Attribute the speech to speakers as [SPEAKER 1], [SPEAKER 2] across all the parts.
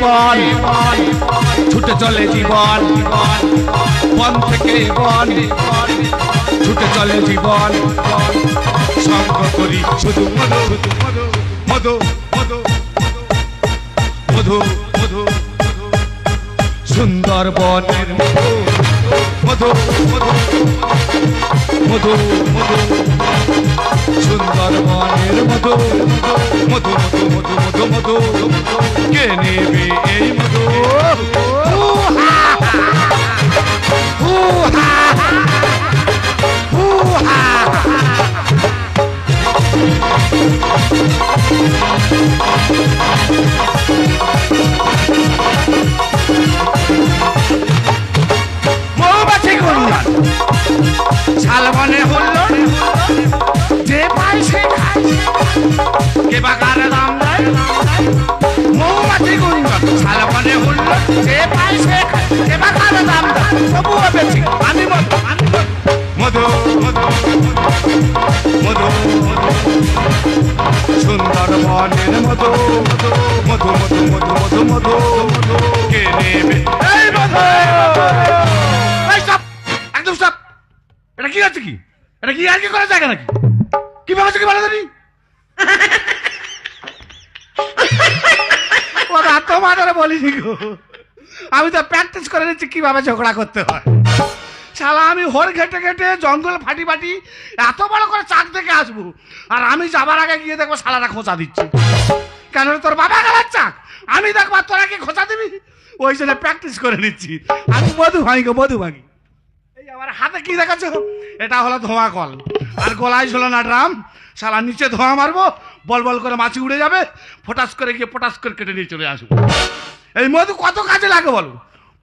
[SPEAKER 1] বন ছুটে চলে জীবন, বন থেকে বন ছুটে চলে জীবন। সঙ্গ করি শুধু মধু মধু মধু মধু মধু সুন্দর বনের মধু মধু মধু মধু সুন্দর বনের মধু মধু মধু মধু মধু মধু কে নেবে এই মধু? মৌমাছি গুঞ্জন শালবনে হল যে পায় সে খায়, কে বা কার দাম দেয়? মৌমাছি গুঞ্জন শালবনে হল যে পায় সে খায়, কে বা কার দাম দেয়? তবুও বেশি আমি মধু মধু মধু সুন্দর বনের মধু মধু মধু মধু মধু মধু মধু কে নেবে এই মধু? একদম স্টপ! এটা কি হচ্ছে? কি এটা কি আর কি করা যায় নাকি? কি ভাবছো কি বলো জানি? ওরা তোমার বলিনি গো, আমি তো প্র্যাকটিস করে নিচ্ছি কিভাবে ঝগড়া করতে হয়। শালা আমি হোর ঘেটে ঘেটে জঙ্গল ফাটি ফাটি এত বড় করে চাক দেখে আসবো, আর আমি যাবার আগে গিয়ে দেখবো শালারা খোঁচা দিচ্ছে। কেন তোর বাবা গেলার চাক, আমি দেখবো তোরা কি খোঁচা দিবি? ওই জন্য প্র্যাকটিস করে নিচ্ছি। আমি মধু ভাঙি গো, মধু ভাঙি। এই আমার হাতে কি দেখাচ্ছ? এটা হলো ধোঁয়া কল, আর গলায় ছিল না ড্রাম। শালা নিচে ধোঁয়া মারবো, বল বল করে মাছি উড়ে যাবে, ফটাস করে গিয়ে পটাস করে কেটে নিয়ে চলে আসবো। এই মধু কত কাজে লাগে বলো?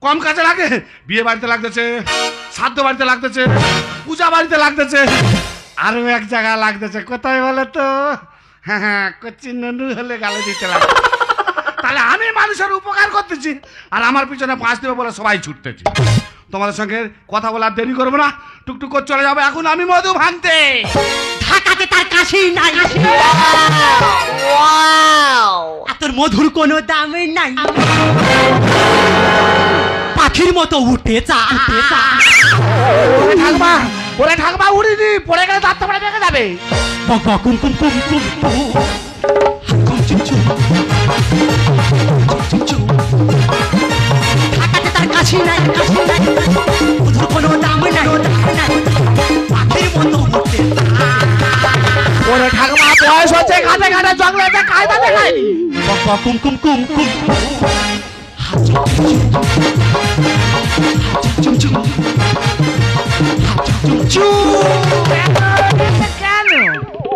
[SPEAKER 1] কম কাজে লাগে? বিয়ে বাড়িতে লাগতেছে, শ্রাদ্ধ বাড়িতে লাগতেছে, পূজা বাড়িতে লাগতেছে, আরো এক জায়গায় লাগতেছে। কোথায় বলে তো? হ্যাঁ, কচি ননু হলে গালে দিতে লাগে। তাহলে আমি মানুষের উপকার করতেছি, আর আমার পিছনে ফাঁস দেবে বলে সবাই ছুটতেছি। তোমাদের সঙ্গে কথা বলার দেরি করবো না, টুকটুক করে চলে যাবো এখন আমি মধু ভাঙতে।
[SPEAKER 2] ঢাকাতে তার কাশি নাই, আর তোর মধুর কোনো দামই নাই। পাখির মতো উঠে চা
[SPEAKER 1] ঠাকমা, ওরে ঠাকমা উড়িনি, পড়ে গেলে দাঁত পড়ে দেখে যাবে।
[SPEAKER 2] বকা কুম কুম কুম কুম ঢাকাতে তার কাশি নাই, মধুর কোনো দাম নাই। পাখির মতো উঠে
[SPEAKER 1] ওরে ঠাকমা বয়স হচ্ছে, ঘাটে ঘাটে জঙ্গলে কায়দা দেখায়নি।
[SPEAKER 2] বকা কুম কুম কুম কুম
[SPEAKER 1] কেন?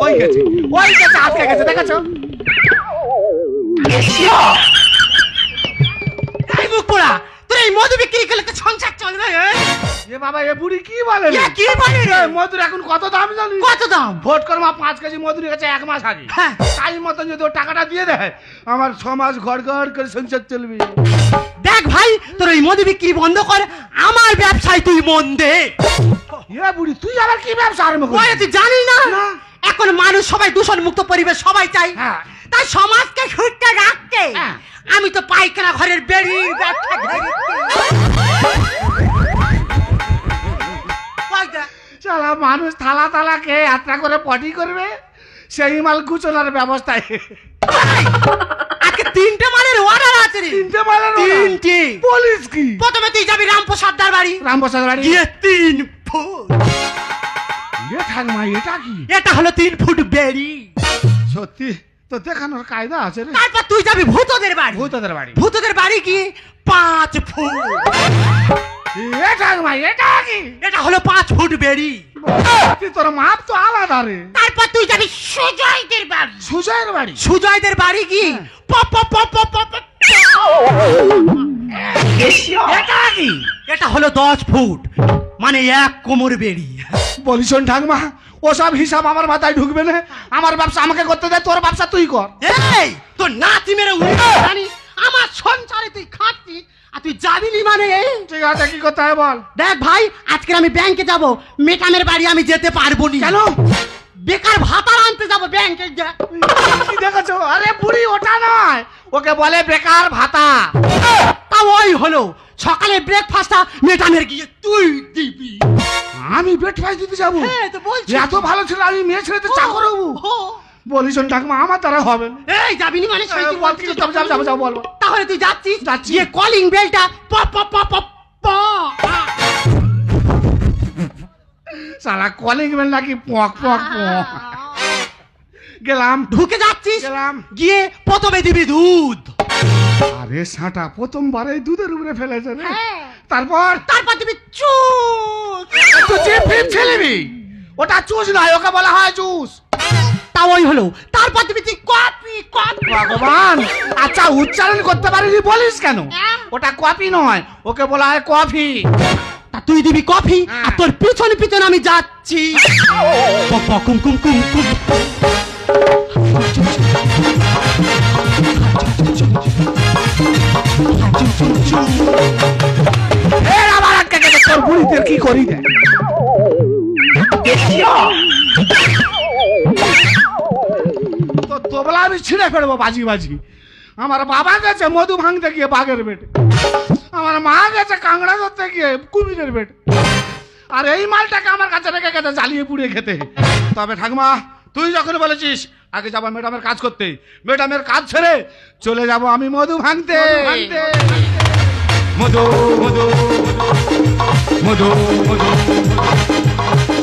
[SPEAKER 1] ওই গেছে, ওই গেছে, আটকে গেছে, দেখেছো?
[SPEAKER 2] এই মুখ পোড়া, তোর এই মধু বিক্রি করলে তো সংসার চলবে?
[SPEAKER 1] এ বাবা, এ বুড়ি কি বলে?
[SPEAKER 2] কি বলে রে?
[SPEAKER 1] মধুর এখন কত দাম জানি?
[SPEAKER 2] কত দাম?
[SPEAKER 1] ভোট কর্মা 5 কেজি মধুর গেছে 1 মাস আগে।
[SPEAKER 2] হ্যাঁ,
[SPEAKER 1] টাইম মতন যদি ও টাকাটা দিয়ে দেয়, আমার 6 মাস ঘর ঘর করে সংসার চলবে।
[SPEAKER 2] দেখ ভাই, তোর এই মধু বিক্রি বন্ধ কর, আমার ব্যবসায় তুই মন দে।
[SPEAKER 1] এ বুড়ি, তুই আবার কি ব্যবসা আরম্ভ
[SPEAKER 2] ওরে
[SPEAKER 1] করছিস?
[SPEAKER 2] তুই জানি না,
[SPEAKER 1] না।
[SPEAKER 2] এখন মানুষ সবাই দূষণ মুক্ত পরিবেশ সবাই চাই।
[SPEAKER 1] হ্যাঁ।
[SPEAKER 2] তাই সমাজকে সুস্থ রাখতে
[SPEAKER 1] হ্যাঁ।
[SPEAKER 2] আমি তো পায়খানা ঘরের বেড়ির ব্যবসা ধরেছি।
[SPEAKER 1] শালা মানুষ থালা থালা খেয়ে যাত্রা করে পটি করবে, সেই মাল গুছানোর ব্যবস্থায়।
[SPEAKER 2] আজকে 3টে মালের অর্ডার আছে রে।
[SPEAKER 1] 3টে মালের order?
[SPEAKER 2] 3টে।
[SPEAKER 1] বলিস কি?
[SPEAKER 2] প্রথমে তুই যাবি রামপ্রসাদদার বাড়ি,
[SPEAKER 1] রামপ্রসাদ বাড়ি
[SPEAKER 2] গিয়ে 3 ফুট।
[SPEAKER 1] এ ঠাকমা, এটা কি?
[SPEAKER 2] এটা হলো 3 ফুট বেড়ি।
[SPEAKER 1] সত্যি তো দেখানোর কায়দা আছে রে।
[SPEAKER 2] তারপর তুই যাবি ভূতদের বাড়ি,
[SPEAKER 1] ভূতদের বাড়ি।
[SPEAKER 2] ভূতদের বাড়ি গিয়ে 5 ফুট।
[SPEAKER 1] এ ঠাকমা, এটা কি?
[SPEAKER 2] এটা হলো 5 ফুট বেড়ি।
[SPEAKER 1] তোর মাপ তো আলাদা রে।
[SPEAKER 2] তারপর তুই যাবি সুজয়দের বাড়ি,
[SPEAKER 1] সুজয়ের বাড়ি।
[SPEAKER 2] সুজয়দের বাড়ি গিয়ে পপ পপ পপ পপ পপ।
[SPEAKER 1] এটা কি?
[SPEAKER 2] এটা হলো 10 ফুট, মানে 1 কোমর বেড়ি।
[SPEAKER 1] বলিস ঠাকমা, ওসব হিসাব আমার মাথায় ঢুকবে না। আমার ব্যবসা আমাকে করতে দে, তোর ব্যবসা তুই কর।
[SPEAKER 2] এই তোর নাতি মেরে উল্টো জানিস আমার সংসারে তুই খাচ্ছিস, আর তুই যাবি নি মানে?
[SPEAKER 1] ঠিক আছে, কি করতে হয় বল।
[SPEAKER 2] দেখ ভাই, আজকে আমি ব্যাংকে যাব, মেকামের বাড়ি আমি যেতে পারবো না।
[SPEAKER 1] কেন?
[SPEAKER 2] বেকার ভাতা আনতে যাব ব্যাংকে।
[SPEAKER 1] কি দেখেছো? আরে বুড়ি, ওটা নয়, ওকে বলে বেকার ভাতা।
[SPEAKER 2] তা ওই হলো, সকালে ব্রেকফাস্টটা ম্যাডামের গিয়ে তুই দিবি।
[SPEAKER 1] আমি ব্রেকফাস্ট দিতে যাবো?
[SPEAKER 2] হ্যাঁ তো বলছি।
[SPEAKER 1] এত ভালো ছিল, আমি মেয়ে ছেলেতে চা করবো? বলিস ঠাকুমা, আমার দ্বারা হবে না।
[SPEAKER 2] এই যাবিনি মানে সত্যি বলছিস?
[SPEAKER 1] যাবো বলবো।
[SPEAKER 2] তাহলে তুই যাচ্ছিস?
[SPEAKER 1] যাচ্ছি।
[SPEAKER 2] গিয়ে কলিং বেলটা পপ পপ পপ পপ পপ।
[SPEAKER 1] সারা কলিং বেল নাকি পক পক পক। গেলাম।
[SPEAKER 2] ঢুকে যাচ্ছিস?
[SPEAKER 1] গেলাম।
[SPEAKER 2] গিয়ে প্রথমে দিবি দুধ।
[SPEAKER 1] আরে সাঁটা প্রথমবারে দুধের উপরে ফেলেছে রে। তারপর
[SPEAKER 2] দিবি জুস।
[SPEAKER 1] তুই যে ফিপ ছেলেবি, ওটা জুস নয়, ওকে বলা হয় জুস।
[SPEAKER 2] তা ওই হলো, তারপর দিবি তুই কফি। কফি
[SPEAKER 1] ভগবান, আচ্ছা উচ্চারণ করতে পারিনি বলিস কেন? ওটা কফি নয়, ওকে বলা হয় কফি।
[SPEAKER 2] তা তুই দিবি কফি, আর তোর পিছনে পিছনে আমি যাচ্ছি। কুম কুম কুম কুম।
[SPEAKER 1] এর আবার আটকে গেছে, তোর বুড়িদের কি করি দেয়। তো তোবলা আমি ছিঁড়ে ফেলবো বাজি বাজি। আমার বাবা গেছে মধু ভাঙতে গিয়ে বাঘের বেটে, আমার মা গেছে কাঁকড়া ধরতে গিয়ে কুমিরের বেটে, আর এই মালটাকে আমার কাছে রেখে গেছে জ্বালিয়ে পুড়িয়ে খেতে। তবে ঠাকুমা, তুই যখন বলেছিস আগে যাবো ম্যাডামের কাজ করতে, ম্যাডামের কাজ ছেড়ে চলে যাব আমি মধু ভাঙতে। মধু মধু মধু মধু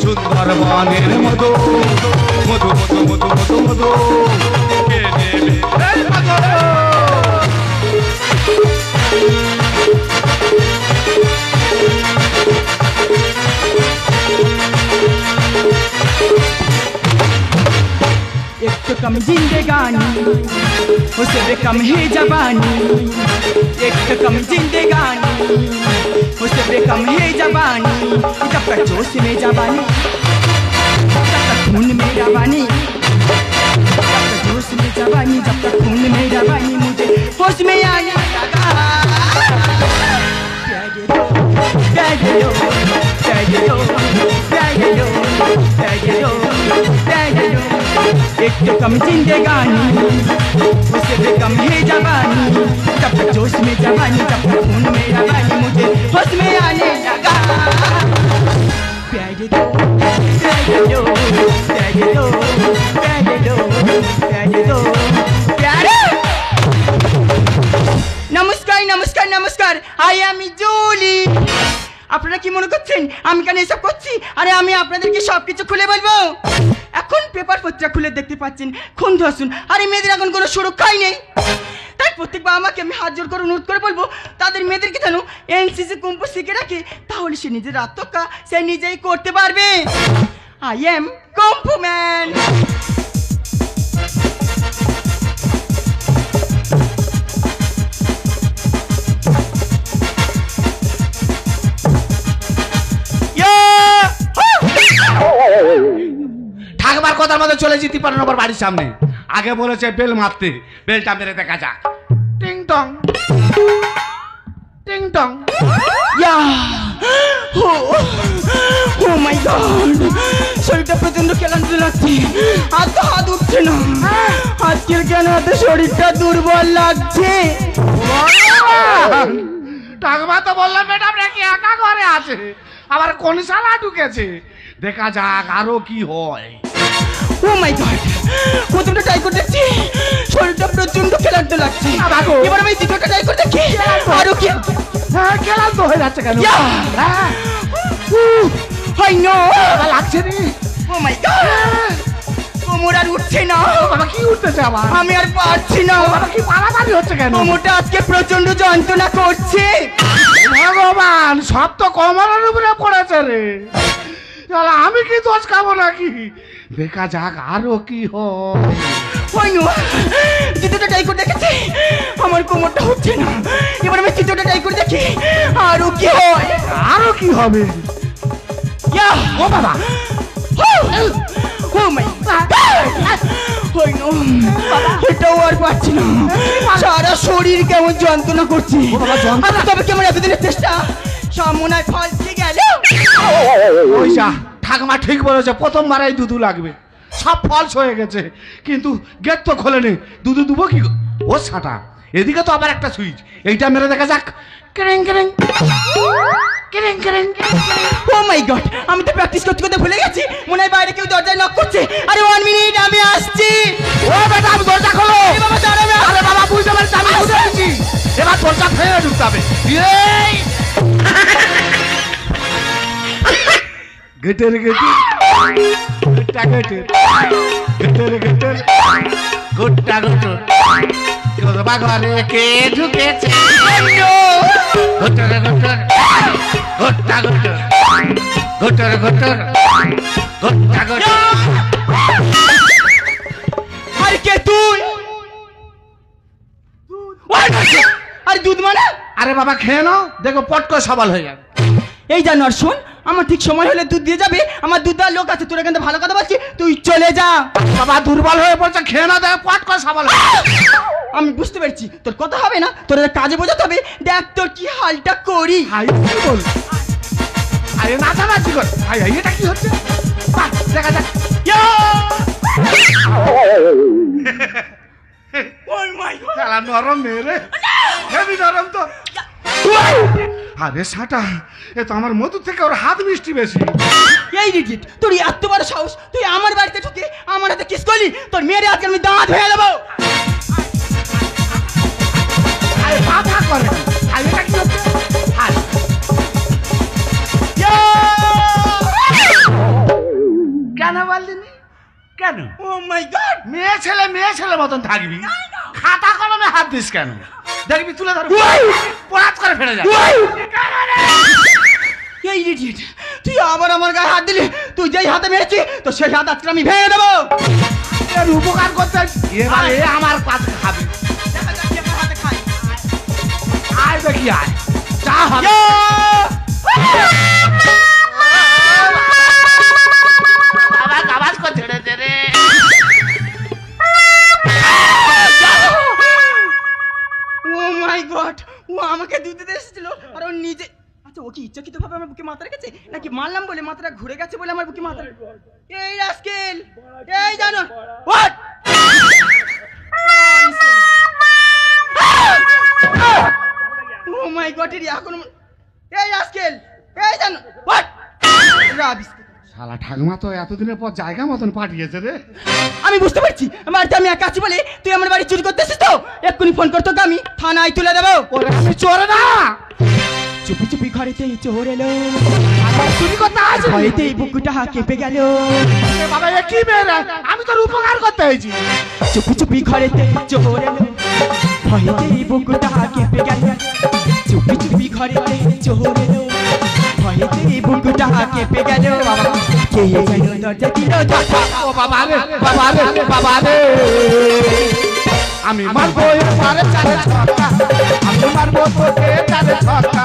[SPEAKER 1] সুন্দরবনের মধু মধু মধু মধু মধু মধু কে নেবে এই মধু।
[SPEAKER 3] एक तो कम जिंदगानी उसे भी कम ही जवानी, एक तो कम जिंदगानी उसे भी कम ही जवानी। जब तक जोश में जवानी, जब तक खून में रवानी, जब तक जोश में जवानी, जब तक खून में रवानी, मुझे होश में आने लगा। प्यार दे दो, प्यार दे दो, प्यार दे दो, प्यार दे दो, प्यार दे दो। एक तो कम जिंदगानी उसे भी कम ही जवानी, जब तक जोश में जवानी, जब तक खून में रवानी, मुझे होश में आने लगा। प्यार दे दो, प्यार दे दो, प्यार दे दो, प्यार दे दो, प्यार दे दो, प्यार। নমস্কার নমস্কার নমস্কার, আমি জুলি। আপনারা কি মনে করছেন আমি কেন এসব করছি? আরে আমি আপনাদেরকে সবকিছু খুলে বলবো। এখন পেপার পত্রিকা খুলে দেখতে পাচ্ছেন খুন ধর্ষণ, আরে মেয়েদের এখন কোনো সুরক্ষাই নেই। তাই প্রত্যেক বাবা মাকে আমি হাত জোর করে অনুরোধ করে বলবো তাদের মেয়েদেরকে যেন এনসিসি কুম্পু শিখে রাখে, তাহলে সে নিজের আত্মরক্ষা সে নিজেই করতে পারবে। আই এম কুম্পু ম্যান।
[SPEAKER 1] ঠাকুমার কথার মধ্যে চলে যেতে পারেন আবার বাড়ির সামনে। আগে বলেছে বেল মারতে, বেলটা মেরে দেখা যাক। টিং টং টিং টং।
[SPEAKER 3] ও মাই গড, শরীরটা প্রচন্ড ক্লান্ত লাগছে, আর তো হাত উঠছে না। আজকের কেন এত শরীরটা দুর্বল লাগছে?
[SPEAKER 1] ঠাকুমা তো বললাম ম্যাডাম নাকি একা ঘরে আছে, আবার কোন শালা ঢুকেছে, দেখা যাক আরো কি হয়।
[SPEAKER 3] ও মাই গড, প্রথমটা ট্রাই করে দেখছি, শরীরটা প্রচন্ড ক্লান্ত লাগছে। এবার আমি দ্বিতীয়টা ট্রাই করে দেখি আরো কি।
[SPEAKER 1] হ্যাঁ, ক্লান্ত হয়ে যাচ্ছে কেন? হ্যাঁ,
[SPEAKER 3] হাই নো
[SPEAKER 1] লাগছে নি।
[SPEAKER 3] ও মাই গড, কোমর আর উঠছে না।
[SPEAKER 1] বাবা কি উঠতেছে আবার?
[SPEAKER 3] আমি আর পারছি না।
[SPEAKER 1] বাবা কি পালাপালি হচ্ছে কেন?
[SPEAKER 3] কোমরটা আজকে প্রচন্ড যন্ত্রণা করছে।
[SPEAKER 1] ভগবান, সব তো কমরের উপরে পড়েছে রে। শালা আমি কি দোষ খাবো নাকি? দেখা যাক আরো কি হয়।
[SPEAKER 3] ওই নো, দ্বিতীয়টা ট্রাই করে দেখেছি, আমার কোমরটা হচ্ছে না। এবার আমি তৃতীয়টা ট্রাই করে দেখি আরো কি হয়।
[SPEAKER 1] আরো কি হবে? ও বাবা,
[SPEAKER 3] ও মাই গড, ওই নো, এটাও আর পারছি না, সারা শরীর কেমন যন্ত্রণা করছে। আচ্ছা, তবে কেমন এতদিনের চেষ্টা সামনায় ফলসে গেল।
[SPEAKER 1] ওইসা ঠাকুমা ঠিক বলেছে, প্রথমবারেই দুধু লাগবে, সব ফলস হয়ে গেছে, কিন্তু গেট তো খোলেনি, দুধু দুবো কি? ও সাটা, এদিকে তো আবার একটা সুইচ, এইটা মেরে দেখা যাক। কেরেং কেরেং কেরেং কেরেং।
[SPEAKER 3] ও মাই গড, আমি তো প্র্যাকটিস করতে করতে ভুলে গেছি, মনে হয় বাইরে কেউ দরজায় নক করছে। আরে 1 মিনিট, আমি আসছি।
[SPEAKER 1] ও বেটা, আমি দরজা খোলো।
[SPEAKER 3] এই বাবা দাঁড়াবে।
[SPEAKER 1] আরে বাবা, বুঝতে পারছি, আমি বুঝতে পেরেছি। এবার দরজা ফেলে ঢুকতে হবে। এই গেটের গেটের গুট্টা গেটের গেটের গেটের গুট্টা গেটের কোরবা ঘরে কে ঢুকেছে? গেটের গেটের গুট্টা গেটের গেটের গেটের গুট্টা গেটের।
[SPEAKER 3] আরে কে তুই? আরে দুধ মানে?
[SPEAKER 1] আরে বাবা খেয়ে নাও, দেখো পট করে সবাল হয়ে যাবে।
[SPEAKER 3] এই জানোয়ার শোন, আমার ঠিক সময় হলে দুধ দিয়ে যাবে, আমার দুধ দেওয়ার লোক আছে, তোর এখান থেকে ভালো কথা বলছি, তুই চলে যা।
[SPEAKER 1] বাবা দুর্বল হয়ে পড়ছে, খেয়ে নাও, দেখো পট করে সবাল হয়ে যাবে।
[SPEAKER 3] আমি বুঝতে পারছি তোর কথা হবে না, তোর কাজে বোঝাতে হবে, দেখ তোর কি হালটা করি।
[SPEAKER 1] হাই কি বল? আরে নাচানাচি কর। হাই হাই, এটা কি হচ্ছে? বাহ, দেখা যাক।
[SPEAKER 3] ওই মাই গড,
[SPEAKER 1] খেলা নরম মেরে, হেভি নরম তো। আরে সাটা, এ তো আমার মধু থেকে ওর হাত মিষ্টি বেশি।
[SPEAKER 3] এই রিজিট, তোর এত বড় সাহস, তুই আমার বাড়িতে ঢুকে আমার হাতে কিস করলি, তোর মেয়ের আজকে আমি দাঁত ভেঙে দেবো।
[SPEAKER 1] আরে বাধা করে। আরে এটা কি হচ্ছে? হাই। কেন বললিনি? কেন?
[SPEAKER 3] ও মাই গড,
[SPEAKER 1] মেয়ে ছেলে মতন থাকবি, খাতা কলমে হাত দিস কেন? দেখবি তুলে ধর, পড়াত করে ফেলে যাবে।
[SPEAKER 3] এই রিজিট, তুই আবার আমার গায়ে হাত দিলি, তুই যেই হাতে মেরেছি তো সেই হাত আজকে আমি ভেঙে দেবো।
[SPEAKER 1] এর উপকার করতে এবার এ আমার কাছে খাবি।
[SPEAKER 3] দেখা যাক কে কার হাতে খায়।
[SPEAKER 1] আয় দেখি আয়, যা হবে। আবার আওয়াজ করে ছেড়েছে রে।
[SPEAKER 3] ও মাই গড, ও আমাকে দুধ দিতে এসেছিল আর ও নিজে, আচ্ছা ও কি ইচ্ছাকৃত ভাবে আমার বুকে মাথা রেখেছে নাকি মারলাম বলে মাথাটা ঘুরে গেছে বলে আমার বুকে মাথা? এই রাস্কেল, এই জানো হোয়াট? ও মাই গড, এর এখন এই রাস্কেল, এই জানো হোয়াট? রাবিস,
[SPEAKER 1] শালা ঠাকুমা তো এতদিনের পর জায়গা মতন পাঠিয়েছে রে।
[SPEAKER 3] আমি বুঝতে পারছি বাড়িতে আমি একা আছি বলে তুই আমার বাড়ি চুরি করতে এসেছিস তো, এক্ষুনি ফোন করতো আমি থানায় তুলে দেবো।
[SPEAKER 1] ওরে আমি চোর না,
[SPEAKER 3] চুপি চুপি ঘরেতে চোর এলো,
[SPEAKER 1] আমার চুরি করতে আসে।
[SPEAKER 3] ভয়েতে বুকুটা কেঁপে গেল।
[SPEAKER 1] এ বাবা, এ কি মেয়ে? আমি তোর উপকার করতে হয়েছি।
[SPEAKER 3] চুপি চুপি ঘরেতে চোর এলো, ভয়েতে বুকুটা কেঁপে গেল। চুপি চুপি ঘরেতে চোর এলো, ভয়েতে বুকুটা কেঁপে গেল। কে যেন দরজা দিল ধাক্কা।
[SPEAKER 1] ও বাবা রে, বাবা রে, বাবা রে, আমি মারবো এবারে চারে ছক্কা, আমি মারবো তোকে চারে ছক্কা,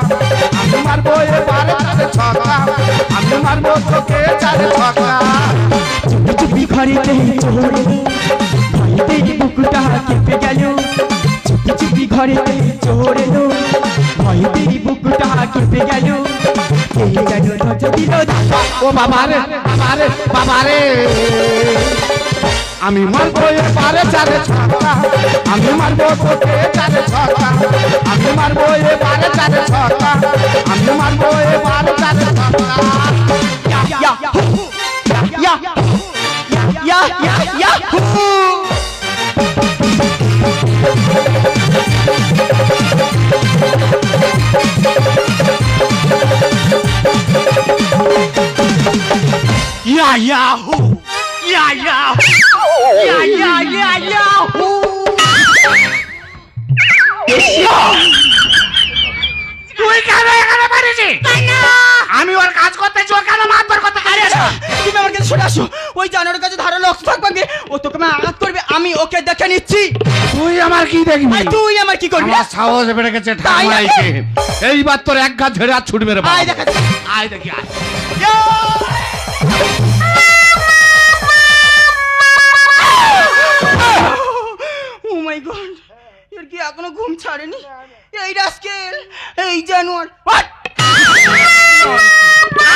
[SPEAKER 1] আমি মারবো এবারে চারে ছক্কা, আমি মারবো তোকে চারে ছক্কা।
[SPEAKER 3] চুপি চুপি ঘরেতে চোর এলো, ভয়েতে বুকুটা কেঁপে গেল। চুপি চুপি ঘরেতে চোর এলো, ভয়েতে বুকুটা কেঁপে গেল। কে যেন দরজা দিল ধাক্কা।
[SPEAKER 1] ও বাবা রে, বাবা রে, বাবা রে, আমি মারবো এবারে চারে ছক্কা, আমি মারবো তোকে চারে ছক্কা, আমি মারবো এবারে চারে ছক্কা, আমি মারবো এবারে চারে ছক্কা।
[SPEAKER 3] Ya, ya, ya, ya, ya, hoo!
[SPEAKER 1] Ya Yahoo! Ya Yahoo! Ya ya ya Yahoo! তুই কেন এখানে পারিস? আমি ওর কাজ করতে চো, কেন মারধর করতে পারিস?
[SPEAKER 3] তুমি আমার কাছে সরে আসো, ওই জানোয়ারের কাছে ধারালো অস্ত্র থাকবে, ও তোকে আঘাত করবে, আমি ওকে দেখে নিচ্ছি।
[SPEAKER 1] তুই আমার কি দেখবি?
[SPEAKER 3] আর তুই আমার কি করবি?
[SPEAKER 1] আমার সাহস বেড়ে গেছে
[SPEAKER 3] তাই নাকি?
[SPEAKER 1] ঠাকুমাইকে। এইবার তোর এক গাছ ঝেড়ে আর ছুটবে রে বাবা।
[SPEAKER 3] আয় দেখা যাক।
[SPEAKER 1] আয় দেখি আয়।
[SPEAKER 3] ও মাই গড, এর কি এখনো ঘুম ছাড়েনি? এই রাস্কেল, এই জানোয়ার, হোয়াট?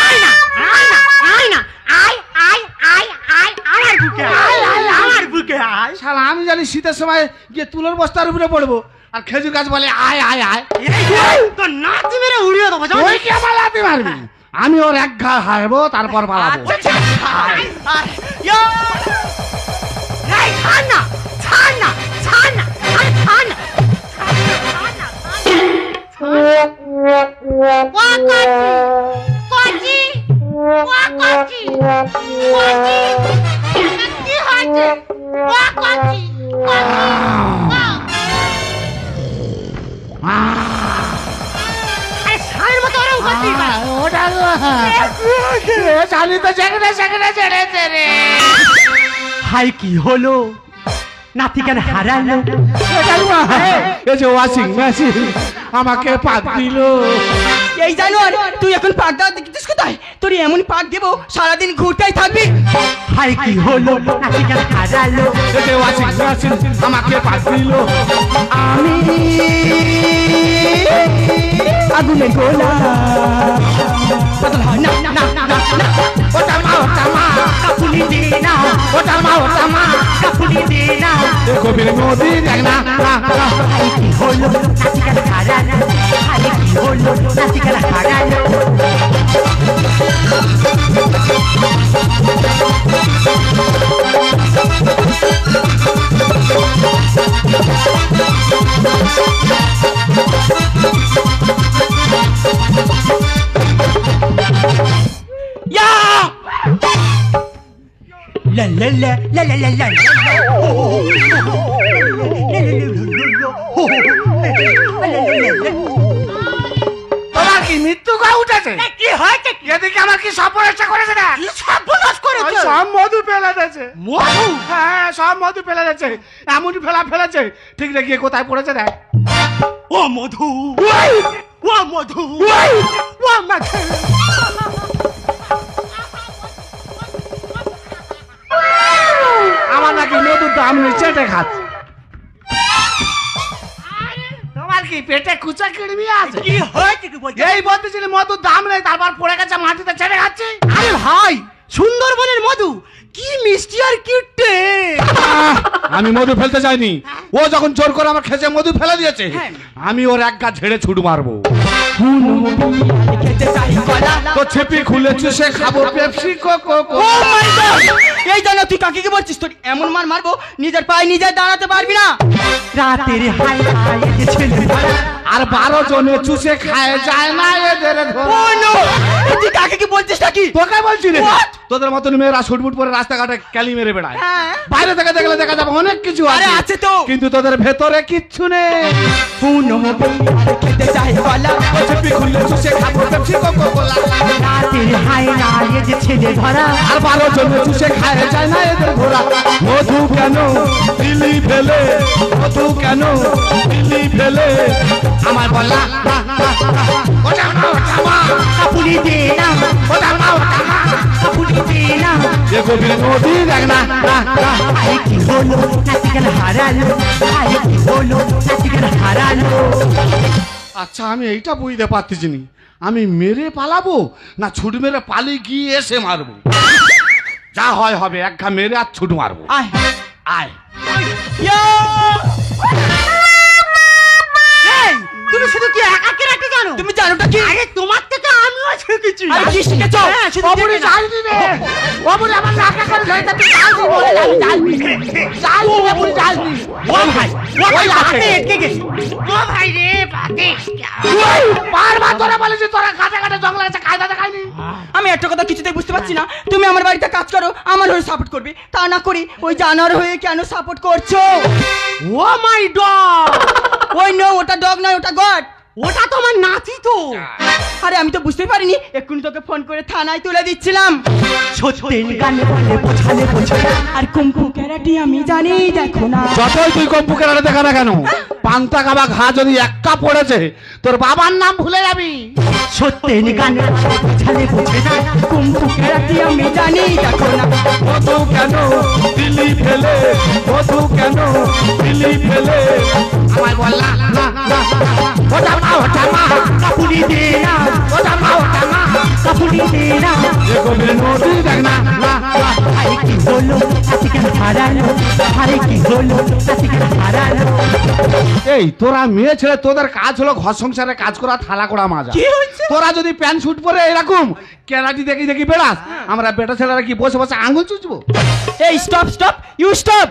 [SPEAKER 1] আয় না, আয় না, আয় না, আয়, আয়, আয়, আয়, আমার বুকে আয়, আয়, আমার বুকে আয়। শালা আমি জানি শীতের সময় গিয়ে তুলোর বস্তার উপরে পড়বো, আর খেজুর গাছ বলে আয় আয় আয়।
[SPEAKER 2] তো নাতি মেরে উড়িয়ে দেবো জানো?
[SPEAKER 1] ওই কি আমার লাথি মারবি? আমি ওর এক ঘা হারবো তারপর পালাবো।
[SPEAKER 2] আচ্ছা, আর ইয়া! এই ছাড় না, ছাড় না, ছাড় না, আরে ছাড় না। আরে ছাড়ের মতো ওরম করছিস না।
[SPEAKER 1] ওটা চালি তো সেখানে সেখানে ছেড়েছে রে।
[SPEAKER 2] হাই কি হলো? নাতি কেন হারালো?
[SPEAKER 1] এই যে ওয়াশিং মেশিন আমাকে পাক দিল।
[SPEAKER 3] এই জানোয়ার, তুই এখন পাক দেওয়া দেখছিস কোথায়? তোর এমন পাক দেবো সারাদিন ঘুরতেই থাকবি।
[SPEAKER 2] হাই কি হলো? নাতি কেন হারালো?
[SPEAKER 1] এই যে ওয়াশিং মেশিন আমাকে পাক দিল।
[SPEAKER 3] আমি আগুনে গোলা বদল হয় না না না না না।
[SPEAKER 1] ওটা মা
[SPEAKER 2] কাপুনি দে না,
[SPEAKER 1] ওটা মা
[SPEAKER 2] কাপুনি দে না।
[SPEAKER 1] গভীর নদী দেখ না।
[SPEAKER 2] হাই কি হলো? নাতি কেন হারালো? হাই কি হলো? নাতি কেন হারালো?
[SPEAKER 3] ইয়া লা লা লা লা লা লা লা
[SPEAKER 1] তোমার কি মৃত্যু গা উঠেছে?
[SPEAKER 2] কি হয়েছে?
[SPEAKER 1] এদিকে আমার কি সর্বনাশা করেছে না?
[SPEAKER 2] কি সর্বনাশ করেছে?
[SPEAKER 1] সব মধু ফেলে দিয়েছে।
[SPEAKER 2] মধু?
[SPEAKER 1] হ্যাঁ সব মধু ফেলে দিয়েছে। এমন ফেলেছে ঠিক রে গিয়ে কোথায় পড়েছে দেখ।
[SPEAKER 2] ও মধু, ও মধু, ও মধু।
[SPEAKER 1] আমার নাকি মধুর দাম নেই, চেটে খাচ্ছে। তোমার কি পেটে কুচা কিড়মি আছে?
[SPEAKER 2] কি হয়েছে কি বলছিস?
[SPEAKER 1] এই বলতেছিলি মধুর দাম নেই, তারপর পড়ে গেছে মাটিতে চেটে খাচ্ছে।
[SPEAKER 2] আরে ভাই, সুন্দরবনের মধু কি মিষ্টি আর কিউটে।
[SPEAKER 1] আমি মধু ফেলতে চাইনি। ও যখন জোর করে আমার খেতে মধু ফেলে দিয়েছে, আমি ওর এক গা ঝেড়ে ছুট মারবো।
[SPEAKER 3] খেতে চাই কলা।
[SPEAKER 1] তো ছেপি খুলেছে সে খাবো পেপসি কোকো।
[SPEAKER 3] ও মাই গড! এই জানো তুই কাকে কি বলছিস? তোর এমন মার মারবো নিজের পায়ে নিজে দাঁড়াতে পারবি না।
[SPEAKER 2] রাতের হাই হাই যে ছেলে ধরা।
[SPEAKER 1] আর 12 জনে চুষে খায় যায় না এদের ধরে।
[SPEAKER 3] ও নো! তুই কাকে কি বলছিস নাকি?
[SPEAKER 1] তোকে বলছি রে,
[SPEAKER 3] What?
[SPEAKER 1] তোদের মতন মেয়েরা শুটবুট পরে রাস্তাঘাটে ক্যালি মেরে বেড়ায়।
[SPEAKER 3] হ্যাঁ।
[SPEAKER 1] বাইরে থেকে দেখলে দেখা যাবে অনেক কিছু
[SPEAKER 3] আরে
[SPEAKER 1] আছে,
[SPEAKER 3] আছে তো।
[SPEAKER 1] কিন্তু তোদের ভেতরে কিচ্ছু নেই।
[SPEAKER 3] পুনো খেতে চাই কলা।
[SPEAKER 1] ও ছেপি খুললে চুষে খাবো পেপসি কোকো কোলা।
[SPEAKER 2] রাতের হাই হাই যে ছেলে ধরা।
[SPEAKER 1] আর 12 জনে চুষে খায় যায় না এদের ঘোরা। মধু কেন দিলি ফেলে, মধু কেন দিলি ফেলে আমার বলা। ওটা মা
[SPEAKER 2] কাপুনি দে না,
[SPEAKER 1] ওটা মা
[SPEAKER 2] কাপুনি দে না।
[SPEAKER 1] এ গভীর নদী দেখ না।
[SPEAKER 2] হাই কি হলো? নাতি কেন হারালো? হাই কি হলো? নাতি কেন হারালো?
[SPEAKER 1] আচ্ছা আমি এইটা বুঝতে পারতেছি নি, আমি মেরে পালাবো না ছুট মেরে পালিয়ে গিয়ে এসে মারবো? যা হয় হবে, এক ঘা মেরে আর ছুট মারবো।
[SPEAKER 3] আয়
[SPEAKER 1] আয়
[SPEAKER 3] ইয়া!
[SPEAKER 2] এই, তুমি শুধু কি একাকে রাখতে জানো?
[SPEAKER 3] তুমি জানোটা কি?
[SPEAKER 2] আরে তোমার থেকে আমিও শিখেছি।
[SPEAKER 3] আরে কি শিখেছো?
[SPEAKER 2] হ্যাঁ, শুধু
[SPEAKER 1] অবুরি
[SPEAKER 2] দেখে না।
[SPEAKER 1] জাল দিবে, অবুরি আমার নাকা করে ধরে তুই জাল দিবি বলে আমি জাল দিবি, জাল দিবি অবুরি জাল দিবি।
[SPEAKER 2] ও ভাই, ও ভাই
[SPEAKER 1] ওই
[SPEAKER 2] হাতে
[SPEAKER 1] হাতে।
[SPEAKER 2] এটকে গেছে। ও ভাই রে, বাদে।
[SPEAKER 1] বারবার তোরা বলেছি তোরা কাটা কাটা জঙ্গলে আছে কায়দা দেখায়নি।
[SPEAKER 3] আমি একটা কথা কিছুতেই বুঝতে পারছি না। তুমি আমার বাড়িতে কাজ করো, আমার হয়ে সাপোর্ট করবে, তা না করি ওই জানোয়ার হয়ে কেন সাপোর্ট করছো?
[SPEAKER 2] ও মাই ডগ,
[SPEAKER 3] ওই নো, ওটা ডগ নয়, ওটা গড।
[SPEAKER 2] ওটা তো আমার নাতি তো।
[SPEAKER 3] আরে আমি তো বুঝতেই পারিনি, এক্ষুনি তোকে ফোন করে থানায় তুলে দিচ্ছিলাম।
[SPEAKER 2] সত্যেন গানে বলে বোঝালে বোঝো না।
[SPEAKER 3] আর কুম্ফু ক্যারাটি আমি জানি, দেখো না।
[SPEAKER 1] যতই তুই কম্পুকের আড়ে দেখা না কেন, পান্তা কাবা ঘা যদি একটা পড়েছে তোর বাবার নাম ভুলে যাবি।
[SPEAKER 2] সত্যেন গানে বলে বোঝালে বোঝো না।
[SPEAKER 3] কুম্ফু ক্যারাটি আমি জানি, দেখো না।
[SPEAKER 1] মধু কেন দিলি ফেলে, মধু কেন দিলি ফেলে আমায় বললা না না ওটা মা
[SPEAKER 2] কাপুনি দে না,
[SPEAKER 1] ওটা মা
[SPEAKER 2] কাপুনি দে না।
[SPEAKER 1] এ গভীর নদী দেখ না।
[SPEAKER 2] হাই কি হলো? নাতি কেন হারালো? আরে কি হলো তাতে কি হারালো?
[SPEAKER 1] এই তোরা মেয়ে ছেলে তোদের কাজ হলো ঘর সংসারে কাজ করা, থালা করা মাজা।
[SPEAKER 2] কি হয়েছে?
[SPEAKER 1] তোরা যদি প্যান্ট শুট পরে এরকম কেরাটি দেখি দেখি বেড়াস, আমরা বেটা ছেলেরা কি বসে বসে আঙুল চুচবো?
[SPEAKER 3] এই স্টপ স্টপ ইউ স্টপ।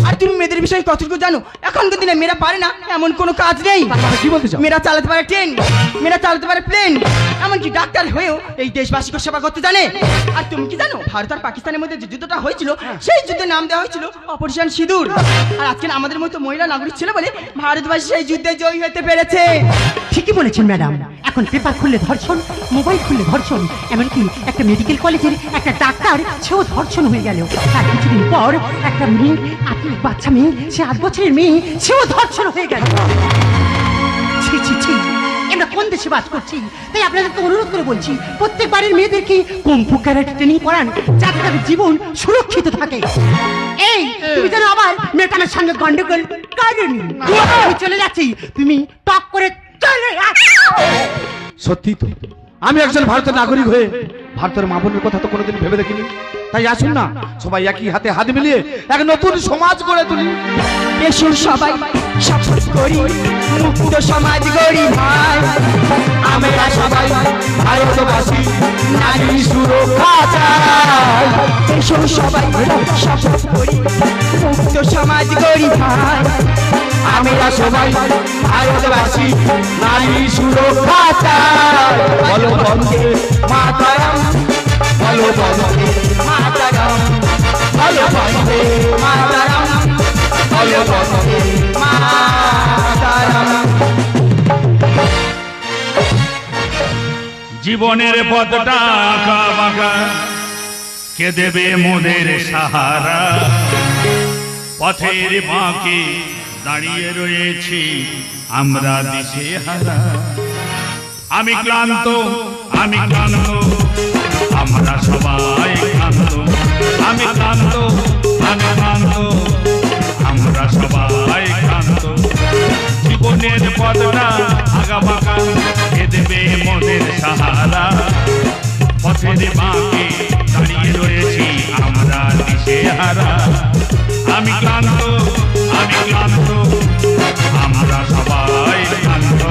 [SPEAKER 3] আর তুমি মেয়েদের বিষয়ে কতটুকু জানো? এখনকার দিনে মেয়েরা পারে না এমন কোনো কাজ নেই।
[SPEAKER 1] কি বলতে চাও?
[SPEAKER 3] মেয়েরা চালাতে পারে ট্রেন, মেয়েরা চালাতে পারে প্লেন, এমনকি ডাক্তার হয়েও এই দেশবাসীকে সেবা করতে জানে। আর তুমি কি জানো ভারত আর পাকিস্তানের মধ্যে যে যুদ্ধটা হয়েছিল সেই যুদ্ধের নাম দেওয়া হয়েছিল অপারেশন সিঁদুর। আর আজকে আমাদের মতো মহিলা নাগরিক ছিল বলে ভারতবাসী সেই যুদ্ধে জয়ী হতে পেরেছে।
[SPEAKER 2] ঠিকই বলেছেন ম্যাডাম, এখন পেপার খুললে ধর্ষণ, মোবাইল খুললে ধর্ষণ, এমনকি একটা মেডিকেল কলেজের একটা ডাক্তার সেও ধর্ষণ হয়ে গেল। তার কিছুদিন পর একটা মেয়ে, আপনি বাচ্চা মেয়ে, সে 8 বছরের মেয়ে, সেও ধর্ষণ হয়ে গেল। ছি ছি ছি, আমরা কোন দেশে বাস করছি? তাই আপনাদেরকে অনুরোধ করে বলছি, প্রত্যেক বাড়ির মেয়েদেরকে কুম্ফু ক্যারাটে ট্রেনিং করান, যাতে তাদের জীবন সুরক্ষিত থাকে। এই তুমি যেন আবার মেয়েটার সঙ্গে গন্ডগোল করেনি। আমি চলে যাচ্ছি, তুমি টক করে চলে
[SPEAKER 1] সত্যি তো, আমি একজন ভারতের নাগরিক হয়ে ভারতের মা বোনের কথা তো কোনোদিন ভেবে দেখিনি। তাই আসুন না সবাই একই হাতে হাত মিলিয়ে এক নতুন সমাজ গড়ে তুলি।
[SPEAKER 3] এসো সবাই শপথ করি মুক্ত সমাজ গড়ি ভাই। আমরা সবাই ভারতবাসী, নারী সুরক্ষা চাই। এসো সবাই শপথ করি মুক্ত সমাজ গড়ি ভাই। আমরা সবাই ভারতবাসী, নারী সুরক্ষা চাই। বলো বন্দে মাতরম, বলো বন্দে মাতরম, বলো বন্দে মাতরম, বলো বন্দে মাতরম।
[SPEAKER 4] জীবনের পথটা আঁকা বাঁকা, কে দেবে মোদের সাহারা? পথের বাঁকে দাঁড়িয়ে রয়েছি আমরা দিশেহারা। আমি ক্লান্ত, আমি ক্লান্ত, আমরা সবাই ক্লান্ত। আমি ক্লান্ত, আমি ক্লান্ত, আমরা সবাই ক্লান্ত। জীবনের পথটা আঁকা বাঁকা, কে দেবে মোদের সাহারা? পথের বাঁকে দাঁড়িয়ে রয়েছি আমরা দিশেহারা। আমি ক্লান্ত, আমি ক্লান্ত, আমরা সবাই ক্লান্ত।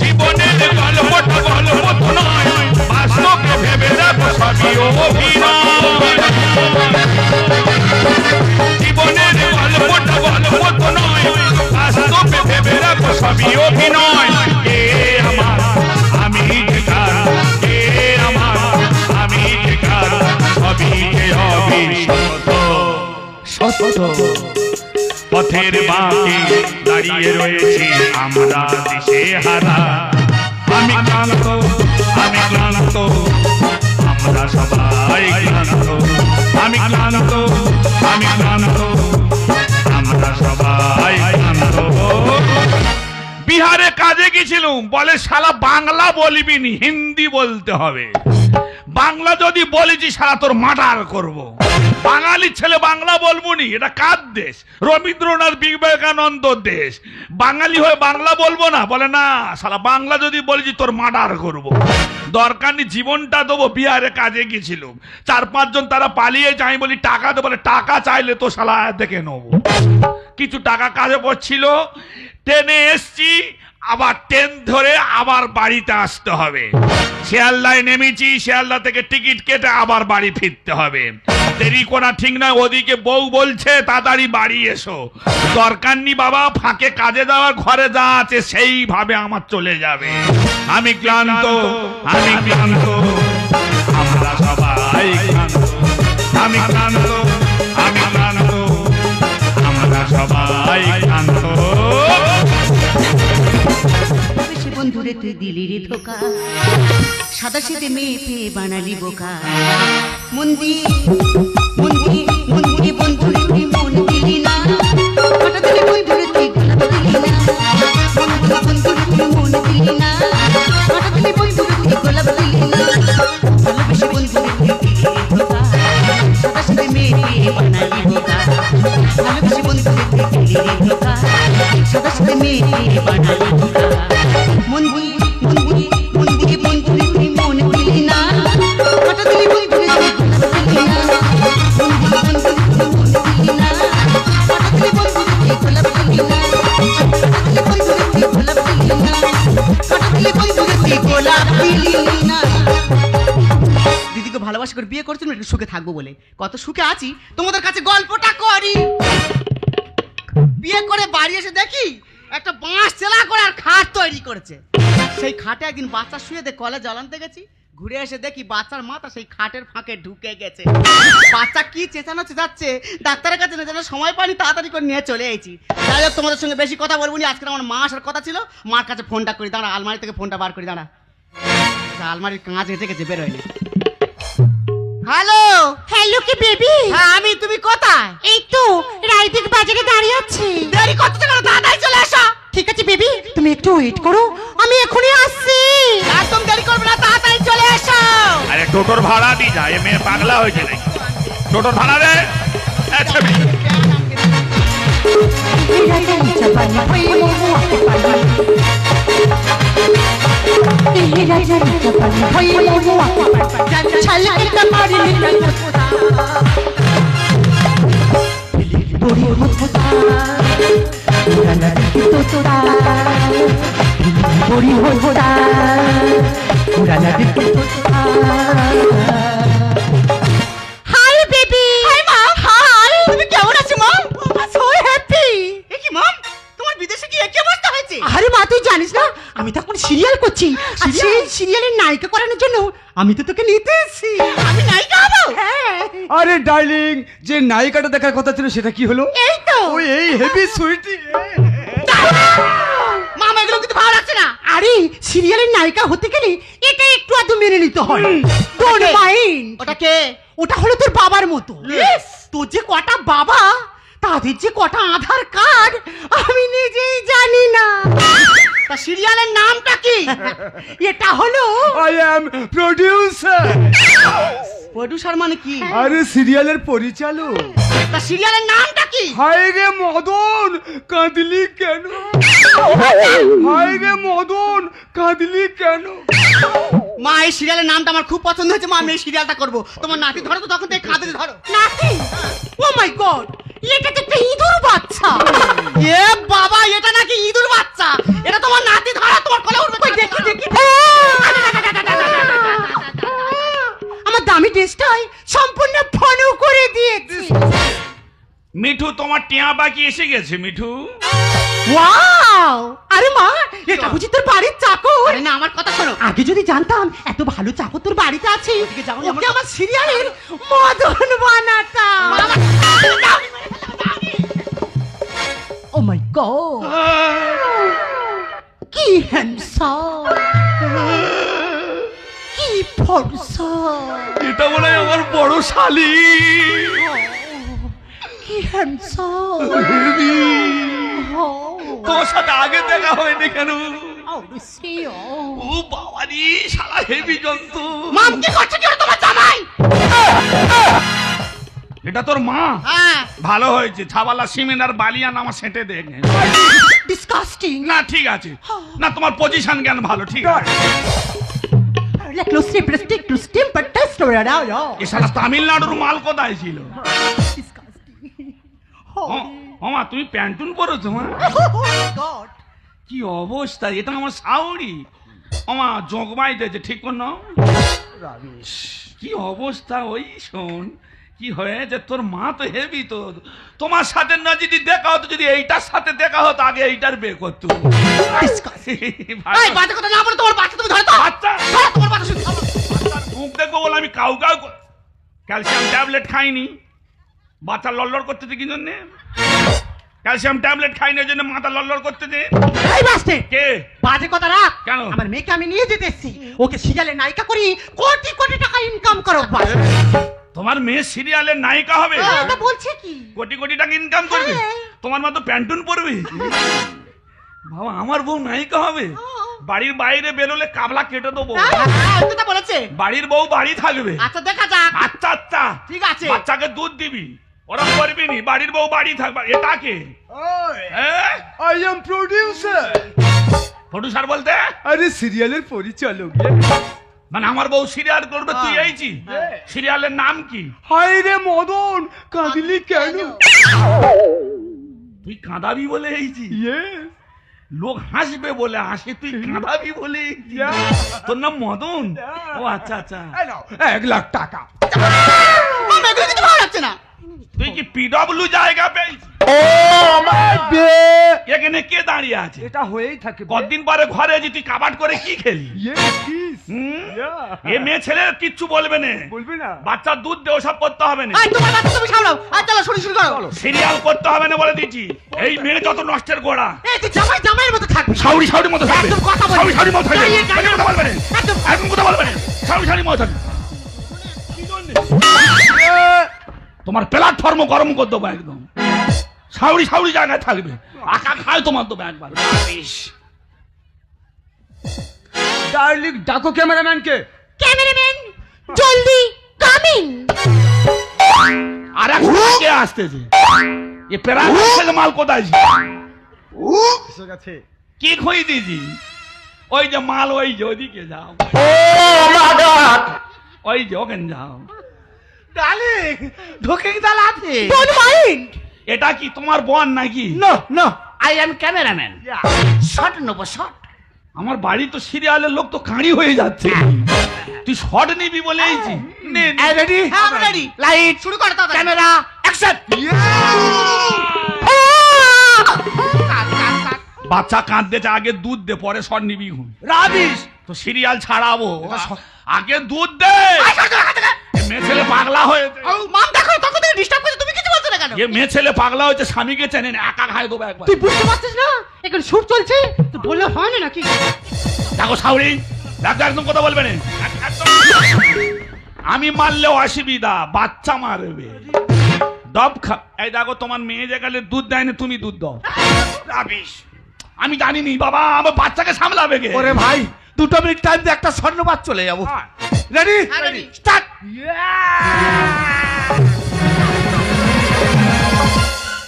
[SPEAKER 4] জীবনের গল্পটা গল্প নয়, বাস্তবে ভেবে দেখো সবই অভিনয়। জীবনের গল্পটা গল্প নয়, বাস্তবে ভেবে দেখো সবই অভিনয়। কে আমার আমি বেকার, কে আমার আমি বেকার, সবই যে অবিশ্বাস্য সত্য। পথের বাঁকে দাঁড়িয়ে রয়েছি আমরা দিশেহারা। আমি ক্লান্ত, আমি ক্লান্ত, আমরা সবাই ক্লান্ত। আমি ক্লান্ত, আমি ক্লান্ত, আমরা সবাই ক্লান্ত। বিহারে কাজে গেছিলাম, বলে শালা বাংলা বলবি নি, হিন্দি বলতে হবে। বাংলা যদি বলেছি শালা তোর মার্ডার করব। বাঙালি ছেলে বাংলা বলবো নি, এটা কার দেশ? রবীন্দ্রনাথ বিবেকানন্দ দেশ। বাঙালি হয়ে বাংলা বলবো না? বলে না শালা বাংলা যদি বলেছি তোর মার্ডার করব। দরকার নেই, জীবনটা দেবো। বিহারে কাজে গেছিলাম, 4-5 জন তারা পালিয়ে যাই, বলি টাকা দেবো, বলে টাকা চাইলে তো শালা দেখে নেবো। কিছু টাকা কাজে পড়ছিল, ট্রেনে এসছি, আবার ট্রেন ধরে আবার বাড়িতে আসতে হবে। শিয়ালদায় নেমেছি, শিয়ালদা থেকে টিকিট কেটে আবার বাড়ি ফিরতে হবে। দেরি করা ঠিক নয়। ওদিকে বউ বলছে তাড়াতাড়ি বাড়ি এসো। দরকার নেই বাবা, ফাঁকে কাজে যাওয়ার, ঘরে যা আছে সেইভাবে আমার চলে যাবে। আমি ক্লান্ত, আমি ক্লান্ত, আমরা সবাই ক্লান্ত। আমি ক্লান্ত, আমি ক্লান্ত, আমরা সবাই ক্লান্ত।
[SPEAKER 5] বন্ধুরে তুই দিলি রে ধোকা, সাদা সেতে মেয়ে পেয়ে বানালি বোকা। মন্দি মন্দি মন্দি বন্ধুরে তুই মন দিলি না, হঠাৎ করে বন্ধুরে তুই গোলাপ দিলি না। বন্ধু বন্ধুরে তুই মন দিলি না, হঠাৎ করে বন্ধুরে তুই গোলাপ দিলি না। ভালোবেসে বন্ধুরে তুই দিলি রে ধোকা, সাদা সেতে মেয়ে পেয়ে বানালি বোকা। ভালোবেসে বন্ধুরে তুই দিলি রে ধোকা, সাদা সেতে মেয়ে পেয়ে বানালি বোকা। মন্দি মন্দি মন্দি বন্ধুরে তুই মন দিলি না, হঠাৎ করে বন্ধুরে তুই গোলাপ দিলি না। বন্ধু বন্ধুরে তুই সুখে থাকবো বলে। কত সুখে আছি তোমাদের কাছে গল্পটা করি। বিয়ে করে বাড়ি এসে দেখি একটা বাঁশ চেলা করে আর খাট তৈরি করেছে। সেই খাটে একদিন বাচ্চা শুয়ে দিয়ে কলে জল আনতে গেছি, ঘুরে এসে দেখি বাচ্চার মাথা সেই খাটের ফাঁকে ঢুকে গেছে। বাচ্চা কি চেঁচানো চেঁচাচ্ছে, ডাক্তারের কাছে না সময় পানি, তাড়াতাড়ি করে নিয়ে চলে এসেছি। যাই হোক, তোমাদের সঙ্গে বেশি কথা বলবো না, আজকে আমার মা আসার কথা ছিল। মার কাছে ফোনটা করি, দাঁড়া আলমারি থেকে ফোনটা বার করি, দাঁড়া। আলমারির কাঁচ হেঁটে গেছে, বেরোয়নি। হ্যালো
[SPEAKER 2] হ্যালো কি বেবি?
[SPEAKER 5] হ্যাঁ আমি, তুমি কোথায়?
[SPEAKER 2] এই তো রায়দিক বাজারে দাঁড়িয়ে আছি।
[SPEAKER 5] দেরি করতে কেন, তাড়াতাড়ি চলে আসো।
[SPEAKER 2] ঠিক আছে বেবি, তুমি একটু ওয়েট করো, আমি এখনই আসছি।
[SPEAKER 5] একদম দেরি করবে না, তাড়াতাড়ি চলে এসো।
[SPEAKER 4] আরে টোটোর ভাড়া দি যা, এ মেয়ে পাগলা হয়েছে নাকি? টোটোর ভাড়া রে। আচ্ছা
[SPEAKER 2] হাই বেবি।
[SPEAKER 5] হাই মম।
[SPEAKER 2] হাই,
[SPEAKER 5] তুমি কেমন আছো মম?
[SPEAKER 2] So happy.
[SPEAKER 5] এ কি মম, তোমার বিদেশে গিয়ে কি অবস্থা হয়েছে?
[SPEAKER 2] আরে মা, তুই জানিস না আমি তো এখন সিরিয়াল করছি, আর সেই সিরিয়ালের নায়িকা করানোর জন্য আমি তো তোকে নিতে এসেছি।
[SPEAKER 5] আমি নায়িকা হবো?
[SPEAKER 2] হ্যাঁ,
[SPEAKER 3] আরে ডার্লিং, যে নায়িকাটা দেখার কথা ছিল সেটা কি হলো?
[SPEAKER 2] এই তো।
[SPEAKER 3] ওই এই হেভি সুইটি।
[SPEAKER 5] মামা এগুলো কিন্তু ভালো লাগছে না।
[SPEAKER 2] আরে সিরিয়ালের নায়িকা হতে গেলে এটা একটু আধটু মেনে নিতে হয়। Don't
[SPEAKER 5] okay.
[SPEAKER 2] মাইন্ড।
[SPEAKER 5] ওটা কে?
[SPEAKER 2] ওটা হলো তোর বাবার মতো।
[SPEAKER 5] Yes.
[SPEAKER 2] তোর যে কটা বাবা, তাদের যে কটা আধার কার্ড আমি নিজেই জানি না।
[SPEAKER 5] তা সিরিয়ালের নামটা কি?
[SPEAKER 2] এটা হলো
[SPEAKER 3] আই অ্যাম প্রোডিউসার।
[SPEAKER 5] প্রোডিউসার মানে কি?
[SPEAKER 3] আরে সিরিয়ালের পরিচালক।
[SPEAKER 5] তা সিরিয়ালের নামটা কি?
[SPEAKER 3] হায় রে মদন, কাঁদলি কেন? হায় রে মদন, কাঁদলি কেন?
[SPEAKER 5] মা এই সিরিয়ালের নামটা আমার খুব পছন্দ হয়েছে, মা আমি এই সিরিয়ালটা করবো। তোমার নাতি ধরো তো, তখন থেকে কাঁদতে ধরো।
[SPEAKER 2] নাকি? ও মাই গড, এটা তো একটা ইঁদুর বাচ্চা।
[SPEAKER 5] এ বাবা, এটা নাকি ইঁদুর বাচ্চা? এটা তোমার নাতি ধরো, তোমার কোলে উঠবে।
[SPEAKER 2] ওই দেখি দেখি। আমার দামি ড্রেসটাই সম্পূর্ণ ফলো করে দিয়েছি।
[SPEAKER 4] মিঠু, তোমার টিয়া বাকি এসে গেছে মিঠু।
[SPEAKER 2] ওয়াও! আরে মা, এটা বুঝি তোর বাড়ির চাকর?
[SPEAKER 5] আরে না, আমার কথা শোনো।
[SPEAKER 2] আগে যদি জানতাম এত ভালো চাকর তোর বাড়িতে আছে,
[SPEAKER 5] ওদিকে যাও না,
[SPEAKER 2] ওকে আমার সিরিয়ালের মদন বানাতাম। ও মাই গড, কি হ্যান্ডসাম, কি ফর্সা,
[SPEAKER 4] এটা মনে হয় আমার বড় শালি।
[SPEAKER 2] কি হ্যান্ডসাম।
[SPEAKER 4] তোর সাথে আগে দেখা হয়নি কেন?
[SPEAKER 2] Oh,
[SPEAKER 4] ও বাবারি, শালা হেভি জন্তু।
[SPEAKER 5] মাম কি করছে, কি হলো তোমার জামাই?
[SPEAKER 4] এটা তোর মা?
[SPEAKER 5] হ্যাঁ।
[SPEAKER 4] ভালো হয়েছে, ছাবালা সিমেন্ট আর বালিয়া নামা সেঁটে দেখ।
[SPEAKER 2] ডিসকাস্টিং।
[SPEAKER 4] না ঠিক আছে, না তোমার পজিশন জ্ঞান ভালো, ঠিক আছে।
[SPEAKER 2] Like los siempre stick to stim but test around out.
[SPEAKER 4] এ শালা তামিলনাড়ুর মাল কোথায় ছিল? মামা তুমি প্যান্টুন পরেছো মা?
[SPEAKER 2] God.
[SPEAKER 4] কি অবস্থা, এটা আমার শাওরি। মামা জগমাই দিয়েছে ঠিক কোন? কি অবস্থা, ওই শোন কি হয়েছে, তোর মা তো হেভি। তো তোমার সাথে না যদি দেখা হতো, যদি এইটার সাথে দেখা হতো, আগে এইটার বে করতো।
[SPEAKER 5] এই বাজে কথা না বলে তোমার বাচ্চা তুমি ধরো তো।
[SPEAKER 4] বাচ্চা
[SPEAKER 5] ধরো তোমার বাচ্চা শুধু।
[SPEAKER 4] বাচ্চার মুখ দেখবো বলে আমি কাউ ক্যালসিয়াম ট্যাবলেট খাইনি। বাচ্চা লড়লড় করতেছে কি জন্যে? ক্যালসিয়াম ট্যাবলেট খাইনি, ওই জন্য মাথা লড়লড় করতেছে।
[SPEAKER 2] এই বাস্টে,
[SPEAKER 4] কে?
[SPEAKER 2] বাজে কথা রাখ।
[SPEAKER 4] কেন?
[SPEAKER 2] আমার মেয়েকে আমি নিয়ে যেতে এসেছি, ওকে সিরিয়ালে নায়িকা করি, কোটি কোটি টাকা ইনকাম করো। বাস।
[SPEAKER 4] তোমার মেয়ে সিরিয়ালের নায়িকা হবে?
[SPEAKER 2] এটা বলছে কি?
[SPEAKER 4] কোটি কোটি টাকা ইনকাম করবে?
[SPEAKER 2] হ্যাঁ।
[SPEAKER 4] তোমার মা তো প্যান্টুন পরবে। বাবা, আমার বউ নায়িকা হবে? বাড়ির বাইরে বেরোলে কাবলা কেটে দেবো।
[SPEAKER 5] হ্যাঁ, ওটা বলেছে।
[SPEAKER 4] বাড়ির বউ বাড়ি থাকবে।
[SPEAKER 5] আচ্ছা দেখা যাক।
[SPEAKER 4] আচ্ছা আচ্ছা
[SPEAKER 5] ঠিক আছে।
[SPEAKER 4] বাচ্চাকে দুধ দিবি, ওরম করবি নি। বাড়ির বউ বাড়ি থাকবে, এটাকে
[SPEAKER 3] আই অ্যাম প্রোডিউসার।
[SPEAKER 4] প্রডিউসার বলতে
[SPEAKER 3] আরে সিরিয়ালের পরিচালক।
[SPEAKER 4] মানে আমার বউ সিরিয়াল করবে, তুই এইছি? সিরিয়ালের নাম কি?
[SPEAKER 3] হায় রে মদন, কাঁদলি কেন?
[SPEAKER 4] তুই কাঁদাবি বলে এইছি?
[SPEAKER 3] Yes.
[SPEAKER 4] লোক হাসবে বলে হাসি, তুই কাঁদাবি বলে। তোর নাম মদন? ও আচ্ছা আচ্ছা।
[SPEAKER 3] 1 লাখ টাকা।
[SPEAKER 5] আমার এগুলো কিছু ভালো লাগছে না।
[SPEAKER 4] তুই কি পিডব্লিউ জায়গা পেয়েছিস? এখানে কে দাঁড়িয়ে আছে?
[SPEAKER 3] এটা হয়েই থাকে।
[SPEAKER 4] কতদিন পরে ঘরে যে তুই কাবাড করে কি খেলি? হুম? এ মেয়ে ছেলে কিচ্ছু বলবে না,
[SPEAKER 3] বলবি না?
[SPEAKER 4] বাচ্চার দুধ দে, ওসব করতে হবে না,
[SPEAKER 5] আয় তোমার বাচ্চা তুমি সামলাও। আর চলো শুরু করো।
[SPEAKER 4] সিরিয়াল করতে হবে না বলে দিচ্ছি। এই মেয়ে যত নষ্টের গোড়া।
[SPEAKER 5] এই তুই জামাইয়ের মতো থাকবি।
[SPEAKER 4] সাউরি সাউরি মতো থাকবে,
[SPEAKER 5] একদম কথা বলবি।
[SPEAKER 4] সাউরি মতো থাকবে,
[SPEAKER 5] দাঁড়িয়ে
[SPEAKER 4] একদম কথা বলবে না, একদম কথা বলবে না, সাউরি মতো থাকবে। তোমার প্ল্যাটফর্ম গরম করে দেবো একদম। সাউরি জায়গায় থাকবে, আঁকা খায় তোমার দেবো একবার।
[SPEAKER 3] ডার্লিং ডাকো ক্যামেরাম্যানকে।
[SPEAKER 2] ক্যামেরাম্যান জলদি কাম ইন।
[SPEAKER 4] আর কে আসতেছে? এ প্রায় মাল কোথায় কি খই দিয়েছি? ওই যে মাল, ওই যে ওদিকে যাও, ওই যে ওখানে যাও।
[SPEAKER 1] ডার্লিং ঢোকে কি তাহলে আছে?
[SPEAKER 2] Don't mind.
[SPEAKER 4] এটা কি তোমার বোন নাকি?
[SPEAKER 1] No no, I am cameraman. Shot নেবো, শট।
[SPEAKER 4] আমার বাড়ি তো সিরিয়ালের লোক তো কাঁড়ি হয়ে যাচ্ছে। তুই শট নিবি বলে এইছি।
[SPEAKER 1] রেডি?
[SPEAKER 5] হ্যাঁ আমরা রেডি।
[SPEAKER 1] লাইট,
[SPEAKER 5] শুরু করো তাড়াতাড়ি।
[SPEAKER 1] Camera, action.
[SPEAKER 4] বাচ্চা কাঁদতেছে, আগে দুধ দে, পরে শট নিবি।
[SPEAKER 3] রাবিশ।
[SPEAKER 4] তো সিরিয়াল ছাড়াবো, আগে দুধ দে। এ মেয়ে ছেলে পাগলা হয়েছে,
[SPEAKER 5] মাম দেখো তখন থেকে ডিস্টার্ব করছে, তুমি কিছু বলছো না কেন?
[SPEAKER 4] এ মেয়ে ছেলে পাগলা হয়েছে, স্বামীকে চেনে না, একা খায় দেবো একবার।
[SPEAKER 2] তুই বুঝতে পারছিস না এখন শুট চলছে? তুই বললে হয় না নাকি?
[SPEAKER 4] দেখো সাউরি, দেখো একদম কথা বলবে না একদম। আমি মারলেও অসুবিধা, বাচ্চা মারবে। ডব খা। এই দেখো তোমার মেয়ে যে গেলে দুধ দেয়নি, তুমি দুধ দাও। রাবিশ। আমি জানিনি বাবা, আমার বাচ্চাকে সামলাবে কে?
[SPEAKER 1] ওরে ভাই 2 মিনিট টাইম দিয়ে একটা স্বর্ণপাত চলে যাবো। রেডি?
[SPEAKER 5] হ্যাঁ, ready।
[SPEAKER 1] স্টার্ট।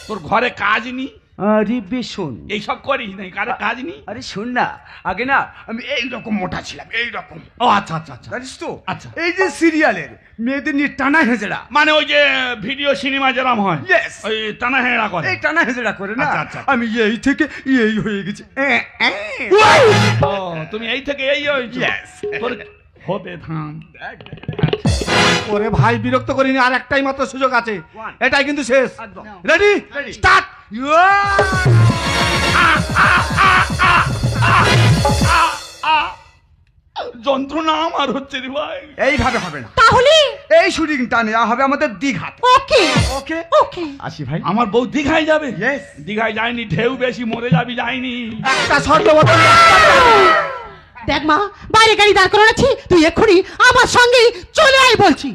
[SPEAKER 4] তোর ঘরে কাজ নি,
[SPEAKER 3] আরে বেশন।
[SPEAKER 4] এইসব করিস নাই, কারে কাজ নি।
[SPEAKER 3] আরে শোন না, আগে না আমি এইরকম মোটা ছিলাম, এইরকম।
[SPEAKER 4] ও আচ্ছা আচ্ছা আচ্ছা।
[SPEAKER 3] জানিস তো?
[SPEAKER 4] আচ্ছা।
[SPEAKER 3] এই যে সিরিয়ালের মেয়েদের নিয়ে টানা হেজড়া,
[SPEAKER 4] মানে ওই যে ভিডিও সিনেমা যেরকম হয়,
[SPEAKER 3] Yes.
[SPEAKER 4] ওই টানা হেঁড়া করে।
[SPEAKER 3] এই টানা হেজড়া করে না,
[SPEAKER 4] আচ্ছা, আচ্ছা।
[SPEAKER 3] আমি এই থেকে এই হয়ে গেছি।
[SPEAKER 4] ও তুমি এই থেকে এই হয়েছো?
[SPEAKER 3] Yes.
[SPEAKER 4] তোর হবে থাম।
[SPEAKER 1] ওরে ভাই বিরক্ত করিনি, আর একটাই মাত্র সুযোগ আছে, এটাই কিন্তু শেষ।
[SPEAKER 3] একদম।
[SPEAKER 1] রেডি? স্টার্ট।
[SPEAKER 4] যন্ত্রণা আমার হচ্ছে রে ভাই।
[SPEAKER 3] এইভাবে হবে না,
[SPEAKER 2] তাহলে
[SPEAKER 3] এই শুটিংটা নেওয়া হবে আমাদের দীঘাত।
[SPEAKER 2] ওকে
[SPEAKER 3] ওকে
[SPEAKER 2] ওকে।
[SPEAKER 3] আসি ভাই।
[SPEAKER 4] আমার বউ দীঘায় যাবে?
[SPEAKER 3] Yes.
[SPEAKER 4] দীঘায় যায়নি, ঢেউ বেশি, মরে যাবি, যায়নি।
[SPEAKER 1] একটা স্বর্ণপাত।
[SPEAKER 2] দেখ মা, বাইরে গাড়ি দাঁড় করাচ্ছি, তুই এক্ষুনি আমার সঙ্গে চলে আয় বলছি।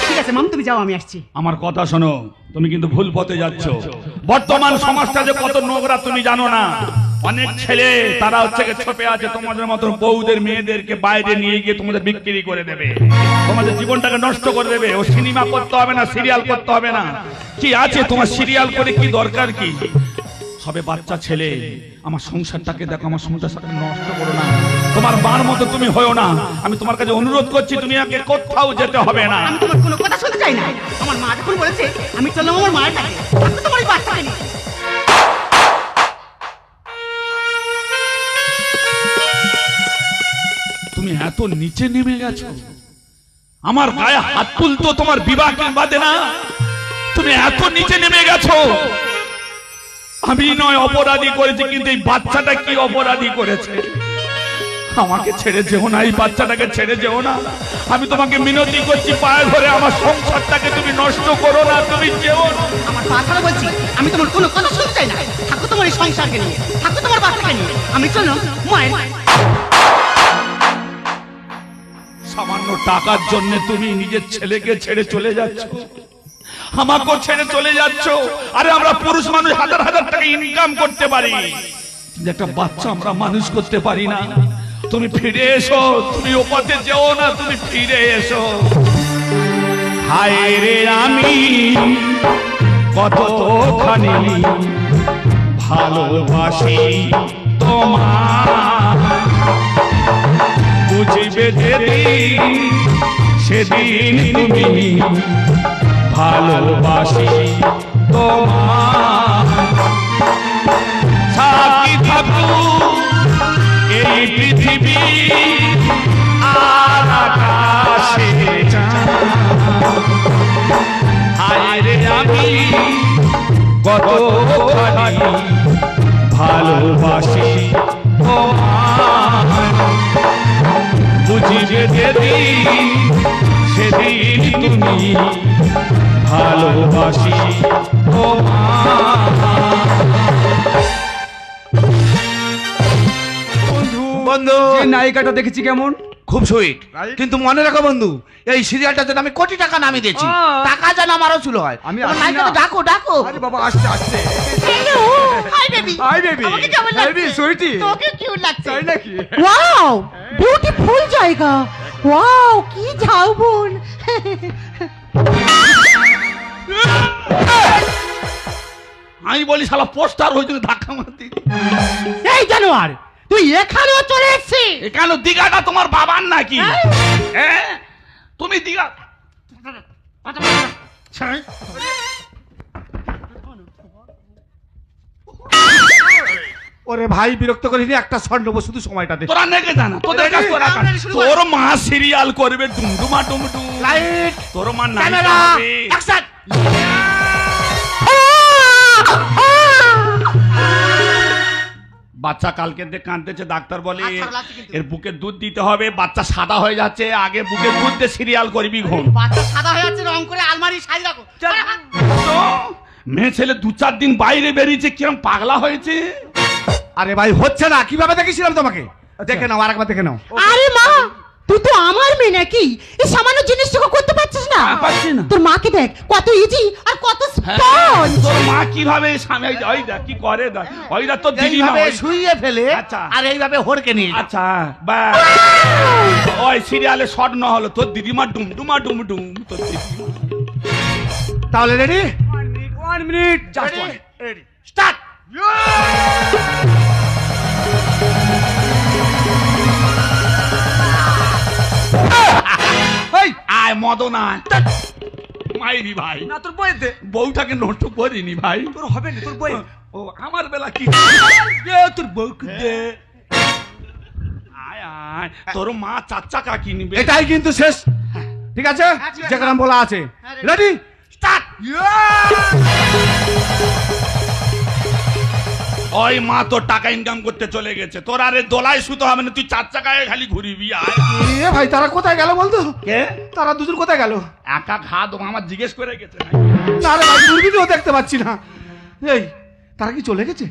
[SPEAKER 5] ঠিক আছে মাম তুমি যাও, আমি আসছি।
[SPEAKER 4] আমার কথা শোনো, তুমি কিন্তু ভুল পথে যাচ্ছ। বর্তমান সমাজটা যে কত নোংরা তুমি জানো না। অনেক ছেলে তারা হচ্ছে ছপে আছে তোমাদের মতন বউদের মেয়েদেরকে বাইরে নিয়ে গিয়ে তোমাদের বিক্রি করে দেবে, তোমাদের জীবনটাকে নষ্ট করে দেবে। ও সিনেমা করতে হবে না, সিরিয়াল করতে হবে না। কি আছে তোমার সিরিয়াল করে কি দরকার কি? সবে বাচ্চা ছেলে, আমার সংসারটাকে দেখো, আমার সংসারটাকে নষ্ট করো না। তোমার মার মতো তুমি হয়েও না। আমি তোমার কাছে অনুরোধ করছি, তুমি আগে কোথাও যেতে হবে না।
[SPEAKER 5] আমি তোমার কোনো কথা শুনতে চাই না। আমার মা যখন বলেছে আমি চললাম আমার মায়ের কাছে, আমি তোমার এই বাচ্চাকে নিয়ে।
[SPEAKER 4] তুমি এত নিচে নেমে গেছো, আমার গায়ে হাত তুলতো তোমার বিবাহ বাদে না। তুমি এত নিচে নেমে গেছো। আমি নয় অপরাধী করেছি, কিন্তু এই বাচ্চাটা কি অপরাধী করেছে? আমাকে ছেড়ে যেও না, এই বাচ্চাটাকে ছেড়ে যেও না। আমি তোমাকে মিনতি করছি, পায়ে ধরে, আমার সংসারটাকে তুমি নষ্ট করো না, তুমি যেও না।
[SPEAKER 5] আমার বাচ্চারা বলছি আমি তোমার কোনো কথা শুনতে চাই না। থাকো তোমার এই সংসারকে নিয়ে, থাকো তোমার বাচ্চাকে নিয়ে। আমি চললাম মায়ের।
[SPEAKER 4] সামান্য টাকার জন্য তুমি নিজের ছেলেকে ছেড়ে চলে যাচ্ছ, আমাকেও ছেড়ে চলে যাচ্ছ। আরে আমরা পুরুষ মানুষ হাজার হাজার টাকা ইনকাম করতে পারি, কিন্তু একটা বাচ্চা আমরা মানুষ করতে পারি না। তুমি ফিরে এসো, তুমি ও পথে যেও না, তুমি ফিরে এসো। হায় রে আমি কতখানি ভালোবাসি তোমার, বুঝবে যেদিন সেদিন তুমি ভালোবাসি তোমার। সাথী থাকুক কতখানি ভালোবাসি তোমায়। বুঝিবে যেদিন সেদিন তুমি ভালোবাসি
[SPEAKER 1] বন্ধু
[SPEAKER 3] যে নায়িকাটা দেখেছি কেমন?
[SPEAKER 1] খুব সুইট, কিন্তু মনে রাখো বন্ধু, এই সিরিয়ালটা যেন আমি কোটি টাকা নামিয়ে দিয়েছি, টাকা যেন আমার আসল হয়।
[SPEAKER 3] আমি
[SPEAKER 1] তোমার
[SPEAKER 3] আসি
[SPEAKER 1] নায়িকাকে
[SPEAKER 3] না।
[SPEAKER 1] ডাকো ডাকো।
[SPEAKER 3] আরে বাবা আসতে আসতে।
[SPEAKER 5] Hello hi baby
[SPEAKER 3] hi baby.
[SPEAKER 5] আমাকে কেমন লাগছে?
[SPEAKER 3] বেবি সুইটি।
[SPEAKER 5] তোকে কিউট লাগছে।
[SPEAKER 3] তাই নাকি?
[SPEAKER 2] ওয়াও বিউটিফুল জায়গা, ওয়াও কি ঝাউবন।
[SPEAKER 4] আমি বলি শালা পোস্টার হয়েছিল ধাক্কা মারতে।
[SPEAKER 2] এই জানোয়ার, তুই এখানেও চলে এসেছিস?
[SPEAKER 4] এখানে দিঘাটা তোমার বাবার নাকি? হ্যাঁ তুমি দিঘা
[SPEAKER 1] ওরে ভাই বিরক্ত করিনি, একটা শট নেবো, শুধু সময়টা দে।
[SPEAKER 4] তোরা নেগে জানা তোদের কাছে তোরা কাজ। তোর মা সিরিয়াল করবে ডুমডুমা ডুমডুম।
[SPEAKER 1] লাইট,
[SPEAKER 4] তোর মা নায়িকা
[SPEAKER 1] ক্যামেরা,
[SPEAKER 4] হবে।
[SPEAKER 1] অ্যাকশন।
[SPEAKER 4] বাচ্চা কালকে দিয়ে কাঁদতেছে, ডাক্তার বলে
[SPEAKER 5] আচ্ছা, লাগছে কিন্তু।
[SPEAKER 4] এর বুকে দুধ দিতে হবে, বাচ্চা সাদা হয়ে যাচ্ছে, আগে বুকে দুধ দিয়ে সিরিয়াল করবি ঘুম।
[SPEAKER 5] বাচ্চা সাদা হয়ে যাচ্ছে, রং করে আলমারি সাইজ রাখো।
[SPEAKER 4] তো মেয়ে ছেলে 2-4 দিন বাইরে বেরিয়েছে, কিরম পাগলা হয়েছে।
[SPEAKER 1] আরে ভাই হচ্ছে না, কিভাবে দেখেছিলাম তোমাকে, দেখে নাও, আরেকবার দেখে নাও।
[SPEAKER 2] আরে মা, তুই তো আমার মেয়ে নাকি? এই সামান্য জিনিসটুকু করতে পারছিস না?
[SPEAKER 4] পারছি না।
[SPEAKER 2] তোর মাকে দেখ কত ইজি আর কত
[SPEAKER 4] হ্যাঁ,
[SPEAKER 2] স্পঞ্জ।
[SPEAKER 4] তোর মা কিভাবে স্বামী ওই দেখ কি করে, দেখ ওই দেখ তোর দিদি না
[SPEAKER 1] এইভাবে
[SPEAKER 4] ওই-
[SPEAKER 1] শুইয়ে ফেলে,
[SPEAKER 4] আচ্ছা।
[SPEAKER 1] আর এইভাবে হড়কে নিয়ে যাও।
[SPEAKER 4] আচ্ছা বাস। ওই সিরিয়ালে শর্ট না হলো তোর দিদিমা ডুমডুমা ডুমডুম তোর দিদিমা।
[SPEAKER 1] তাহলে ready,
[SPEAKER 3] 1 minute just
[SPEAKER 1] ready,
[SPEAKER 3] 1।
[SPEAKER 1] Ready, start.
[SPEAKER 3] এই
[SPEAKER 4] আয় মদন আয় মাইরি ভাই,
[SPEAKER 3] না তোর বইয়ে দে।
[SPEAKER 4] বউটাকে নষ্ট করিনি ভাই।
[SPEAKER 3] তোর হবে না তোর বইয়ে।
[SPEAKER 4] ও আমার বেলা কি
[SPEAKER 3] তোর বউকে দে।
[SPEAKER 4] আয় আয়, তোর মা চাচা কাকি নিবে।
[SPEAKER 1] এটাই কিন্তু শেষ, ঠিক আছে,
[SPEAKER 5] ঠিক আছে।
[SPEAKER 1] যেখানে বলা আছে।
[SPEAKER 5] হ্যাঁ, ready।
[SPEAKER 1] Ready, start.
[SPEAKER 4] ওই মা তোর টাকা ইনকাম করতে চলে গেছে, তোর আরে দোলায় শুতে হবে না, তুই 4 চাকায় খালি ঘুরিবি। আয়
[SPEAKER 1] এ ভাই তারা কোথায় গেল বলতো?
[SPEAKER 4] কে
[SPEAKER 1] তারা দুজন কোথায় গেল?
[SPEAKER 4] একা খা দেবো আমার জিজ্ঞেস করে গেছে নাকি?
[SPEAKER 1] না রে ভাই, দূরবীনেও দেখতে পাচ্ছি না। এই তারা কি চলে গেছে?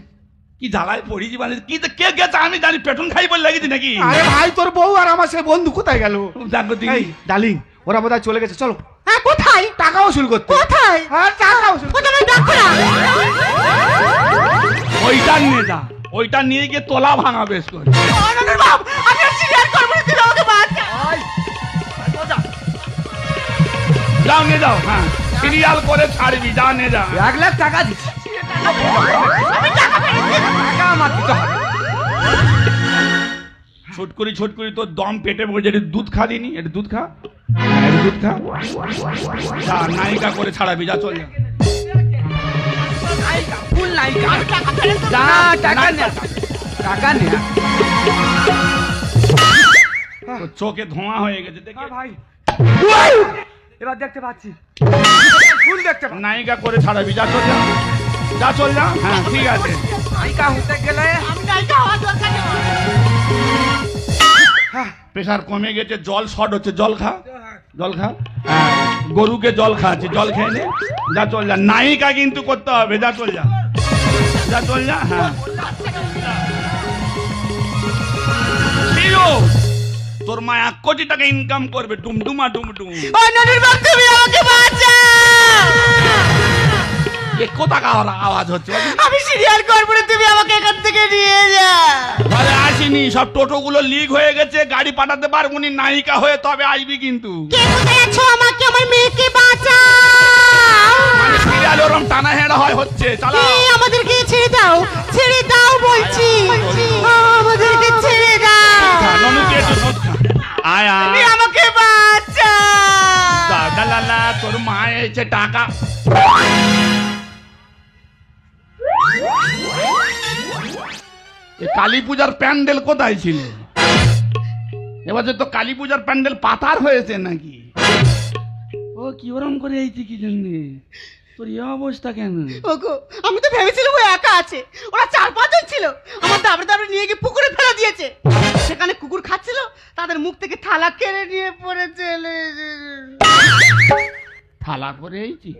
[SPEAKER 4] কি জ্বালায় পড়িছি মানে, কি তো কে গেছে আমি জানি, পেটন খাই বলে লেগেছি নাকি?
[SPEAKER 1] আরে ভাই তোর বউ আর আমার সে বন্ধু কোথায় গেল?
[SPEAKER 4] দেখো
[SPEAKER 1] এই
[SPEAKER 4] দিদি
[SPEAKER 1] ডার্লিং, ওরা বোধহয় চলে গেছে, চলো
[SPEAKER 2] হ্যাঁ কোথায়?
[SPEAKER 1] টাকা উসুল করতে।
[SPEAKER 2] কোথায়?
[SPEAKER 1] হ্যাঁ টাকা উসুল।
[SPEAKER 2] কোথায় দেখো না?
[SPEAKER 4] ওইটা নিয়ে যা, ওইটা নিয়ে গিয়ে তোলা ভাঙা বেশ করে।
[SPEAKER 5] আমি আর সিরিয়াল করবো না, তুই আমাকে বাঁচা।
[SPEAKER 4] যাও নিয়ে যাও, হ্যাঁ সিরিয়াল করে ছাড়বি, যা নিয়ে যা।
[SPEAKER 3] 1 লাখ টাকা দিচ্ছি। টাকা আমার দিতে হবে।
[SPEAKER 4] ছোট করি তোর দম পেটে বসে, একটু দুধ খা দিনি, একটু দুধ খা, একটু দুধ খা, যা নায়িকা করে ছাড়াবি, যা চল যা।
[SPEAKER 3] ফুল নায়িকা। যা টাকা নে। টাকা নে।
[SPEAKER 4] তোর চোখে ধোঁয়া হয়ে গেছে দেখে।
[SPEAKER 3] হ্যাঁ ভাই। এবার দেখতে পাচ্ছি। ফুল দেখতে পাচ্ছি।
[SPEAKER 4] নায়িকা করে ছাড়াবি, যা চল যা, যা চল যা, হ্যাঁ ঠিক আছে।
[SPEAKER 3] নায়িকা হতে গেলে
[SPEAKER 5] আমি নায়িকা হওয়ার দরকার নেই।
[SPEAKER 4] প্রেশার কমে গেছে, জল শর্ট হচ্ছে, জল খা, জল খা, হ্যাঁ গরুকে জল খাচ্ছে, জল খেয়ে নে, যা চল যা। নায়িকা কিন্তু করতে হবে, যা চল যা, যা চল যা, হ্যাঁ তোর মা 1 কোটি টাকা ইনকাম করবে, ডুমডুমা ডুমডুম।
[SPEAKER 5] ও নদীর বাপ, তুমি আমাকে বাঁচা।
[SPEAKER 4] কত টাকা আওয়াজ হচ্ছে?
[SPEAKER 5] আমি সিরিয়াল করবো না, তুমি আমাকে এখান থেকে নিয়ে যা।
[SPEAKER 4] ঘরে আসিনি, সব টোটো গুলো লিক হয়ে গেছে, গাড়ি পাঠাতে পারবো নি, নায়িকা হয়ে তবে আসবি কিন্তু।
[SPEAKER 2] কে কোথায় আছো? আমাকে আমার মেয়েকে বাঁচাও।
[SPEAKER 4] মানে সিরিয়াল ওরম টানা হেঁড়া হয় হচ্ছে, চালা।
[SPEAKER 2] এই, আমাদেরকে ছেড়ে দাও, ছেড়ে দাও বলছি, আমাদেরকে ছেড়ে দাও।
[SPEAKER 4] ননুকে একটু দুধ খা। আয়
[SPEAKER 5] তুমি
[SPEAKER 4] আয়,
[SPEAKER 5] আমাকে বাঁচা।
[SPEAKER 4] দাদা লালা, তোর মা এসে টাকা। কালী পূজার প্যান্ডেল কোথায় ছিল? এবছর তো কালী পূজার প্যান্ডেল পাতার হয়েছে নাকি? ও কি ওরম করে এইছি কি জন্যে? তোর এই অবস্থা কেন?
[SPEAKER 5] ওগো আমি তো ভেবেছিলাম ও একা আছে, ওরা 4-5 জন ছিল। আমার দাবড়ে দাবড়ে নিয়ে গিয়ে পুকুরে ফেলে দিয়েছে। সেখানে কুকুর খাচ্ছিল, তাদের মুখ থেকে থালা কেড়ে নিয়ে পড়ে চলে
[SPEAKER 4] থালা করে এইছি,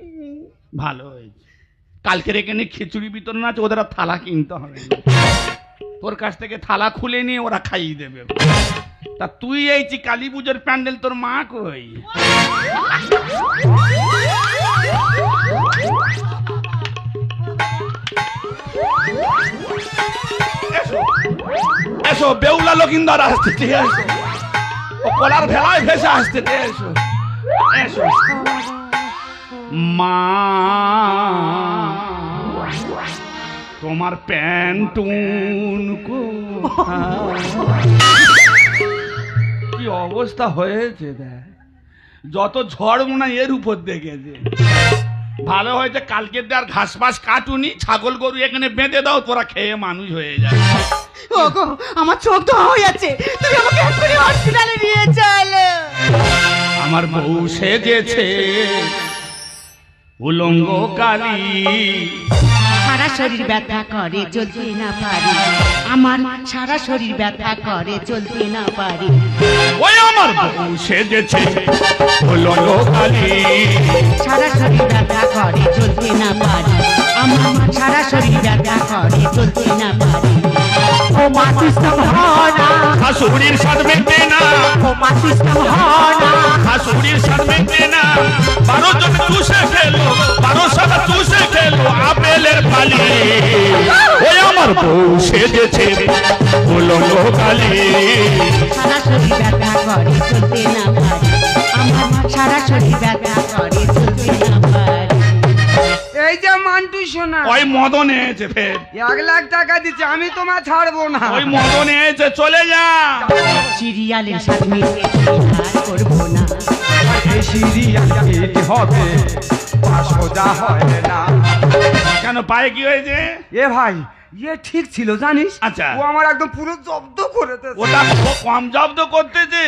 [SPEAKER 4] ভালো হয়েছে। কালকের এখানে খিচুড়ি বিতরণ আছে, ওদের আর থালা কিনতে হবে না। তোর কাছ থেকে থালা খুলে নিয়ে ওরা খাইয়ে দেবে। তা তুই এইছি কালী পুজোর প্যান্ডেল, তোর মা কই? এসো বেউলা লকিন্দার আসতে, ঠিক আছে? ও কলার ভেলায় ভেসে আসতে, এসো এসো। মা তোমার প্যান্টুন কি অবস্থা হয়েছে দেখ, যত ঝড় মনে হয় এর উপর দেখেছে। ভালো হয়েছে কালকে আর ঘাস ফাস কাটুনি, ছাগল গরু এখানে বেঁধে দাও, তোরা খেয়ে মানুষ হয়ে যায়।
[SPEAKER 5] ওগো আমার চোখ ধোয়া হয়ে যাচ্ছে, তুমি আমাকে এক্ষুনি হসপিটালে নিয়ে চলো।
[SPEAKER 4] আমার বউ সেজেছে উলঙ্গ কালী,
[SPEAKER 5] সারা শরীর ব্যথা করে চলতে না পারি, আমার সারা শরীর ব্যথা করে চলতে না পারি।
[SPEAKER 4] ওই আমার বউ সেজেছে উলঙ্গ কালী,
[SPEAKER 5] সারা শরীর ব্যথা করে চলতে না পারি, আমার সারা শরীর ব্যথা করে চলতে না পারি।
[SPEAKER 2] ও মা কৃষ্ণ হনা,
[SPEAKER 4] শাশুড়ির সাথ মেটে না,
[SPEAKER 2] ও মা কৃষ্ণ হনা,
[SPEAKER 4] শাশুড়ির সাথ মেটে না। 12 জন চুষে খেলো, 12 সাদা চুষে খেলো আপেলের ফালি। ওই আমার বউ সেজেছে উলঙ্গ কালী,
[SPEAKER 5] সারা শরীর ব্যথা করে চলতে না পারি, আমার সারা শরীর ব্যথা করে চলতে না পারি।
[SPEAKER 3] এই যে মান্টু সোনা,
[SPEAKER 4] ওই মদন এসেছে ফের,
[SPEAKER 3] 1 লাখ টাকা দিচ্ছে, আমি তোমার ছাড়বো না।
[SPEAKER 4] ওই মদন এসেছে, চলে যা।
[SPEAKER 5] সিরিয়ালের সাথে মিশে আর করবো না।
[SPEAKER 3] এই সিরিয়াল হিট হবে, সোজা হয় না।
[SPEAKER 4] কেন পায়ে কি হয়েছে?
[SPEAKER 3] এ ভাই ইয়ে ঠিক ছিল জানিস,
[SPEAKER 4] আচ্ছা।
[SPEAKER 3] ও আমার একদম পুরো জব্দ করে দিয়েছে।
[SPEAKER 4] ওটা কম জব্দ করতেছে।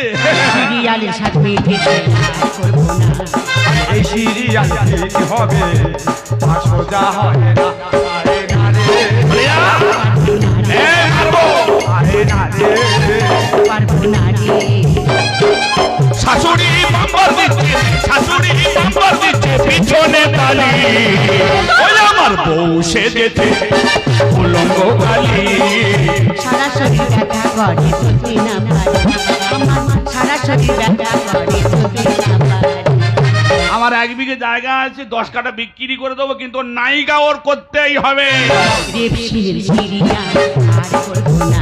[SPEAKER 5] সিরিয়ালের সাথে মিশে আর করবো না।
[SPEAKER 3] এই সিরিয়াল হিট হবে, সোজা হয় না। আরে না রে, আরে না রে,
[SPEAKER 5] পারবো না রে।
[SPEAKER 4] শাশুড়ি বাম্বার দিচ্ছে, শাশুড়ি বাম্বার দিচ্ছে পিছনে তালি। ওই আমার বউ সেজেছে উলঙ্গ কালী,
[SPEAKER 5] সারা শরীর ব্যথা করে চলতে না পারি, আমার সারা শরীর ব্যথা করে চলতে না পারি।
[SPEAKER 4] আমার 1 বিঘে জায়গা আছে, 10 কাঠা বিক্রি করে দেবো, কিন্তু নায়িকা ওর করতেই হবে।
[SPEAKER 5] রেপসিনের সিরিয়াল আর করবো না।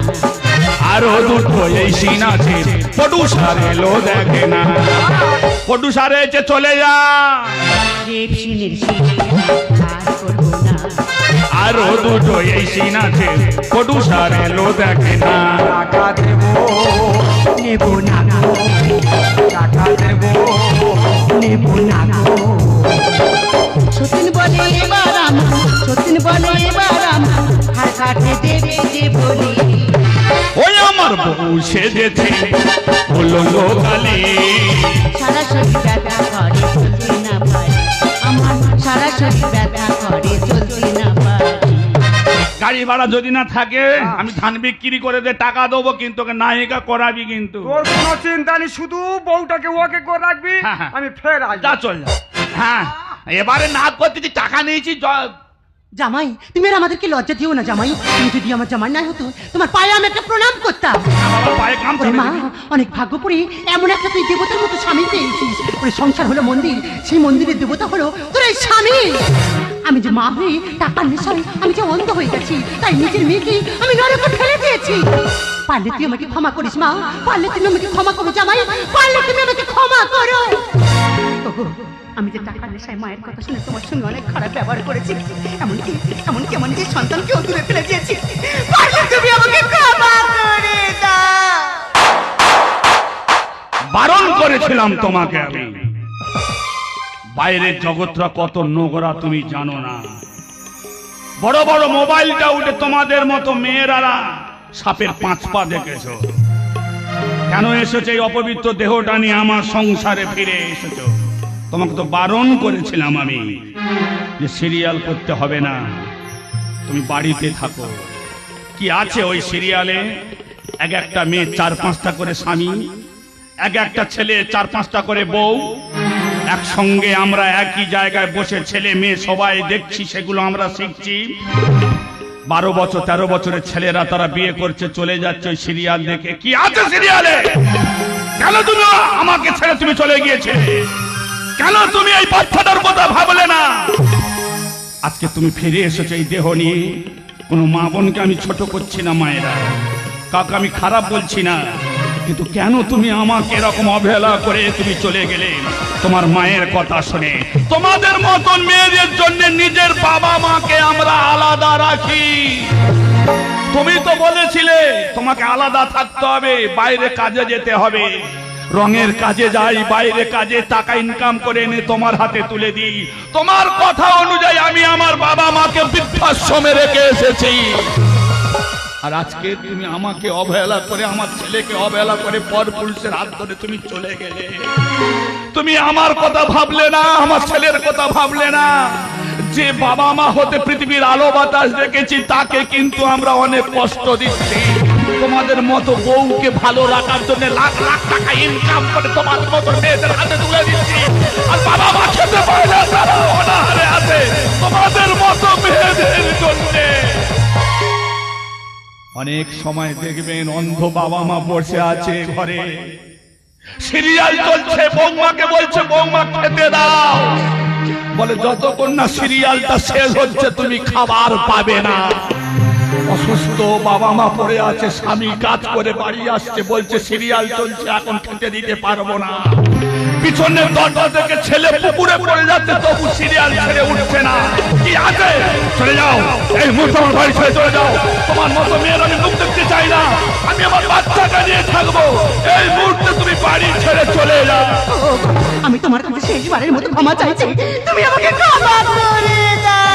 [SPEAKER 4] আরো দুটো এই সিন আছে, প্রডিউসার এলো দেখে না। প্রডিউসার এসে চলে যা।
[SPEAKER 5] রেপসিনের সিরিয়াল আর করবো না।
[SPEAKER 4] আরো দুটো এই সিন আছে, প্রডিউসার এলো দেখে না।
[SPEAKER 3] টাকা দেবো,
[SPEAKER 5] নেবো না গো,
[SPEAKER 3] টাকা দেবো,
[SPEAKER 5] নেবো না গো। সতীন বলে এবার আমার, সতীন বলে এবার আমার, হার কাটে দেবে যে বলি।
[SPEAKER 4] ওই আমার বউ সেজেছে উলঙ্গ কালী,
[SPEAKER 5] সারা শরীর ব্যথা করে চলতে না পারি, আমার সারা শরীর ব্যথা করে চলতে না পারি।
[SPEAKER 4] গাড়ি ভাড়া যদি না থাকে আমি ধান বিক্রি করে দে টাকা দেবো, কিন্তু ওকে নায়িকা করাবি কিন্তু।
[SPEAKER 3] তোর কোনো চিন্তা নেই, শুধু বউটাকে ওকে করে রাখবি,
[SPEAKER 4] হ্যাঁ, হ্যাঁ।
[SPEAKER 3] আমি ফের আসবো।
[SPEAKER 4] যা চল যা। হ্যাঁ এবারে না করতেছি, টাকা নিয়েছি।
[SPEAKER 2] জামাই তুমি আর আমাদেরকে লজ্জা দিও না জামাই, তুমি যদি আমার জামাই না হতো তোমার পায়ে আমি একটা প্রণাম করতাম।
[SPEAKER 4] বাবার পায়ে কাম
[SPEAKER 2] ওরে মা, অনেক ভাগ্য করে এমন একটা তুই দেবতার মতো স্বামী পেয়েছিস। ওরে সংসার হলো মন্দির, সেই মন্দিরের দেবতা হলো তোর এই স্বামী। আমি যে মা হয়ে টাকার নেশায় আমি যে অন্ধ হয়ে গেছি, তাই নিজের মেয়েকে আমি নরকে ফেলে দিয়েছি। পারলে তুই আমাকে ক্ষমা করিস মা, পারলে তুমি আমাকে ক্ষমা করো জামাই, পারলে তুমি আমাকে ক্ষমা করো। ওগো, আমি যে টাকার নেশায় মায়ের কথা শুনে তোমার সঙ্গে অনেক খারাপ ব্যবহার করেছি, এমনকি এমনকি আমার নিজের সন্তানকেও দূরে ফেলে দিয়েছি। পারলে তুমি আমাকে ক্ষমা করে দাও।
[SPEAKER 4] বারণ করেছিলাম তোমাকে আমি। বাইরের জগৎটা কত নোংরা তুমি জানো না। বড় বড় মোবাইলটা উঠে তোমাদের মতো মেয়েরা সাপের 5 পা দেখেছো। কেন এসেছে এই অপবিত্র দেহটা নিয়ে আমার সংসারে ফিরে এসেছো? তোমাকে তো বারণ করেছিলাম আমি যে সিরিয়াল করতে হবে না, তুমি বাড়িতে থাকো। কি আছে ওই সিরিয়ালে? এক একটা মেয়ে 4-5টা করে স্বামী, এক একটা ছেলে 4-5টা করে বউ, একসঙ্গে আমরা একই জায়গায় বসে ছেলে মেয়ে সবাই দেখছি, সেগুলো আমরা শিখছি। 12 বছর 13 বছরের ছেলেরা তারা বিয়ে করছে, চলে যাচ্ছে ওই সিরিয়াল দেখে। কি আছে সিরিয়ালে? কেন তুমি আমাকে ছেড়ে তুমি চলে গিয়েছে? কেন তুমি এই বাচ্চাটার কথা ভাবলে না? আজকে তুমি ফিরে এসেছো এই দেহ নিয়ে। কোনো মা বোনকে আমি ছোট করছি না, মায়েরা কাউকে আমি খারাপ বলছি না, কিন্তু কেন তুমি আমাকে এরকম অবহেলা করে তুমি চলে গেলে তোমার মায়ের কথা শুনে? তোমাদের মতন মেয়েদের জন্য নিজের বাবা মাকে আমরা আলাদা রাখি। তুমি তো বলেছিলে তোমাকে আলাদা থাকতে হবে, বাইরে কাজে যেতে হবে। রঙের কাজে যাই, বাইরে কাজে টাকা ইনকাম করে এনে তোমার হাতে তুলে দিই। তোমার কথা অনুযায়ী আমি আমার বাবা মাকে বৃদ্ধাশ্রমে রেখে এসেছি। আর আজকে তুমি আমাকে অবহেলা করে, আমার ছেলেকে অবহেলা করে পর পুরুষের হাত ধরে তুমি চলে গেলে। তুমি আমার কথা ভাবলে না, আমার ছেলের কথা ভাবলে না। যে বাবা মা হতে পৃথিবীর আলো বাতাস দেখেছি, তাকে কিন্তু আমরা অনেক কষ্ট দিচ্ছি। তোমাদের মতো বউকে ভালো রাখার জন্য লাখ লাখ টাকা ইনকাম করে তোমাদের মতো মেয়েদের হাতে তুলে দিচ্ছি, আর বাবা মা খেতে পায় না, তারা অনাহারে আছে তোমাদের মতো মেয়েদের জন্য। অনেক সময় দেখবেন অন্ধ বাবা মা বসে আছে ঘরে, সিরিয়াল চলছে, বৌমাকে বলছে বৌমা খেতে দাও, বলে যতক্ষণ না সিরিয়ালটা শেষ হচ্ছে তুমি খাবার পাবে না। অসুস্থ বাবা মা পড়ে আছে, স্বামী কাজ করে বাড়ি আসছে, বলছে সিরিয়াল চলছে এখন খেতে দিতে পারবো না। পিছনে দরজা থেকে ছেলে পুকুরে পড়ে যাচ্ছে, তবু সিরিয়াল ছেড়ে উঠছে না। কি আছে? চলে যাও, এই মুহূর্তে আমার বাড়ি ছেড়ে চলে যাও। তোমার মতো মেয়ের আমি মুখ দেখতে চাই না, আমি আমার বাচ্চাকে নিয়ে থাকবো। এই মুহূর্তে তুমি বাড়ি ছেড়ে চলে যাও।
[SPEAKER 2] আমি তোমার কাছে শেষবারের মতো ক্ষমা চাইছি, তুমি আমাকে ক্ষমা করে দাও।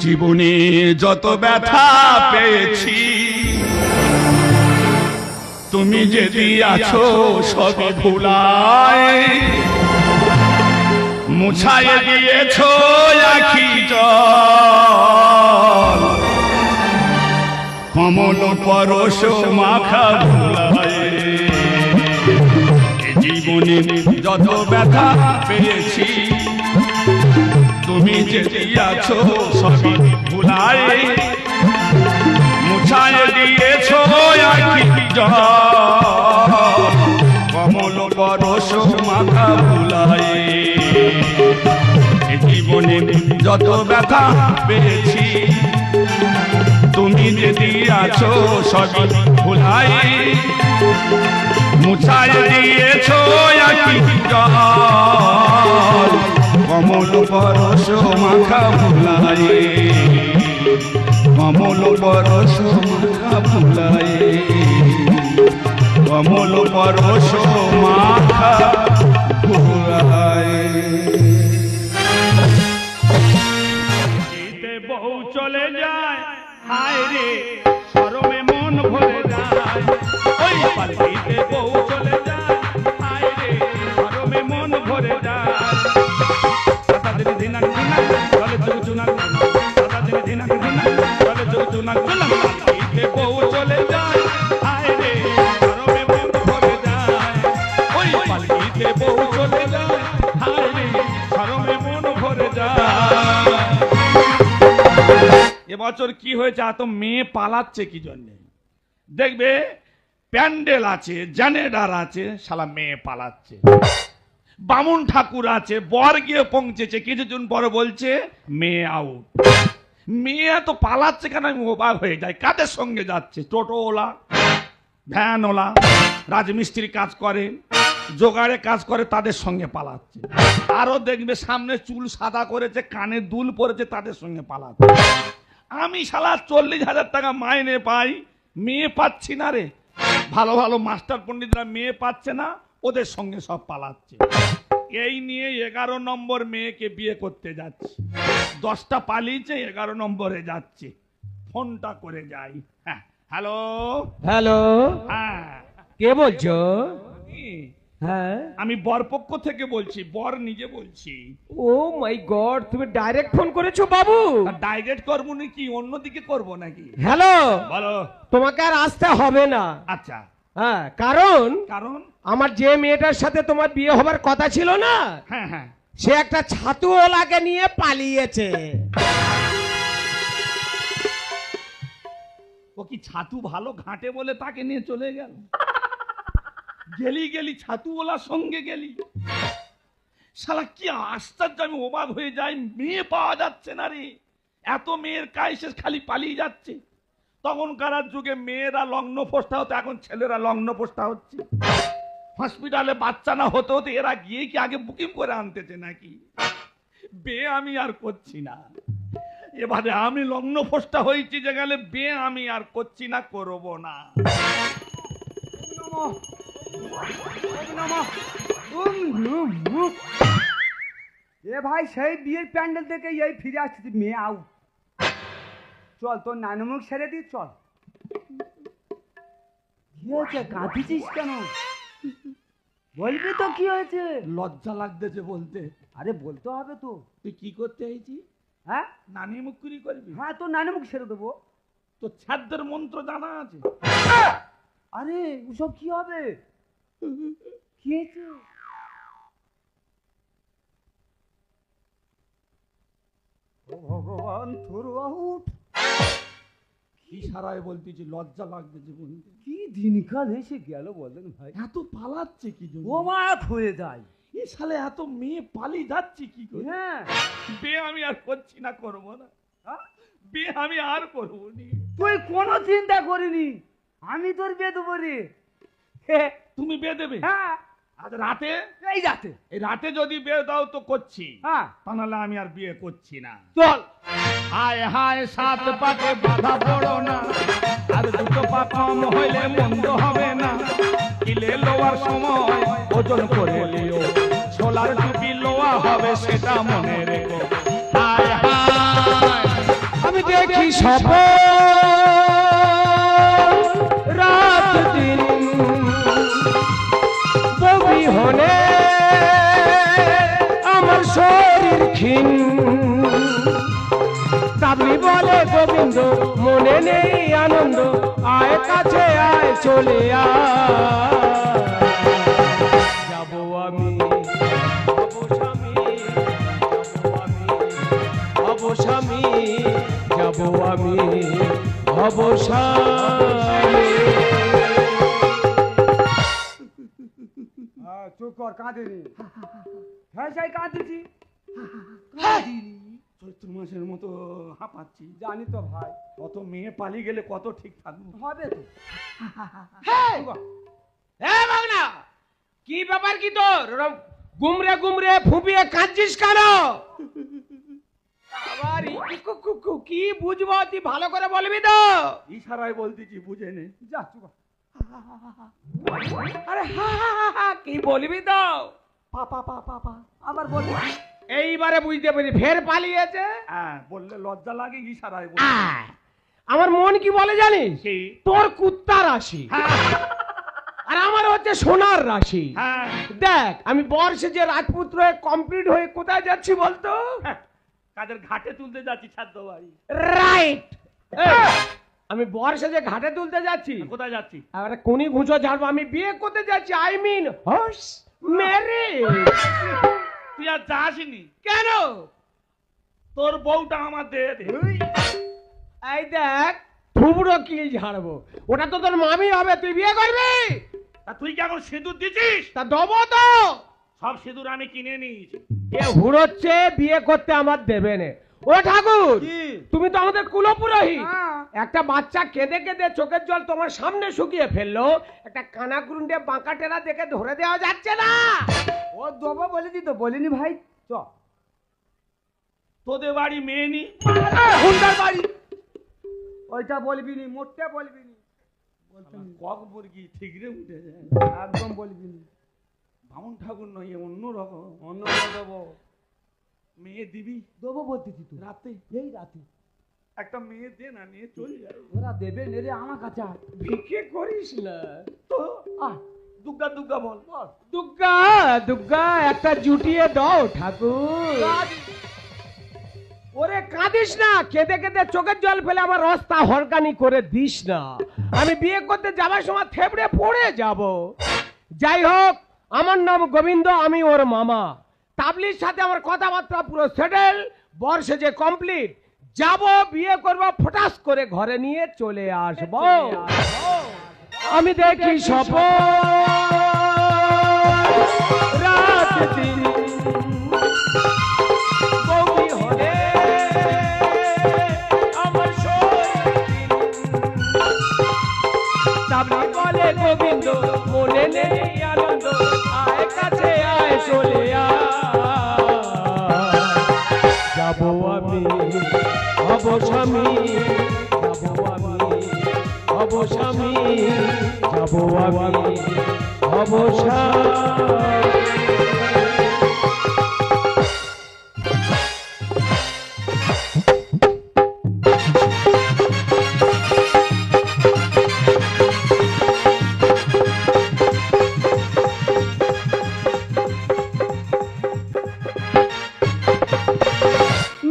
[SPEAKER 4] জীবনে যত ব্যথা পেয়েছি, তুমি যে দিয়াছো সবই ভুলায়, মুছাইয়ে দিয়েছো আখি জল, কমল পরশ মাখা ভুলায়। জীবনে যত ব্যথা পেয়েছি, তুমি যে দিয়াছো সবই ভুলায়, মুছায় দিয়েছো আখি জল, কমল পরশ মাখা ভুলায়। জীবনে যত ব্যথা পেয়েছি, তুমি যে দিয়াছো সবই ভুলায়, মুছায় দিয়েছো আখি জল, কমল পরশ মাখা ভুলায়, কমল পরশ মাখা ভুলায়, কমল পরশ মাখা ভুলায়। বউ চলে যায়, হায় রে শরমে মন ভরে যায়। ওই পালকিতে বউ চলে যায়, হায় রে শরমে মন ভরে যায়। এবছর কি হয়েছে, এত মেয়ে পালাচ্ছে কি জন্য? দেখবে প্যান্ডেল আছে, জেনারেটর আছে, শালা মেয়ে পালাচ্ছে। বামুন ঠাকুর আছে, বর গিয়ে পৌঁছেছে, কিছুদিন পরে বলছে মেয়ে আউট। মেয়ে এত পালাচ্ছে কেন আমি অবাক হয়ে যাই। কাদের সঙ্গে যাচ্ছে? টোটোওয়ালা, ভ্যানওয়ালা, রাজমিস্ত্রি কাজ করে, জোগাড়ে কাজ করে, তাদের সঙ্গে পালাচ্ছে। আরো দেখবে সামনে চুল সাদা করেছে, কানে দুল পরেছে, তাদের সঙ্গে পালাচ্ছে। আমি শালা 40,000 টাকা মাইনে পাই, মেয়ে পাচ্ছি না রে। ভালো ভালো মাস্টার পণ্ডিতরা মেয়ে পাচ্ছে না, ওদের সঙ্গে সব পালাচ্ছে। এই নিয়ে 11 নম্বর মেয়েকে বিয়ে করতে যাচ্ছে। 10টা পালিয়েছে, 11 নম্বরে যাচ্ছে। ফোনটা করে যাই। হ্যাঁ, হ্যালো
[SPEAKER 3] হ্যালো,
[SPEAKER 4] হ্যাঁ,
[SPEAKER 3] কে বলছো? হ্যাঁ,
[SPEAKER 4] আমি বরপক্ষ থেকে বলছি, বর নিজে বলছি।
[SPEAKER 3] ও মাই গড, তুমি ডাইরেক্ট ফোন করেছো বাবু?
[SPEAKER 4] ডাইরেক্ট করবো নাকি অন্যদিকে করবো নাকি?
[SPEAKER 3] হ্যালো,
[SPEAKER 4] বলো।
[SPEAKER 3] তোমাকে আর আসতে হবে না।
[SPEAKER 4] আচ্ছা,
[SPEAKER 3] হ্যাঁ, কারণ
[SPEAKER 4] কারণ?
[SPEAKER 3] আমার যে মেয়েটার সাথে তোমার বিয়ে হবার কথা ছিল না,
[SPEAKER 4] হ্যাঁ হ্যাঁ,
[SPEAKER 3] সে একটা ছাতুওয়ালাকে নিয়ে পালিয়েছে।
[SPEAKER 4] ও কি ছাতু ভালো ঘাটে বলে তাকে নিয়ে চলে গেল? গেলি গেলি ছাতুওয়ালার সঙ্গে গেলি? শালা কি আশ্চর্য, আমি অবাক হয়ে যাই, মেয়ে পাওয়া যাচ্ছে না রে। এত মেয়ের কাইসে খালি পালিয়ে যাচ্ছে। তখনকার যুগে মেয়েরা লগ্ন পোস্টা হতো, এখন ছেলেরা লগ্ন পোস্টা হচ্ছে। হসপিটালে বাচ্চা না হতে হতে এরা গিয়ে কি আগে বুকিং করে আনতেছে নাকি? বিয়ে আমি আর করছি না। এবারে আমি লগ্ন পোস্টা হয়েছি যে গেলে বিয়ে আমি আর করছি না, করব না।
[SPEAKER 6] এ ভাই সেই বিয়ের প্যান্ডেল থেকে এই ফিরে আসছি, মেয়ে আউ চল তোর নানুমুখ সেরে দি, চল। কি হয়েছে, কাঁদিছিস কেন? বলবি তো কি হয়েছে?
[SPEAKER 4] লজ্জা লাগতেছে বলতে।
[SPEAKER 6] আরে বলতে হবে তো।
[SPEAKER 4] তুই কি করতে চাইছিস?
[SPEAKER 6] হ্যাঁ
[SPEAKER 4] নানি মুখুরি করবি?
[SPEAKER 6] হ্যাঁ, তোর নানুমুখ সেরে দেবো।
[SPEAKER 4] তো ছাদের মন্ত্র জানা আছে?
[SPEAKER 6] আরে ওসব কি হবে? কি হয়েছে? ও ভগবান, তোর আউট।
[SPEAKER 4] কি সারায় বলতেছি, লজ্জা লাগতেছে বলতে।
[SPEAKER 6] কি দিনকাল এসে গেল বলেন ভাই।
[SPEAKER 4] এত পালাচ্ছে কি জন্য?
[SPEAKER 6] ও মায়াত হয়ে যায়।
[SPEAKER 4] এ শালে এত মেয়ে পালিয়ে যাচ্ছে কি করে?
[SPEAKER 6] হ্যাঁ,
[SPEAKER 4] বিয়ে আমি আর করছি না, করবো না।
[SPEAKER 6] হ্যাঁ?
[SPEAKER 4] বিয়ে আমি আর করবো নি।
[SPEAKER 6] তুই কোনো চিন্তা করিনি, আমি তোর বিয়ে দেবো রে। হে,
[SPEAKER 4] তুমি বিয়ে দেবে?
[SPEAKER 6] হ্যাঁ,
[SPEAKER 4] আজ রাতে?
[SPEAKER 6] এই যাতে।
[SPEAKER 4] এই রাতে যদি বিয়ে দাও তো করছি,
[SPEAKER 6] হ্যাঁ,
[SPEAKER 4] তা নাহলে আমি আর বিয়ে করছি না।
[SPEAKER 6] চল।
[SPEAKER 4] হায় হায় সাত পাকে বাধা পড়ো না, আর দুটো পা কম হইলে মন্দ হবে না। কিলে লোয়ার সময় ওজন করে লিও, ছোলার টুপি লোয়া হবে সেটা মনে রেখো। হায় হায়
[SPEAKER 3] আমি দেখি স্বপ্ন রাত দিন, বিহনে আমার শরীর ক্ষীণ। কাবলি বলে গোবিন্দ, মনে নেই আনন্দ, আয় কাছে আয় চলে আয়। যাবো আমি, যাবো স্বামী, যাবো স্বামী, যাবো আমি, যাবো স্বামী।
[SPEAKER 6] চুপ কর, কাঁদিনি। হ্যাঁ, সেই কাঁদিছি।
[SPEAKER 4] চৈত্র মাসের মতো হাঁপাচ্ছি।
[SPEAKER 6] জানি তো ভাই,
[SPEAKER 4] কত মেয়ে পালিয়ে গেলে কত ঠিক থাকবো।
[SPEAKER 6] হবে তো।
[SPEAKER 3] বাংলা, কি ব্যাপার কি তোর? ওরম গুমরে গুমরে ফুপিয়ে কাঁদছিস কেন? আবার কি বুঝবো, তুই ভালো করে বলবি তো?
[SPEAKER 4] ইশারায় বলতেছি, বুঝে নে।
[SPEAKER 6] যা, চুপ কর।
[SPEAKER 3] আরে কি বলবি তো?
[SPEAKER 4] পাপা পা পাপা
[SPEAKER 6] আবার বল।
[SPEAKER 3] এইবারে বুঝতে পেরেছি, ফের পালিয়েছে।
[SPEAKER 4] হ্যাঁ, বললে লজ্জা লাগে, ইশারায় বল।
[SPEAKER 3] আমার মন কি বলে জানিস?
[SPEAKER 4] কি?
[SPEAKER 3] তোর কুত্তা রাশি, আর আমার হচ্ছে সোনার রাশি।
[SPEAKER 4] হ্যাঁ,
[SPEAKER 3] দেখ, আমি বর্ষে যে রাজপুত্র কমপ্লিট হয়ে কোথায় যাচ্ছি বলতো?
[SPEAKER 4] কাদের ঘাটে তুলতে যাচ্ছি ছাদ্য বাড়ি।
[SPEAKER 3] রাইট, আমি বর্ষে যে ঘাটে তুলতে যাচ্ছি।
[SPEAKER 4] কোথায় যাচ্ছি?
[SPEAKER 3] আরে কোনি ঘুঁচো ঝাড়বো, আমি বিয়ে করতে যাচ্ছি। I mean horse marriage.
[SPEAKER 4] তুই আর যাসনি
[SPEAKER 3] কেন?
[SPEAKER 4] তোর বউটা আমার দে দে।
[SPEAKER 3] এই দেখ, থুবড়ো কিল ঝাড়বো, ওটা তো তোর মামি হবে, তুই বিয়ে করবি?
[SPEAKER 4] তা তুই কি এখন সিঁদুর দিছিস?
[SPEAKER 3] তা দেবো তো।
[SPEAKER 4] সব সিঁদুর আমি কিনে নিয়েছি।
[SPEAKER 3] এ হুড়োচ্ছে, বিয়ে করতে আমার দেবে না। ও ঠাকুর, তুমি তো আমাদের কুলপুরোহিত।
[SPEAKER 6] হ্যাঁ।
[SPEAKER 3] একটা বাচ্চা কেঁদে কেঁদে চোখের জল তোমার সামনে শুকিয়ে ফেললো, একটা কানা কুরুন্ডে বাঁকা টেরা দেখে ধরে দেওয়া যাচ্ছে না?
[SPEAKER 6] ও দেবো বলেছি তো, বলিনি ভাই। চ,
[SPEAKER 4] তোদের বাড়ি মেয়ে নি?
[SPEAKER 6] হুন্ডার বাড়ি। ওইটা বলবি নি, মোটে বলবি নি,
[SPEAKER 4] কক মুরগি ঠিকরে উঠে যায়।
[SPEAKER 6] একদম বলবি নি।
[SPEAKER 4] বামুন ঠাকুর নয়, অন্য রকম।
[SPEAKER 6] অন্য দেবো।
[SPEAKER 4] মেয়ে দিবি
[SPEAKER 6] দেবো বলতেছি তো,
[SPEAKER 4] রাতে?
[SPEAKER 6] এই রাতে।
[SPEAKER 4] একটা মেয়ে দে না, নিয়ে চলে যায়।
[SPEAKER 6] ওরা দেবে নেলে আমার কাছে আয়।
[SPEAKER 3] ভিক্ষে করিস না
[SPEAKER 4] তো
[SPEAKER 6] আয়,
[SPEAKER 1] দুগ্গা দুগ্গা বল বল।
[SPEAKER 7] দুর্গা দুর্গা একটা জুটিয়ে দাও ঠাকুর। ওরে কাঁদিস না, কেঁদে কেঁদে চোখের জল ফেলে আমার রাস্তা হরকানি করে দিস না। আমি বিয়ে করতে যাবার সময় থেবড়ে পড়ে যাব। যাই হোক, আমার নাম গোবিন্দ, আমি ওর মামা। তাবলির সাথে আমার কথাবার্তা পুরো সেটেল, বর্ষে যে কমপ্লিট। যাব, বিয়ে করব, ফটাস করে ঘরে নিয়ে চলে আসব। আমি দেখি স্বপ্ন রাত দিন বৌদি হলে আমার শরীর। তাবলি বলে গোবিন্দ মনে নেই আনন্দ, আয় কাছে আয় চলে যাবো আমি হব স্বামী, যাবো আমি হব স্বামী, যাবো আমি হব স্বামী।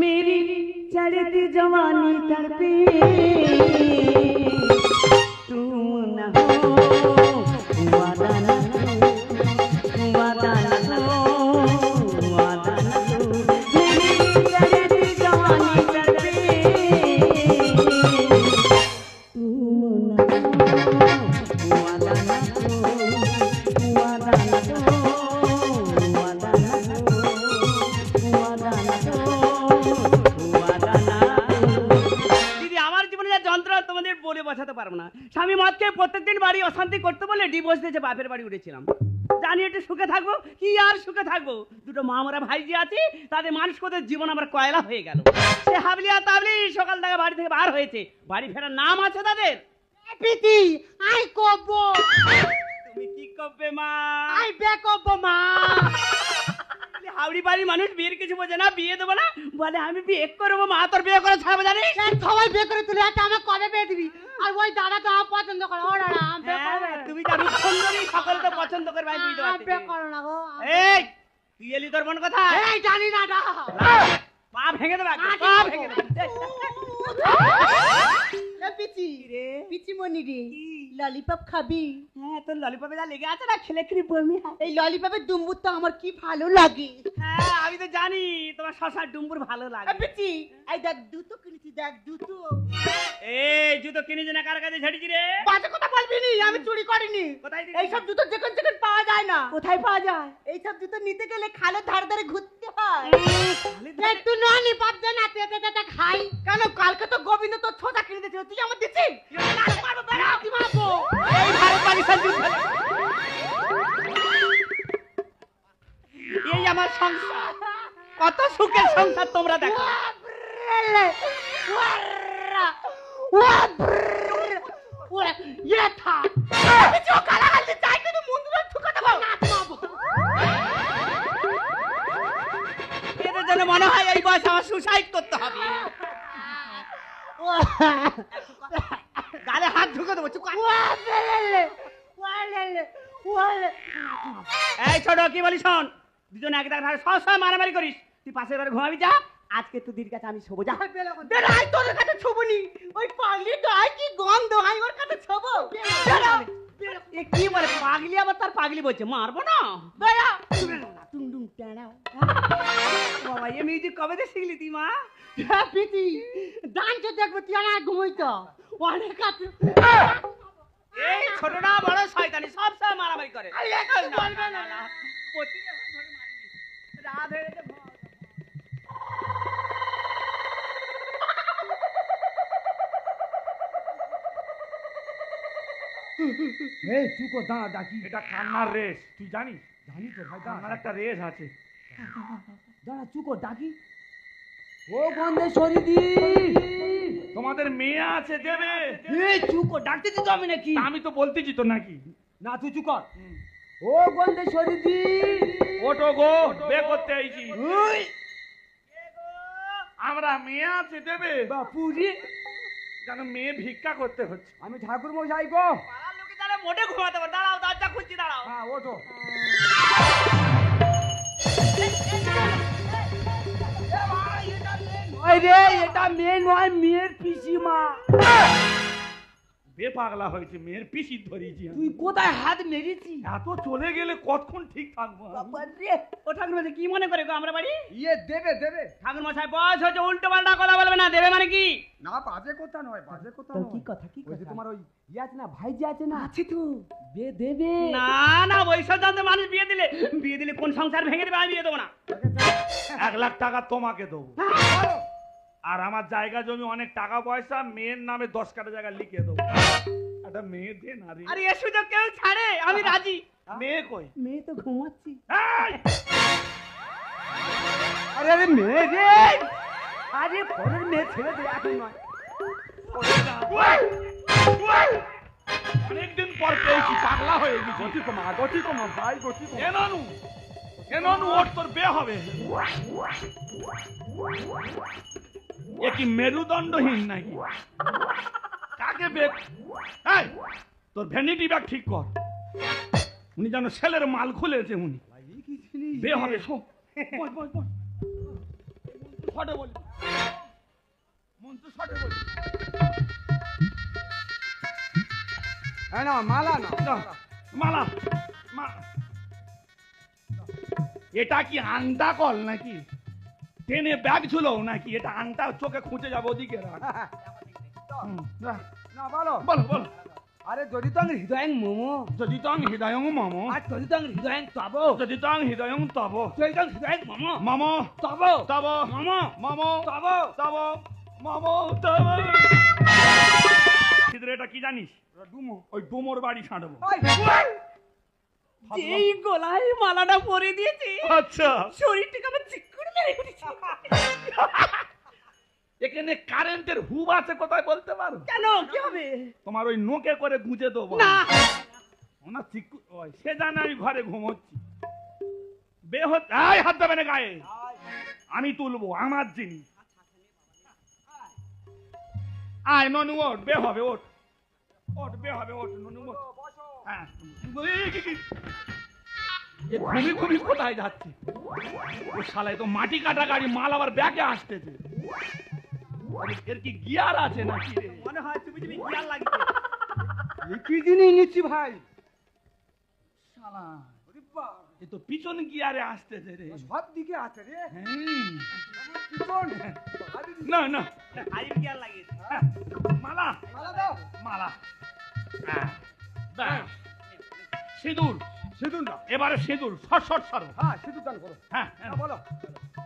[SPEAKER 5] मेरी चढ़ती जवानी तड़पे, तुम न हो वादा न हो, वादा न हो, वादा न हो। मेरी चढ़ती जवानी तड़पे, तुम न हो वादा न हो, वादा न हो, वादा न हो, वादा न हो।
[SPEAKER 8] দিদি আমার জীবনে যা যন্ত্রণা তোমাদের বলে বোঝাতে পারবো না। স্বামী মদকে প্রত্যেকদিন বাড়ি অশান্তি করতে বলে ডিভোর্স দিয়েছে, বাপের বাড়ি উঠেছিলাম। জানি একটু সুখে থাকবো, কি আর সুখে থাকবো। দুটো মা মরা ভাইজি আছে, তাদের মানুষ করতে জীবন আমার কয়লা হয়ে গেল। সে হাবলি আর তাবলি সকাল থেকে বাড়ি থেকে বার হয়েছে, বাড়ি ফেরার নাম আছে তাদের।
[SPEAKER 2] প্রীতি আই কব,
[SPEAKER 8] তুমি কি করবে মা?
[SPEAKER 2] আই বে কব মা।
[SPEAKER 8] হাওড়ি বাড়ির মানুষ বিয়ের কিছু বোঝে না, বিয়ে দেবো না বলে আমি বিয়ে করবো। মা তোর বিয়ে করে ছাড়বো জানিস?
[SPEAKER 2] সবাই বিয়ে করে তুলে একটা আমার কবে বিয়ে দিবি? আর ওই দাদা তো আমার পছন্দ করে, ও দাদা আমি বিয়ে করবো না।
[SPEAKER 8] তুমি যা রূপ সুন্দরী সকলে তো পছন্দ করে ভাই, বুঝতে
[SPEAKER 2] আমি বিয়ে
[SPEAKER 8] পারছি।
[SPEAKER 2] করো না গো।
[SPEAKER 8] এই তুই এলি তোর মন কথা?
[SPEAKER 2] এই জানি না দা।
[SPEAKER 8] পা ভেঙে দেবে একদম, পা ভেঙে দেবে।
[SPEAKER 2] পিচি রে, পিচি মনি রে, ললিপপ খাবি?
[SPEAKER 8] হ্যাঁ তোর ললিপপে যা লেগে আছে না, খেলে খেলে বমি হয়।
[SPEAKER 2] এই ললিপপের দুম্বুর তো আমার কি ভালো লাগে।
[SPEAKER 8] হ্যাঁ আমি তো জানি তোমার শশার ডুম্বুর ভালো লাগে।
[SPEAKER 2] পিচি এই দেখ দুটো কিনেছি, দেখ দুটো।
[SPEAKER 8] এই জুতো কিনেছি না, কার কাছে ছেড়েছি রে?
[SPEAKER 2] বাজে কথা বলবি নি, আমি চুরি করিনি।
[SPEAKER 8] কোথায়
[SPEAKER 2] এইসব জুতো যেখান যেখান পাওয়া যায় না। কোথায় পাওয়া যায়? এইসব জুতো নিতে গেলে খালের ধারে ধারে ঘুরতে হয়। একটু ননি বাপ জানা পেটে পেটে খাই। কেন কালকে তো গোবিন্দ তো ছোটা কিনে দিয়েছিল, তুই আমার দিছিস? মারবো বেড়া, কি মারবো?
[SPEAKER 8] এই ভারত পাকিস্তান যুদ্ধ। এই আমার সংসার, কত সুখের সংসার তোমরা দেখো। এদের জন্য মনে হয় এই বয়সে আমার সুসাইড করতে হবে। গালে হাত ঢুকে দেবো। এই ছোট কি বলিস শোন, দুজন এক ধারে সবসময় মারামারি করিস। তুই পাশের ঘরে ঘুমাবি যা, আজকে তুই দিদির কাছে আমি শোবো যা।
[SPEAKER 2] বেড়াই তোর কাছে ছবনি, ওই পাগলি গায় কি গন্ধ, আমি ওর কাছে ছবো।
[SPEAKER 8] এ কি বলে পাগলি, আবার তার পাগলি বলছে, মারবো না।
[SPEAKER 2] বেড়া
[SPEAKER 8] টুংডুং টাড়াও। বাবা এ মিউজিক কবে থেকে শিখলি তুই মা?
[SPEAKER 2] পিতি ডান্স দেখবো, তুই না ঘুমাইতো অনেক আছে।
[SPEAKER 8] এই ছোটটা বড় শয়তানি, সব সময় মারামারি করে।
[SPEAKER 2] বলবে না।
[SPEAKER 8] রাত হয়ে গেছে।
[SPEAKER 6] এই চুকো দাঁড়া ডাকি।
[SPEAKER 1] এটা কান্নার রেস, তুই জানিস?
[SPEAKER 6] জানি তো ভাই,
[SPEAKER 1] কান্নার একটা রেস আছে।
[SPEAKER 6] দাঁড়া চুকো ডাকি। ও গন্ধেশ্বরী দি,
[SPEAKER 1] তোমাদের মেয়ে আছে দেবে।
[SPEAKER 8] এই চুকো ডাকতে দিতে হবে নাকি?
[SPEAKER 1] আমি তো বলতেছি তো নাকি।
[SPEAKER 6] না তুই চুপ কর। ও গন্ধেশ্বরী দি,
[SPEAKER 1] ওটো গো, বে করতে আইছি। আমরা মেয়ে আছে দেবে।
[SPEAKER 6] বাপুরি,
[SPEAKER 1] যেন মেয়ে ভিক্ষা করতে হচ্ছে।
[SPEAKER 6] আমি ঠাকুর মশাই গো।
[SPEAKER 8] পাড়ার লোকে তারা মোটে ঘুমাতে পারে। দাঁড়াও দরজা খুঁজছি দাঁড়াও।
[SPEAKER 6] হ্যাঁ ওঠো। ওই রে এটা মেয়ে নয়, মেয়ের পিসিমা।
[SPEAKER 4] বে পাগলা হয়েছে, মেয়ের পিসি ধরিয়েছি আমি।
[SPEAKER 6] তুই কোথায় হাত মেরেছিস?
[SPEAKER 4] এত চলে গেলে কতক্ষণ ঠিক থাকবো আমি?
[SPEAKER 6] বাবা রে,
[SPEAKER 8] ও ঠাকুর মশাই কি মনে করে গো আমরা বাড়ি?
[SPEAKER 6] ইয়ে দেবে দেবে।
[SPEAKER 8] ঠাকুর মশাই বয়স হচ্ছে, উল্টো পাল্টা কথা বলবে না। দেবে মানে কি?
[SPEAKER 6] না বাজে কথা নয়, বাজে কথা
[SPEAKER 2] তো
[SPEAKER 6] নয়।
[SPEAKER 2] কি কথা, কি
[SPEAKER 6] ওই যে
[SPEAKER 2] কথা?
[SPEAKER 6] তোমার ওই ইয়ে আছে না, ভাইজি আছে না,
[SPEAKER 2] আছে তো, বিয়ে দেবে।
[SPEAKER 8] না না, ওইসব জানতে মানুষ বিয়ে দিলে কোন সংসার ভেঙে দেবে? আমি বিয়ে দেবো না।
[SPEAKER 4] 1 লাখ টাকা তোমাকে দেবো, আর আমার জায়গা জমি অনেক টাকা পয়সা, মেয়ের নামে 10 কাঠা জায়গা লিখে দেবো। একটা মেয়ে দে না রে।
[SPEAKER 8] আরে এ সুযোগ কেউ ছাড়ে? আমি রাজি।
[SPEAKER 4] মেয়ে কই?
[SPEAKER 2] মেয়ে তো ঘুমাচ্ছি।
[SPEAKER 4] এই!
[SPEAKER 6] আরে আরে মেয়ে রে, আরে পরের মেয়ে ছেড়ে দে, এখন নয়।
[SPEAKER 4] অনেকদিন পর পেয়েছি, পাগলা হয়ে গেছি।
[SPEAKER 6] গতি কমা, গতি কমা ভাই, গতি কমা।
[SPEAKER 4] এ নানু ওর তোর বিয়ে হবে। এ কি মেরুদণ্ডহীন নাকি? কাকে বে? এই, তোর ভ্যানিটি ব্যাগ ঠিক কর। উনি যেন ছেলের মাল খুলেছে উনি। বিয়ে হবে, শো। বল বল বল। শটে বল। মন্ত্র শটে বল।
[SPEAKER 6] না মালা না,
[SPEAKER 4] মালা মা- এটা কি আংটা কল নাকি? টেনে ব্যাগ ঝুলো নাকি? এটা আংটা চোখে খুঁজে যাবো, ওদিকে রাখ। রাখ।
[SPEAKER 6] না বলো।
[SPEAKER 4] বলো বলো।
[SPEAKER 6] আরে যদি তো হৃদয় মোমো,
[SPEAKER 4] যদি তং হৃদয়ং মম,
[SPEAKER 6] আর যদি তো হৃদয় তব,
[SPEAKER 4] যদি তং হৃদয়ং তব,
[SPEAKER 6] যদি তো হৃদয় মোমো
[SPEAKER 4] মম
[SPEAKER 6] তব,
[SPEAKER 4] তব,
[SPEAKER 6] মম
[SPEAKER 4] মম
[SPEAKER 6] তব।
[SPEAKER 4] তব, মম তব। সিধরে এটা কি জানিস?
[SPEAKER 6] ডুমো।
[SPEAKER 4] ওই ডুমোর বাড়ি ছাঁটবো।
[SPEAKER 8] এই গলায় মালাটা পরে দিয়েছি,
[SPEAKER 4] আচ্ছা,
[SPEAKER 8] শরীরটাকে আমার চিকুর মেরে উঠেছে।
[SPEAKER 4] এখানে কারেন্টের হুব আছে কোথায় বলতে পারো?
[SPEAKER 8] কেন, কি হবে?
[SPEAKER 4] তোমার ওই নোকে করে গুঁজে দেবো।
[SPEAKER 8] না,
[SPEAKER 4] ওনার চিকু ওই সে জানে আমি ঘরে ঘুমোচ্ছি। বে হচ্ছে, আয় হাত দেবে না গায়ে, আমি তুলবো, আমার জিনিস। আয় ননু ওঠ, বে হবে, ওঠ ওঠ, বে হবে, ওঠ ননু ওঠ। হ্যাঁ, এ ঘুমি ঘুমি কোথায় যাচ্ছে? ও শালায় তো মাটি কাটা গাড়ি, মাল আবার ব্যাগে আসতেছে। এর কি গিয়ার আছে নাকি রে?
[SPEAKER 8] মনে হয় তুমি গিয়ার লাগিয়েছে।
[SPEAKER 6] এই কি জিনিস নিচ্ছি ভাই?
[SPEAKER 4] শালা,
[SPEAKER 6] ওরে বাবা,
[SPEAKER 4] এ তো পিছন গিয়ারে আসতেছে রে।
[SPEAKER 6] সব দিকে আছে রে।
[SPEAKER 4] হুম।
[SPEAKER 6] পিছন।
[SPEAKER 4] না না,
[SPEAKER 8] হাই গিয়ার লাগিয়েছে।
[SPEAKER 4] মালা
[SPEAKER 6] মালা দাও।
[SPEAKER 4] মালা, হ্যাঁ, ব্যাস। সিঁদুর,
[SPEAKER 6] সিঁদুর না।
[SPEAKER 4] এবারে সিঁদুর, শট শট সারো।
[SPEAKER 6] হ্যাঁ সিঁদুর দান করো।
[SPEAKER 4] হ্যাঁ
[SPEAKER 6] হ্যাঁ বলো।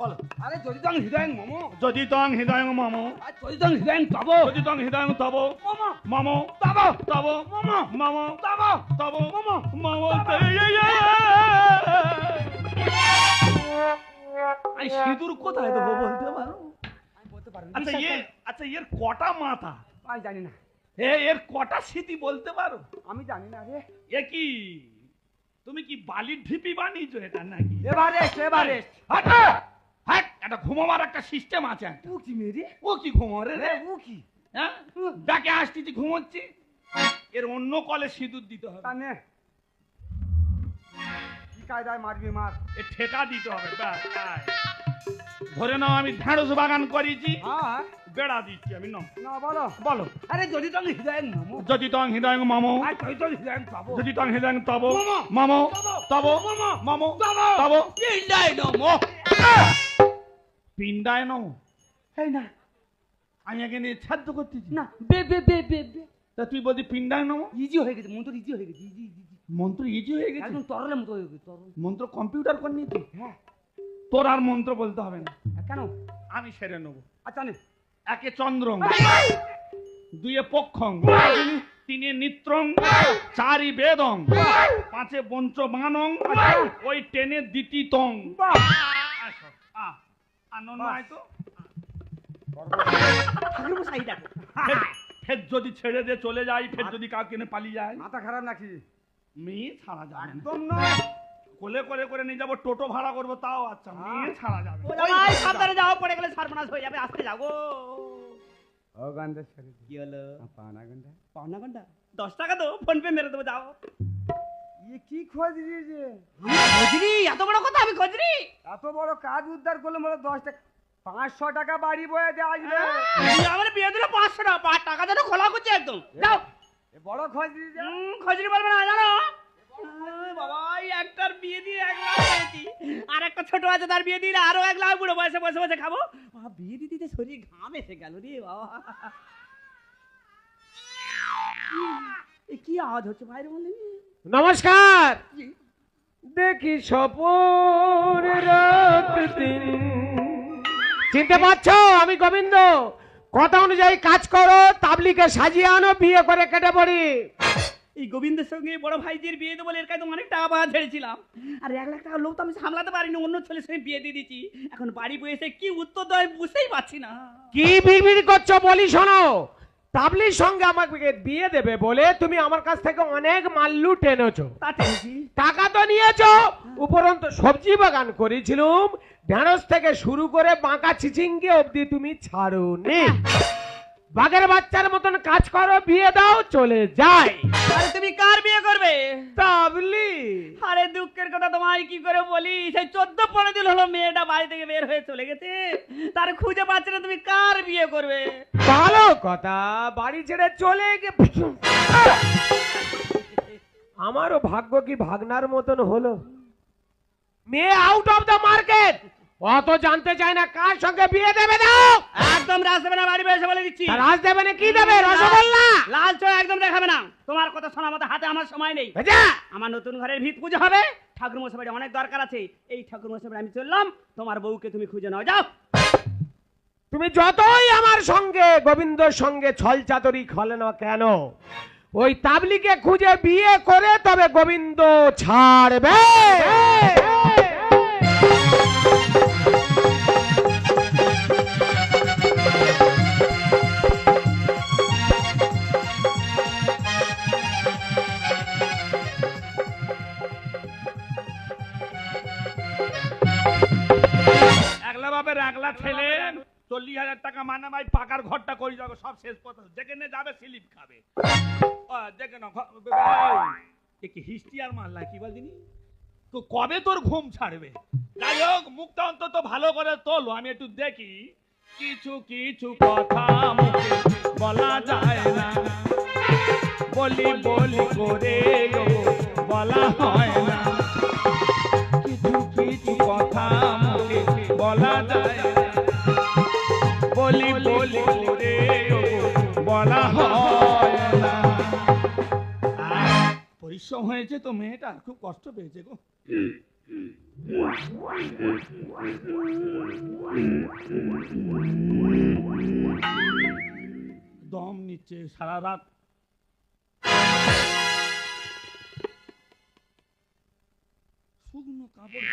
[SPEAKER 4] বলো।
[SPEAKER 6] আরে যদি তো হৃদয় মোমো,
[SPEAKER 4] যদি তং হৃদয়ং মম,
[SPEAKER 6] আর যদি তো হৃদয় তব,
[SPEAKER 4] যদি তং হৃদয়ং তব,
[SPEAKER 6] মম
[SPEAKER 4] মম
[SPEAKER 6] তব,
[SPEAKER 4] তব,
[SPEAKER 6] মম
[SPEAKER 4] মম
[SPEAKER 6] তব,
[SPEAKER 4] তব,
[SPEAKER 6] মম
[SPEAKER 4] মম। এই সিঁদুর কোথায় দেবো বলতে পারো?
[SPEAKER 6] আমি বলতে পারি না।
[SPEAKER 4] আচ্ছা এর কটা মাথা?
[SPEAKER 6] আমি জানি না,
[SPEAKER 4] এর কটা স্মৃতি বলতে পারো?
[SPEAKER 6] আমি জানি না রে।
[SPEAKER 4] এ কি তুমি কি বালির ঢিপি বানিয়েছো এটা নাকি?
[SPEAKER 6] এবারে এবারে
[SPEAKER 4] হ্যাঁ, একটা ঘুমাবার একটা সিস্টেম আছে একটা।
[SPEAKER 6] ও কি মেয়ে রে?
[SPEAKER 4] ও কি ঘুমোরে রে?
[SPEAKER 6] ও কি?
[SPEAKER 4] হ্যাঁ, ডাকে আসতেছি ঘুমোচ্ছি, এর অন্য কলে সিঁদুর দিতে হবে।
[SPEAKER 6] কানে কি কায়দায় মারবি মার।
[SPEAKER 4] এ ঠেকা দিতে হবে, ব্যাস, তাই। ধরে নাও আমি ঢেঁড়স বাগান করেছি,
[SPEAKER 6] হ্যাঁ
[SPEAKER 4] বেড়া দিচ্ছি আমি। নাও
[SPEAKER 6] না বলো।
[SPEAKER 4] বলো।
[SPEAKER 6] আরে যদি তো হৃদয় মোমো,
[SPEAKER 4] যদি তং হৃদয়ং মম,
[SPEAKER 6] আর যদি তো হৃদয় তব,
[SPEAKER 4] যদি তং হৃদয়ং তব,
[SPEAKER 6] মম,
[SPEAKER 4] মম
[SPEAKER 6] তব,
[SPEAKER 4] তব,
[SPEAKER 6] মম,
[SPEAKER 4] মম
[SPEAKER 6] তব,
[SPEAKER 4] তব,
[SPEAKER 6] হৃদয় নম।
[SPEAKER 4] পিণ্ডায় নম।
[SPEAKER 6] এই না
[SPEAKER 4] আমি এখানে ছাদ্য করতেছি
[SPEAKER 6] না, বে বে বে বে বে,
[SPEAKER 4] তা তুই বলছি পিণ্ডায় নম।
[SPEAKER 6] ইজি হয়ে গেছে, মন্ত্র ইজি হয়ে গেছে, ইজি ইজি,
[SPEAKER 4] মন্ত্র ইজি হয়ে গেছে।
[SPEAKER 6] একদম তরলের মতো হয়ে গেছে, তরল।
[SPEAKER 4] মন্ত্র কম্পিউটার করে নিতি,
[SPEAKER 6] হ্যাঁ
[SPEAKER 4] তোর আর মন্ত্র বলতে হবে না,
[SPEAKER 6] কেন?
[SPEAKER 4] আমি সেরে নেবো।
[SPEAKER 6] আচ্ছা নে।
[SPEAKER 4] একে চন্দ্রং, দুয়ে পক্ষং, তিনে নিত্রং, চারি বেদং, পাঁচে পঞ্চ বানং, ওই টেনে দিতি তং। আনন্দ হয় তো।
[SPEAKER 8] ঠাকুর মশাই দেখো।
[SPEAKER 4] ফের যদি ছেড়ে দিয়ে চলে যাই, ফের যদি কাউকে নিয়ে পালিয়ে যায়,
[SPEAKER 6] মাথা খারাপ নাকি?
[SPEAKER 4] মেয়ে ছাড়া যাবে না।
[SPEAKER 6] একদম না।
[SPEAKER 4] কোলে করে করে নিয়ে যাবো, টোটো ভাড়া করবো, তাও আচ্ছা, মেয়ে ছাড়া যাবে না।
[SPEAKER 8] ও জামাই সাবধানে যাও, পড়ে গেলে সর্বনাশ হয়ে যাবে। আসতে যাও গো।
[SPEAKER 6] ও গন্ধে শরীর
[SPEAKER 8] কি হলো?
[SPEAKER 6] পানা গন্ধে।
[SPEAKER 8] পাওনা ঘন্টা 10 টাকা দাও, ফোন পে মেরে দেবো, যাও।
[SPEAKER 6] কি খোঁজ দিয়েছে?
[SPEAKER 8] খোঁজরি? এত বড় কথা আমি খোঁজরি?
[SPEAKER 6] এত বড় কাজ উদ্ধার করলে মানে 10 টাকা 500 টাকা বাড়ি বয়ে দিয়ে আসবে।
[SPEAKER 8] আমার বিয়ে দিলে 500 টাকা, টাকা যেন খোলা করছে একদম। যাও।
[SPEAKER 6] এ বড় খোঁজ দিয়েছে।
[SPEAKER 8] খোঁজরি বলবে না জানো? বাবা একটার বিয়ে দিয়ে 1 লাখ পেয়েছি, আর একটা ছোট আছে তার বিয়ে দিলে আরো 1 লাখ, বুড়ো বয়সে বসে বসে খাবো। বাবা বিয়ে দিতে দিতে শরীর ঘাম এসে গেল রে বাবা। কি আওয়াজ হচ্ছে বাইরে বলেন?
[SPEAKER 7] নমস্কার। দেখি স্বপন রাত দিন। চিনতে পারছো? আমি গোবিন্দ। কথা অনুযায়ী কাজ করো, তাবলিকে সাজিয়ে আনো, বিয়ে করে কেটে পড়ি।
[SPEAKER 8] এই গোবিন্দের সঙ্গে বড় ভাইজির বিয়ে দেবো বলে এর কাছে অনেক টাকা পাওয়া ছেড়েছিলাম, আর 1 লাখ টাকা লোক তো আমি সামলাতে পারিনি, অন্য ছেলের সঙ্গে বিয়ে দিয়ে দিচ্ছি। এখন বাড়ি বসে কি উত্তর দেয় বুঝতেই পারছি না।
[SPEAKER 7] কি বিড়বিড় করছো বলি শোনো। তাবলির সঙ্গে আমাকে বিয়ে দেবে বলে তুমি আমার কাছ থেকে অনেক মাল্লু টেনেছো,
[SPEAKER 8] তা টেনেছি।
[SPEAKER 7] টাকা তো নিয়েছো, উপরন্তু সবজি বাগান করেছিলুম, ঢেঁড়স থেকে শুরু করে বাঁকা চিচিঙ্গে অবধি তুমি ছাড়োনি। বাঘের বাচ্চার মতন কাজ করো, বিয়ে দাও, চলে যায়।
[SPEAKER 8] আরে তুমি কার বিয়ে করবে?
[SPEAKER 7] তাবলি।
[SPEAKER 8] আরে দুঃখের কথা তোমায় কি করে বলি, সেই 14-15 দিন হলো মেয়েটা বাড়ি থেকে বের হয়ে চলে গেছে, তার খুঁজে পাচ্ছে না, তুমি কার বিয়ে করবে?
[SPEAKER 7] ভালো কথা, বাড়ি ছেড়ে চলে গে। আমারও ভাগ্য কি ভাগনার মতন হলো। মেয়ে আউট অফ দ্য মার্কেট, অত জানতে চায় না কার সঙ্গে বিয়ে দেবে। দাও
[SPEAKER 8] একদম রাজ দেবে না, বাড়ি বসে বলে দিচ্ছি।
[SPEAKER 7] রাজ দেবে না? কি দেবে? রসগোল্লা?
[SPEAKER 8] লাল চা একদম দেখাবে না, তোমার কথা শোনা মতো হাতে আমার সময় নেই।
[SPEAKER 7] ভেজা।
[SPEAKER 8] আমার নতুন ঘরের ভিত পুজো হবে, ঠাকুর মশাই বাড়ি অনেক দরকার আছে, এই ঠাকুর মশাই বাড়ি আমি চললাম, তোমার বউকে তুমি খুঁজে নাও, যাও।
[SPEAKER 7] তুমি যতই আমার সঙ্গে গোবিন্দর সঙ্গে ছল চাতুরি খলে না কেন, ওই তাবলিকে খুঁজে বিয়ে করে তবে গোবিন্দ ছাড়বে।
[SPEAKER 4] একলা বাপের একলা ছেলে 40,000 টাকা মানে ভাই পাকার ঘরটা করে যাবো, সব শেষ পথে যেখানে যাবে স্লিপ খাবে। দেখে না কি হিস্ট্রি আর মারলা কি বলছিনি তো, কবে তোর ঘুম ছাড়বে? যাই হোক মুখটা অন্তত ভালো করে তোলো, আমি একটু দেখি। কিছু কিছু কথা মুখে বলা যায় না, বলি বলি করে বলা হয় না। কিছু কিছু কথা মুখে বলা যায় না, বলি বলি করে বলা হয় না। পরিশ্রম হয়েছে তো মেয়েটা, খুব কষ্ট পেয়েছে গো। দম নিচ্ছে সারা রাত। শুকনো কাপড়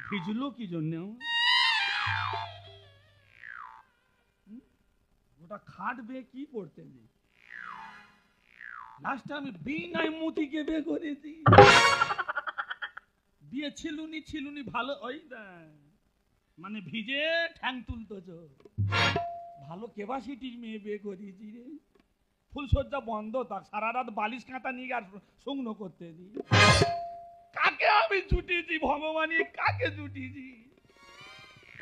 [SPEAKER 4] ভিজলো কি জন্য? ওটা খাটবে কি পড়তে নেই, লাস্টে আমি বিনায় মতিকে বে করেছি। বিয়ে ছিলুনি ভালো ওই মানে ভিজে ঠ্যাং তুলতেছ, ভালো কেবাসিটির মেয়ে বে করেছি রে। ফুলসজ্জা বন্ধ, তার সারা রাত বালিশ কাঁটা নিয়ে আর শুকনো করতে দিই। কাকে আমি জুটিয়েছি ভগবান, কাকে জুটিয়েছি?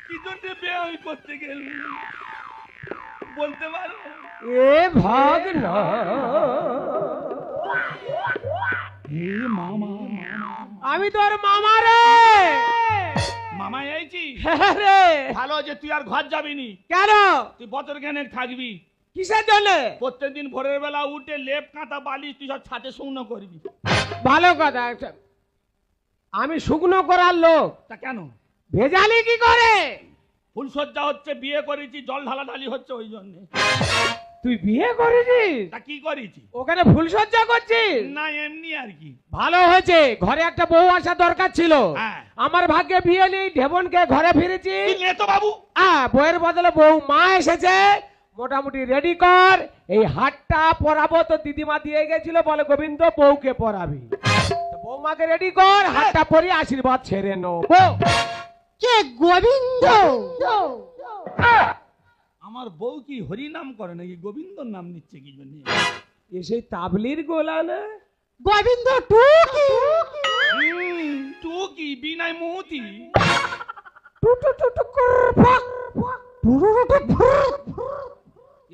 [SPEAKER 4] কি জন্য বিয়ে আমি করতে গেলাম বলতে পারো?
[SPEAKER 7] এ ভাগনা,
[SPEAKER 4] এ মামা,
[SPEAKER 7] আমি তোর মামা রে।
[SPEAKER 4] মামা আইছি
[SPEAKER 7] হ্যাঁ রে।
[SPEAKER 4] ভালো যে তুই আর ঘর যাবি নি।
[SPEAKER 7] কেন?
[SPEAKER 4] তুই বছর খানেক থাকবি।
[SPEAKER 7] কিসের জন্য?
[SPEAKER 4] প্রত্যেকদিন ভোরের বেলা উঠে লেপ কাঁথা বালিশ তুই সব ছাদে শুকনো করবি।
[SPEAKER 7] ভালো কথা। আমি শুকনো করার লোক,
[SPEAKER 4] তা কেন?
[SPEAKER 7] ভেজালি কি করে?
[SPEAKER 4] ফুলসজ্জা হচ্ছে, বিয়ে করেছি, জল ঢালাঢালি হচ্ছে ওই জন্য।
[SPEAKER 7] তুই বিয়ে করেছিস?
[SPEAKER 4] তা কি করেছি?
[SPEAKER 7] ওখানে ফুলসজ্জা করছিস?
[SPEAKER 4] না এমনি আর কি।
[SPEAKER 7] ভালো হয়েছে, ঘরে একটা বউ আসা দরকার ছিল।
[SPEAKER 4] হ্যাঁ।
[SPEAKER 7] আমার ভাগ্যে বিয়ে নেই, ঢেবনকে ঘরে ফিরেছি।
[SPEAKER 4] নে তো বাবু।
[SPEAKER 7] বউয়ের বদলে বউ মা এসেছে, মোটামুটি রেডি কর। এই হাটটা পরাবো, তো দিদিমা দিয়ে গেছিল, বলে গোবিন্দ বউকে পরাবি। বৌমাকে রেডি কর, হাটটা পরিয়ে আশীর্বাদ ছেড়ে নেবো।
[SPEAKER 2] কে গোবিন্দ?
[SPEAKER 4] আমার বউ কি হরি নাম করে নাকি গোবিন্দর নাম নিচ্ছে কি জন্য?
[SPEAKER 7] এ সেই তাবলির গোলা না?
[SPEAKER 2] গোবিন্দ টুকি
[SPEAKER 4] তু কি বিনাই মুহতি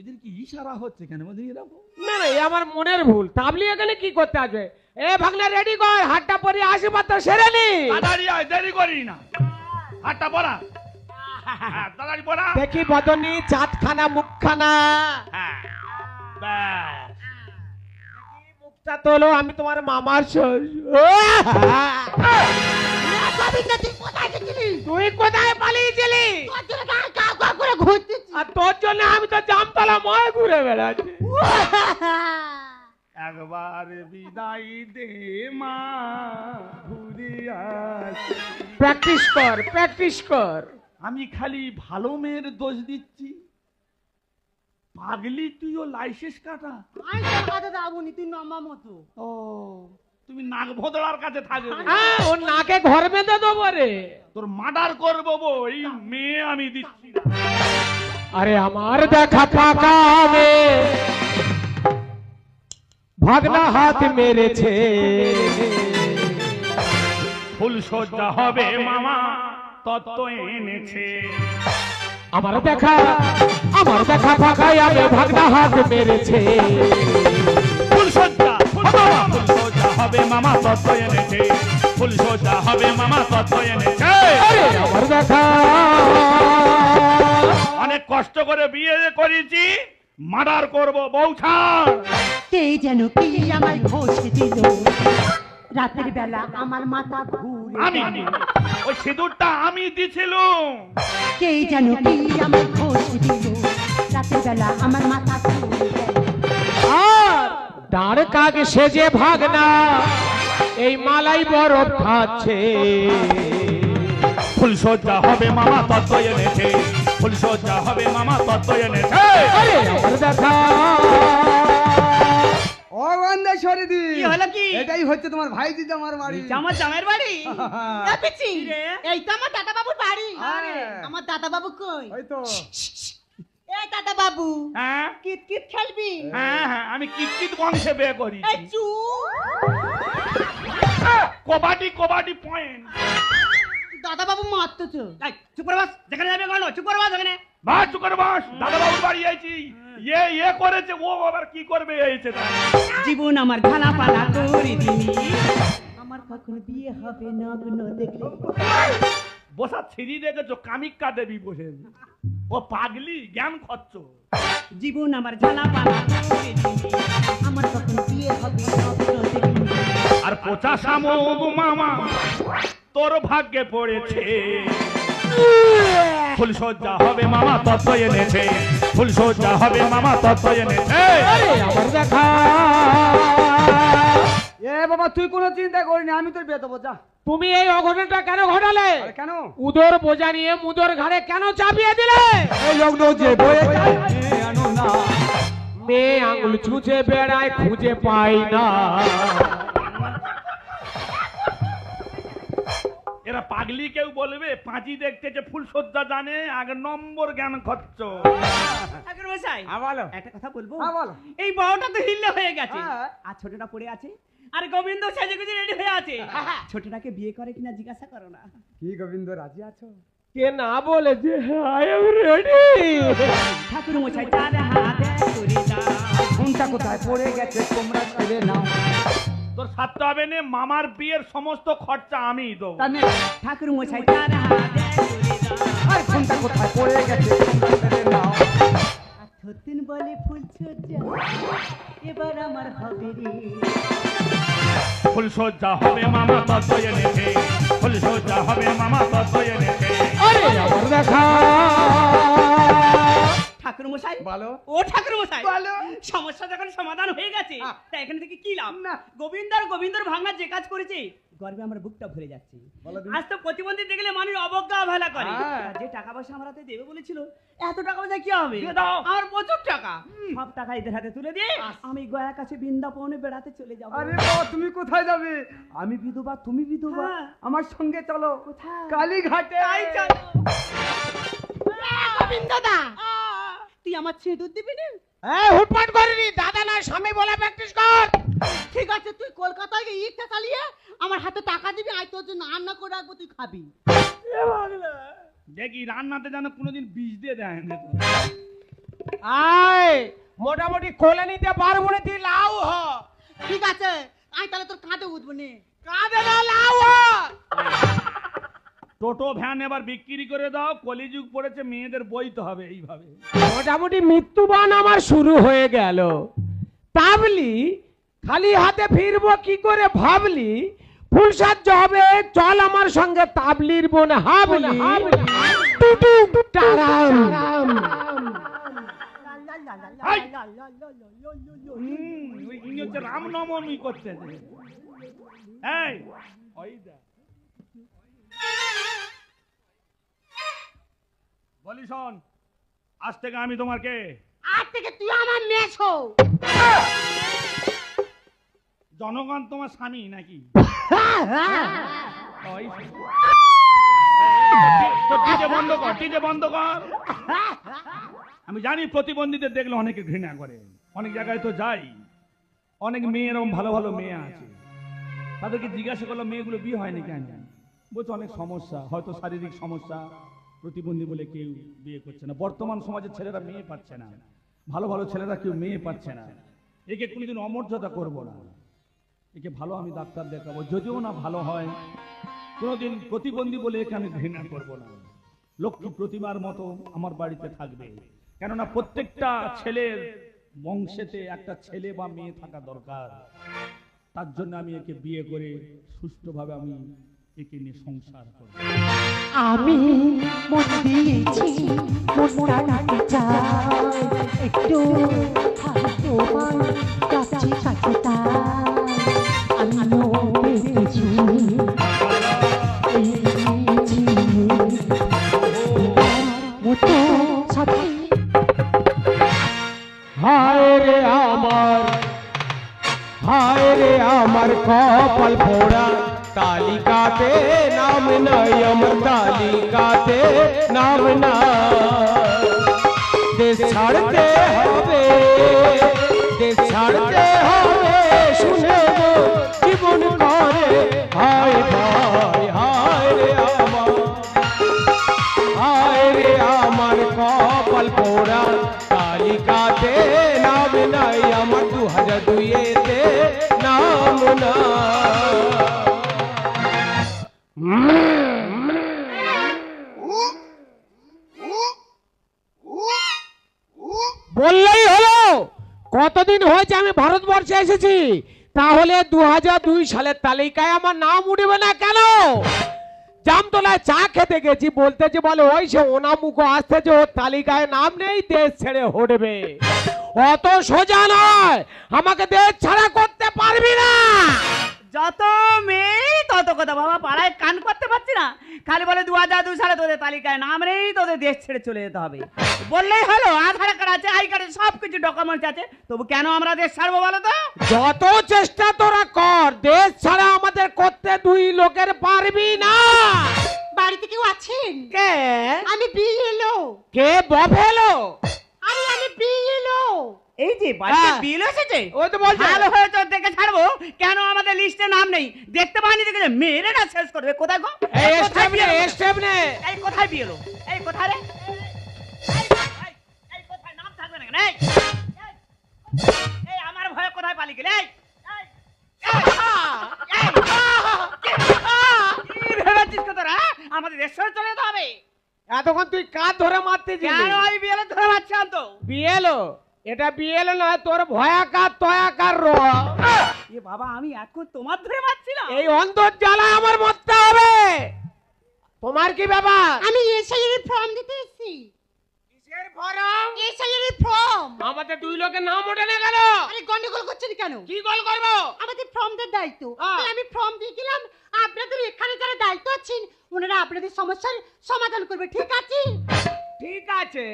[SPEAKER 4] এদের কি ইশারা হচ্ছে কেন বলি এরকম?
[SPEAKER 7] না না, এ আমার মনের ভুল। তাবলি এখানে কি করতে আসবে? এ ভাগনা রেডি কর, হাতটা পরে আশীর্বাদ তো সেরে নি।
[SPEAKER 4] তাড়াতাড়ি আয়, দেরি করি না। হাতটা পরা। হ্যাঁ, তাড়াতাড়ি পরা।
[SPEAKER 7] দেখি বদনি চাঁদখানা মুখখানা।
[SPEAKER 4] হ্যাঁ, ব্যাস।
[SPEAKER 7] মুখটা তোলো, আমি তোমার মামার শ্বশুর। তুই কোথায় পালিয়েছিলি? আর তোর জন্য আমি তো জামতলা ময় ঘুরে বেড়াচ্ছি।
[SPEAKER 4] একবার বিদায় দে মা, ঘুরে আসি।
[SPEAKER 7] প্র্যাকটিস কর, প্র্যাকটিস কর।
[SPEAKER 4] আমি খালি ভালো মেয়ের দোষ দিচ্ছি। পাগলি তুইও লাইসেন্স কাটা। ও, তুমি নাক ভোদড়ার কাছে থাকবে।
[SPEAKER 7] ওর নাকে ঘর বেঁধে দেবো রে।
[SPEAKER 4] তোর মার্ডার করবো বউ, এই মেয়ে আমি দিচ্ছি না।
[SPEAKER 7] আরে আমার দেখা ফাঁকা ভাগনা হাত মেরেছে।
[SPEAKER 4] ফুল সজ্জা হবে মামা, তত্ত্ব এনেছে।
[SPEAKER 7] আমার দেখা ফাঁকায় আমি ভাগনা হাত মেরেছে।
[SPEAKER 4] ফুল সজ্জা হবে মামা, তত্ত্ব এনেছে। ফুল সজ্জা হবে মামা, তত্ত্ব এনেছে।
[SPEAKER 7] আমার দেখা
[SPEAKER 4] অনেক কষ্ট করে বিয়ে করেছি, মার্ডার করবো, বউ ছাড়।
[SPEAKER 2] কে যেন কি আমায় ঘষে দিল, রাতের বেলা আমার মাথা ঘুরে
[SPEAKER 4] আমি
[SPEAKER 2] গেল।
[SPEAKER 4] ওই সিঁদুরটা আমি দিছিলুম।
[SPEAKER 2] কে যেন কি আমায় ঘষে দিল, রাতের বেলা আমার মাথা ঘুরে গেল।
[SPEAKER 7] ডার কাক সেজে ভাগনা এই মালাই বরফ খাচ্ছে।
[SPEAKER 4] ফুল সজ্জা হবে মামা, তত্ত্ব এনেছে। ফুল সজ্জা হবে মামা, তত্ত্ব এনেছে।
[SPEAKER 7] আমার দেখা
[SPEAKER 6] ও গন্ধেশ্বরী দি,
[SPEAKER 8] কি হলো কি?
[SPEAKER 6] এটাই হচ্ছে তোমার ভাই দিদি আমার বাড়ি।
[SPEAKER 8] আমার জামাইয়ের বাড়ি?
[SPEAKER 5] এই তো আমার দাদা বাবুর বাড়ি।
[SPEAKER 6] আরে।
[SPEAKER 5] আমার দাদা বাবু কই?
[SPEAKER 6] ওই তো
[SPEAKER 5] এই দাদা বাবু,
[SPEAKER 4] হ্যাঁ
[SPEAKER 5] কিত কিত খেলবি?
[SPEAKER 4] হ্যাঁ হ্যাঁ, আমি কিতকিত বংশে বিয়ে করি।
[SPEAKER 5] এই চুপ।
[SPEAKER 4] কবাডি কবাডি পয়েন্ট।
[SPEAKER 5] দাদা বাবু মারতো তো।
[SPEAKER 8] এই, চুপ করে বস, যেখানে যাবে গেল, চুপ করে বস এখানে।
[SPEAKER 4] বাস চুকার বাস, দাদা বাবুর বাড়ি আইছি। এ করেছে, ও আবার কি করবে এইছে তাই।
[SPEAKER 8] জীবন আমার ঝালা পালা করে দিলি।
[SPEAKER 5] আমার কখন বিয়ে হবে নগ্ন দেখলে?
[SPEAKER 4] বসা ছিঁড়ি দেখেছো, কামিকা দেবী বসে। ও পাগলি, জ্ঞান খচ্চ।
[SPEAKER 8] জীবন আমার ঝালা পালা করে দিলি।
[SPEAKER 5] আমার কখন বিয়ে হবে নগ্ন দেখলে?
[SPEAKER 4] আর পচা শামুক মামা তোর ভাগ্যে পড়েছে। ফুল সজ্জা হবে মামা, তত্ত্ব এনেছে। ফুল সজ্জা হবে মামা, তত্ত্ব এনেছে।
[SPEAKER 7] আমার দেখা
[SPEAKER 6] এ বাবা, তুই কোনো চিন্তা করিনি, আমি তোর বিয়ে দেবো, যা।
[SPEAKER 7] তুমি এই অঘটনটা কেন ঘটালে?
[SPEAKER 6] আরে কেন?
[SPEAKER 7] উদর বোঝা নিয়ে মুদর ঘাড়ে কেন চাপিয়ে দিলে?
[SPEAKER 6] এই লগ্ন যে বয়ে আনো না,
[SPEAKER 7] মেয়ে আঙুল ছুঁচে বেড়ায়, খুঁজে পাই না।
[SPEAKER 4] এরা পাগলি কেউ বলবে, পাঁচি দেখতে যে ফুল সজ্জা জানে, আগে নম্বর জ্ঞান খচ্চ।
[SPEAKER 8] ঠাকুর মশাই,
[SPEAKER 6] বলো।
[SPEAKER 8] একটা কথা বলবো?
[SPEAKER 6] হ্যাঁ, বলো।
[SPEAKER 8] এই বড়টা তো হিল্লে হয়ে গেছে,
[SPEAKER 6] হ্যাঁ।
[SPEAKER 8] আর ছোটটা পড়ে আছে, আর গোবিন্দ সেজে গুজে রেডি হয়ে আছে। ছোটটাকে বিয়ে করে কিনা জিজ্ঞাসা করো না।
[SPEAKER 6] কি গোবিন্দ, রাজি আছো?
[SPEAKER 7] কে না বলেছে আই এম রেডি?
[SPEAKER 8] ঠাকুর মশাই তার হাতে করে দাও।
[SPEAKER 6] ফোনটা কোথায় পড়ে গেছে, তোমরা ছেড়ে নাও।
[SPEAKER 4] তোর সাথে হবে না, মামার বিয়ের সমস্ত খরচা আমি দেবো।
[SPEAKER 6] তাহলে
[SPEAKER 8] ঠাকুর মশাই তার হাতে করে দাও।
[SPEAKER 6] আর ফোনটা কোথায় পড়ে গেছে, তোমরা ছেড়ে নাও।
[SPEAKER 5] আর থতিন বলে ফুল সজ্জা এবার আমার হবে রে।
[SPEAKER 4] ফুল সজ্জা হবে মামা, তত্ত্ব এনেছে। ফুল সজ্জা হবে মামা, তত্ত্ব এনেছে।
[SPEAKER 7] আরে আমার দেখা
[SPEAKER 8] ঠাকুর মশাই
[SPEAKER 6] বলো।
[SPEAKER 8] ও ঠাকুর মশাই,
[SPEAKER 6] বলো।
[SPEAKER 8] সমস্যা যখন সমাধান হয়ে গেছে, তা এখান থেকে কি লাভ?
[SPEAKER 6] না।
[SPEAKER 8] গোবিন্দর ভাঙা যে কাজ করেছে, গর্বে আমার বুকটা ভরে যাচ্ছে।
[SPEAKER 6] বলো দিদি।
[SPEAKER 8] আজ তো প্রতিবন্ধী দেখলে মানুষ অবজ্ঞা অবহেলা করে।
[SPEAKER 6] হ্যাঁ।
[SPEAKER 8] আর যে টাকা পয়সা আমার হাতে দেবে বলেছিল, এত টাকা পয়সা কি হবে?
[SPEAKER 4] দিয়ে দাও।
[SPEAKER 8] আমার প্রচুর টাকা, সব টাকা এদের হাতে তুলে দিয়ে আমি গয়ার কাছে বৃন্দাবনে বেড়াতে চলে যাবো।
[SPEAKER 6] আরে বাবা, তুমি কোথায় যাবে? আমি বিধবা, তুমি বিধবা,
[SPEAKER 8] হ্যাঁ।
[SPEAKER 6] আমার সঙ্গে চলো।
[SPEAKER 8] কোথায়?
[SPEAKER 6] কালীঘাটে।
[SPEAKER 8] তাই চলো।
[SPEAKER 5] গোবিন্দ দা,
[SPEAKER 8] তুই
[SPEAKER 5] আমার ছেলে দুধ দিবি না?
[SPEAKER 7] এই হুটপাট করিনি, দাদা না স্বামী বলে প্র্যাকটিস কর।
[SPEAKER 5] ঠিক আছে, তুই কলকাতায় গিয়ে ইটটা চালিয়ে আমার হাতে টাকা দিবি, আয় তোর জন্য রান্না করে রাখবো, তুই খাবি।
[SPEAKER 1] দেখি রান্নাতে যেন কোনোদিন বিষ দিয়ে দেয় না।
[SPEAKER 7] আয় মোটামুটি কোলে নিতে পারবো না, তুই লাউ হ।
[SPEAKER 5] ঠিক আছে, আয় তাহলে তোর কাঁধে উঠবো নে।
[SPEAKER 7] কাঁদে না, লাউ হ।
[SPEAKER 1] টোটো ভ্যান এবার বিক্রি করে দাও, কলিযুগ পড়েছে, মেয়েদের বইতে হবে এইভাবে।
[SPEAKER 7] মোটামুটি মৃত্যুবান আমার শুরু হয়ে গেল। তাবলি খালি হাতে ফিরবো কি করে ভাবলি, ফুল সাহায্য হবে, চল আমার সঙ্গে তাবলির বোন হাবলি। টুটু টারাম।
[SPEAKER 1] ইনি হচ্ছে রামনবমী করতে। এই ওই দেখ। বলি শোন, আজ থেকে আমি তোমাকে,
[SPEAKER 5] আজ থেকে তুই আমার মেছো।
[SPEAKER 1] জনগণ তোমার স্বামী নাকি? ওই ডিজে বন্ধ কর, ডিজে বন্ধ কর। আমি জানি প্রতিবন্ধীদের দেখলে অনেকে ঘৃণা করে, অনেক জায়গায় তো যাই, অনেক মেয়ে এরকম ভালো ভালো মেয়ে আছে, তাদেরকে জিজ্ঞাসা করলাম মেয়েগুলো বিয়ে হয়নি কেন, বলছে অনেক সমস্যা, হয়তো শারীরিক সমস্যা, প্রতিবন্ধী বলে কেউ বিয়ে করছে না। বর্তমান সমাজের ছেলেরা মেয়ে পাচ্ছে না, ভালো ভালো ছেলেরা কেউ মেয়ে পাচ্ছে না। একে কোনোদিন অমর্যাদা করবো না, একে ভালো আমি ডাক্তার দেখাবো, যদিও না ভালো হয়, কোনোদিন প্রতিবন্ধী বলে একে আমি ঘৃণা করবো না। লক্ষ্মী প্রতিমার মতো আমার বাড়িতে থাকবে, কেননা প্রত্যেকটা ছেলের বংশেতে একটা ছেলে বা মেয়ে থাকা দরকার। তার জন্য আমি একে বিয়ে করে সুষ্ঠুভাবে আমি একে নিয়ে সংসার করব।
[SPEAKER 2] আমি মন দিয়েছি, মনটা নাকি চাই, একটু তোমার কাছে কাছে তাই আমিও পেয়েছি মতো সাথে।
[SPEAKER 7] হায় রে আমার, হায় রে আমার কপাল পোড়া, তালিকাতে নাম নাই আমার, তালিকাতে নাম না। দেশ ছাড়তে হবে, দেশ ছাড়তে হবে, শুনে গো জীবন করে। হায় ভাই, হায় রে আমার, হায় রে আমার কপাল পোড়া, তালিকাতে নাম নাই আমার, 2002-তে নাম না। বললেই হলো, কতদিন হয়েছে আমি ভারতবর্ষে এসেছি, তাহলে 2002 সালের তালিকায় আমার নাম উঠবে না কেন? জামতলায় চা খেতে গেছি, বলতেছে বলে ওই সে ওনামুখ আসতে যে ওর তালিকায় নাম নেই, দেশ ছেড়ে হটবে। অত সোজা নয়, আমাকে দেশ ছাড়া করতে পারবি না।
[SPEAKER 8] যত মেয়ে তত কথা, বাবা পাড়ায় কান করতে পারছি না, খালি বলে 2002 সালে তোদের তালিকায় নাম নেই, তোদের দেশ ছেড়ে চলে যেতে হবে। বললেই হলো, আধার কার্ড আছে, আই কার্ডে সব কিছু ডকুমেন্টস আছে, তবু কেন আমরা দেশ ছাড়বো বলো তো?
[SPEAKER 7] যত চেষ্টা তোরা কর, দেশ ছাড়া আমাদের করতে দুই লোকের পারবি না।
[SPEAKER 5] বাড়িতে কেউ আছেন?
[SPEAKER 7] কে?
[SPEAKER 5] আমি বিএলও।
[SPEAKER 7] কে বফেলো?
[SPEAKER 5] আমি বিএলও।
[SPEAKER 8] এই যে বাড়িতে
[SPEAKER 7] হ্যাঁ।
[SPEAKER 8] বিল এসেছে,
[SPEAKER 7] ওই তো বলছে।
[SPEAKER 8] ভালো হয়েছে, দেখে ছাড়বো। কেন আমাদের লিস্টে নাম নেই? দেখতে পাইনি, দেখে মেরে না শেষ করবে। কোথায় গো?
[SPEAKER 7] এই
[SPEAKER 8] কোথায়
[SPEAKER 7] স্টেপ নে,
[SPEAKER 8] BLO?
[SPEAKER 7] স্টেপ নে।
[SPEAKER 8] এই কোথায় বিয়েলো? এই কোথায় রে? এই কোথায় নাম থাকবে না কেন? এই আমার ভয়ে কোথায় পালিয়ে গেলে? কি ভেবেছিস তো তোরা? আমাদের দেশ ছেড়ে চলে যেতে হবে?
[SPEAKER 7] এতক্ষণ তুই কাজ ধরে মারতেছিস।
[SPEAKER 8] কেন ওই বিয়েলে ধরে মারছিলাম তো?
[SPEAKER 7] বিএলও, এটা বিএলও নয়, তোর ভয়াকার তয়াকার র।
[SPEAKER 8] এ বাবা, আমি এখন তোমার ধরে মারছিলাম।
[SPEAKER 7] এই অন্তর জ্বালায় আমার মরতে হবে। তোমার কি ব্যাপার?
[SPEAKER 5] আমি এসআইয়ের ফর্ম দিতে এসেছি।
[SPEAKER 7] কিসের ফরম?
[SPEAKER 5] এসআইয়ের ফর্ম।
[SPEAKER 7] আমাদের দুই লোকের নাম ওঠে না কেন?
[SPEAKER 5] আরে গন্ডগোল করছেন কেন?
[SPEAKER 7] কি গোল করবো?
[SPEAKER 5] আমাদের ফর্মদের দায়িত্ব,
[SPEAKER 7] হ্যাঁ।
[SPEAKER 5] তাই আমি ফর্ম দিয়ে গেলাম। আপনাদের এখানে যারা দায়িত্ব আছেন, ওনারা আপনাদের সমস্যার সমাধান করবে, ঠিক আছে?
[SPEAKER 7] ঠিক আছে,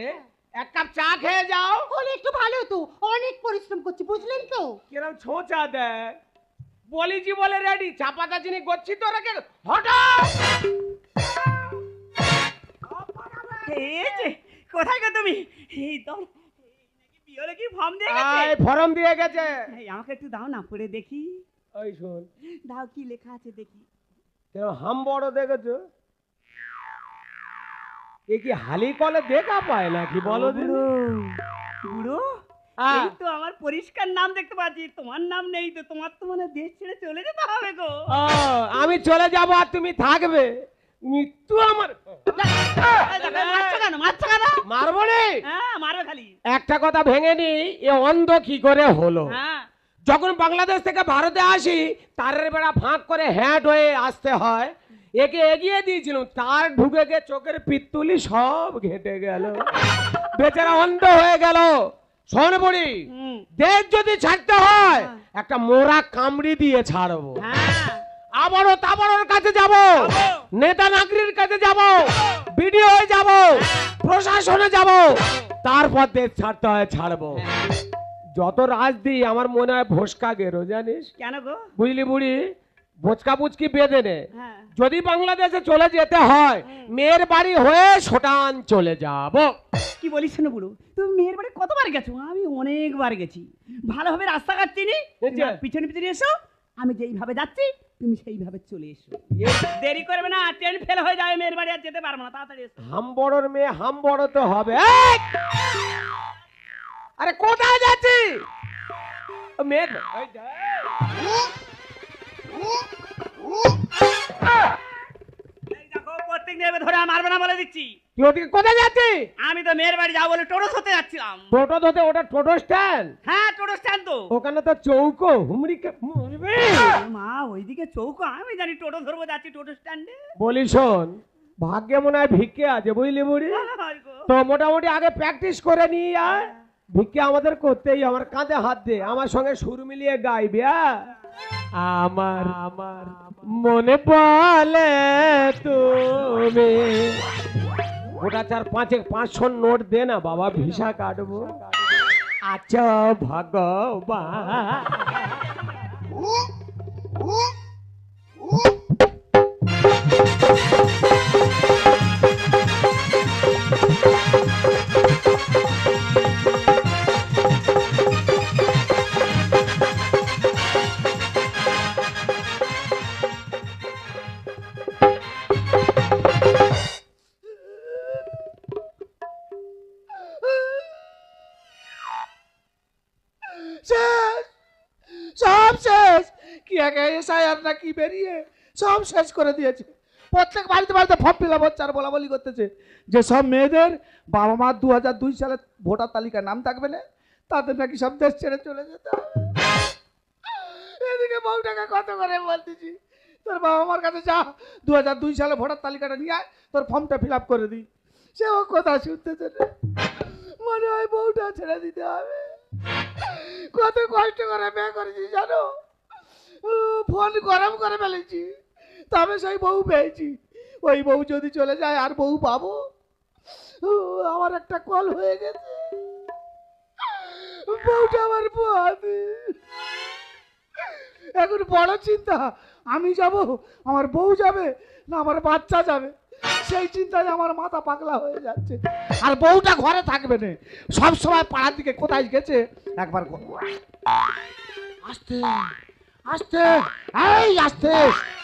[SPEAKER 7] এক কাপ চা খেয়ে যাও।
[SPEAKER 5] হলে একটু ভালো হতো, অনেক পরিশ্রম করছি, বুঝলেন তো?
[SPEAKER 7] কিরম ছোঁচা দেয়। বলিছি বলে রেডি, চা পাতা চিনি করছি তো রেখে হঠাৎ।
[SPEAKER 8] এই যে কোথায় গো তুমি? এই তো কি হলো কি ফর্ম দিয়ে গেছে
[SPEAKER 7] ফর্ম দিয়ে গেছে।
[SPEAKER 8] এই, আমাকে একটু দাও না পড়ে দেখি।
[SPEAKER 7] ওই শোন,
[SPEAKER 8] দাও কি লেখা আছে দেখি।
[SPEAKER 7] কেন হাম বড় দেখেছো? এ কি হালি কলে দেখা পায় নাকি বলো দিন?
[SPEAKER 8] বুড়ো এই তো আমার পরিষ্কার নাম দেখতে পাচ্ছি, তোমার নাম নেই তো। তোমার তো মানে দেশ ছেড়ে চলে যেতে হবে গো।
[SPEAKER 7] আমি চলে যাবো আর তুমি থাকবে? মৃত্যু আমার।
[SPEAKER 8] মারছো কেন?
[SPEAKER 7] মারবো নি।
[SPEAKER 8] হ্যাঁ মারো খালি।
[SPEAKER 7] একটা কথা ভেঙে নি, এ অন্ধ কি করে হলো?
[SPEAKER 8] হ্যাঁ
[SPEAKER 7] যখন বাংলাদেশ থেকে ভারতে আসি, তারের বেড়া ফাঁক করে হ্যাট হয়ে আসতে হয়। একে এগিয়ে দিয়েছিলাম, তার ঢুকে গিয়ে চোখের পিত্তুলি সব ঘেটে গেল, বেচারা অন্ধ হয়ে গেল। শোন বুড়ি, দেশ যদি ছাড়তে হয় একটা মোরা কামড়ি দিয়ে ছাড়বো।
[SPEAKER 8] হ্যাঁ
[SPEAKER 7] আবারও তাবারোর কাছে যাব, নেতা নাগরির কাছে যাব, বিডিও হয়ে যাব, প্রশাসনে যাব, তারপর দেশ ছাড়তে হয় ছাড়বো। যত রাজ দিই আমার মনে হয় ভোসকা গেরো, জানিস
[SPEAKER 8] কেন গো?
[SPEAKER 7] বুঝলি বুড়ি, ভোচকা বুচকি বেঁধে নে।
[SPEAKER 8] হ্যাঁ
[SPEAKER 7] যদি বাংলাদেশে চলে যেতে হয় মেয়ের বাড়ি হয়ে সোটান চলে যাব।
[SPEAKER 8] কি বলিস না বুড়ো, তুমি মেয়ের বাড়ি কতবার গেছো? আমি অনেকবার গেছি। ভালোভাবে রাস্তাঘাট চিনি।
[SPEAKER 7] আচ্ছা।
[SPEAKER 8] পিছনে পিছনে এসো, আমি যেইভাবে যাচ্ছি তুমি সেইভাবে চলে এসো। দেরি করবে না, ট্রেন ফেল হয়ে যাবে, মেয়ের বাড়ি আর যেতে পারবো না। তাড়াতাড়ি এসো।
[SPEAKER 7] হাম বড়র মেয়ে হাম বড় তো হবে। এই! আরে কোথায় যাচ্ছি? মেয়ে এই যা।
[SPEAKER 8] এই দেখো, প্রত্যেক নেবে ধরে মারবে না বলে দিচ্ছি।
[SPEAKER 7] তুই ওদিকে কোথায় যাচ্ছিস?
[SPEAKER 8] আমি তো মেয়ের বাড়ি যাবো বলে টোটো হতে যাচ্ছিলাম।
[SPEAKER 7] টোটো ধরতে, ওটা টোটো স্ট্যান্ড।
[SPEAKER 8] হ্যাঁ টোটো স্ট্যান্ড তো।
[SPEAKER 7] ওখানে তো চৌকো হুমড়িকে মরবে।
[SPEAKER 8] মা ওইদিকে চৌকো, আমি জানি টোটো ধরবো, যাচ্ছি টোটো স্ট্যান্ডে।
[SPEAKER 7] বলি শোন, ভাগ্যে মনে হয় ভিক্ষে আছে, বুঝলি বুড়ি? তো মোটামুটি আগে প্র্যাকটিস করে নিয়ে আয়। ভিক্ষে আমাদের করতেই, আমার কাঁধে হাত দে, আমার সঙ্গে সুর মিলিয়ে গাইবে। আমার আমার মনে পড়ে তুমি। ওটা 4-5-500 নোট দে না বাবা, ভিসা কাটবো। আচ্ছা ভগবান।
[SPEAKER 1] শেষ, সব শেষ। কি আগে এসআইআর না কি বেরিয়ে সব শেষ করে দিয়েছে। প্রত্যেক বাড়িতে বাড়িতে ফর্ম ফিল আপ হচ্ছে আর বলা বলি করতেছে যে সব মেয়েদের বাবা মা 2002 সালে ভোটার তালিকায় নাম থাকবে না, তাদের নাকি সব দেশ ছেড়ে চলে যেতে হবে। এদিকে বউটাকে কত করে বলতেছি তোর বাবা মার কাছে যা, 2002 সালে ভোটার তালিকাটা নিয়ে আয়, তোর ফর্মটা ফিল আপ করে দিই। সেও কথা শুনতেছে না। মনে হয় বউটা ছেড়ে দিতে হবে। কত কষ্ট করে বিয়ে করেছি জানো, ফোন গরম করে ফেলেছি, তবে সেই বউ পেয়েছি। ওই বউ যদি চলে যায় আর বউ পাবো? আমার একটা কল হয়ে গেছে, বউটা আমার বউ। এখন বড় চিন্তা, আমি যাব, আমার বউ যাবে না আমার বাচ্চা যাবে, সেই চিন্তায় আমার মাথা পাগলা হয়ে যাচ্ছে। আর বউটা ঘরে থাকবে না, সব সময় পাড়ার দিকে কোথায় গেছে একবার আস্তে আস্তে, এই আস্তে,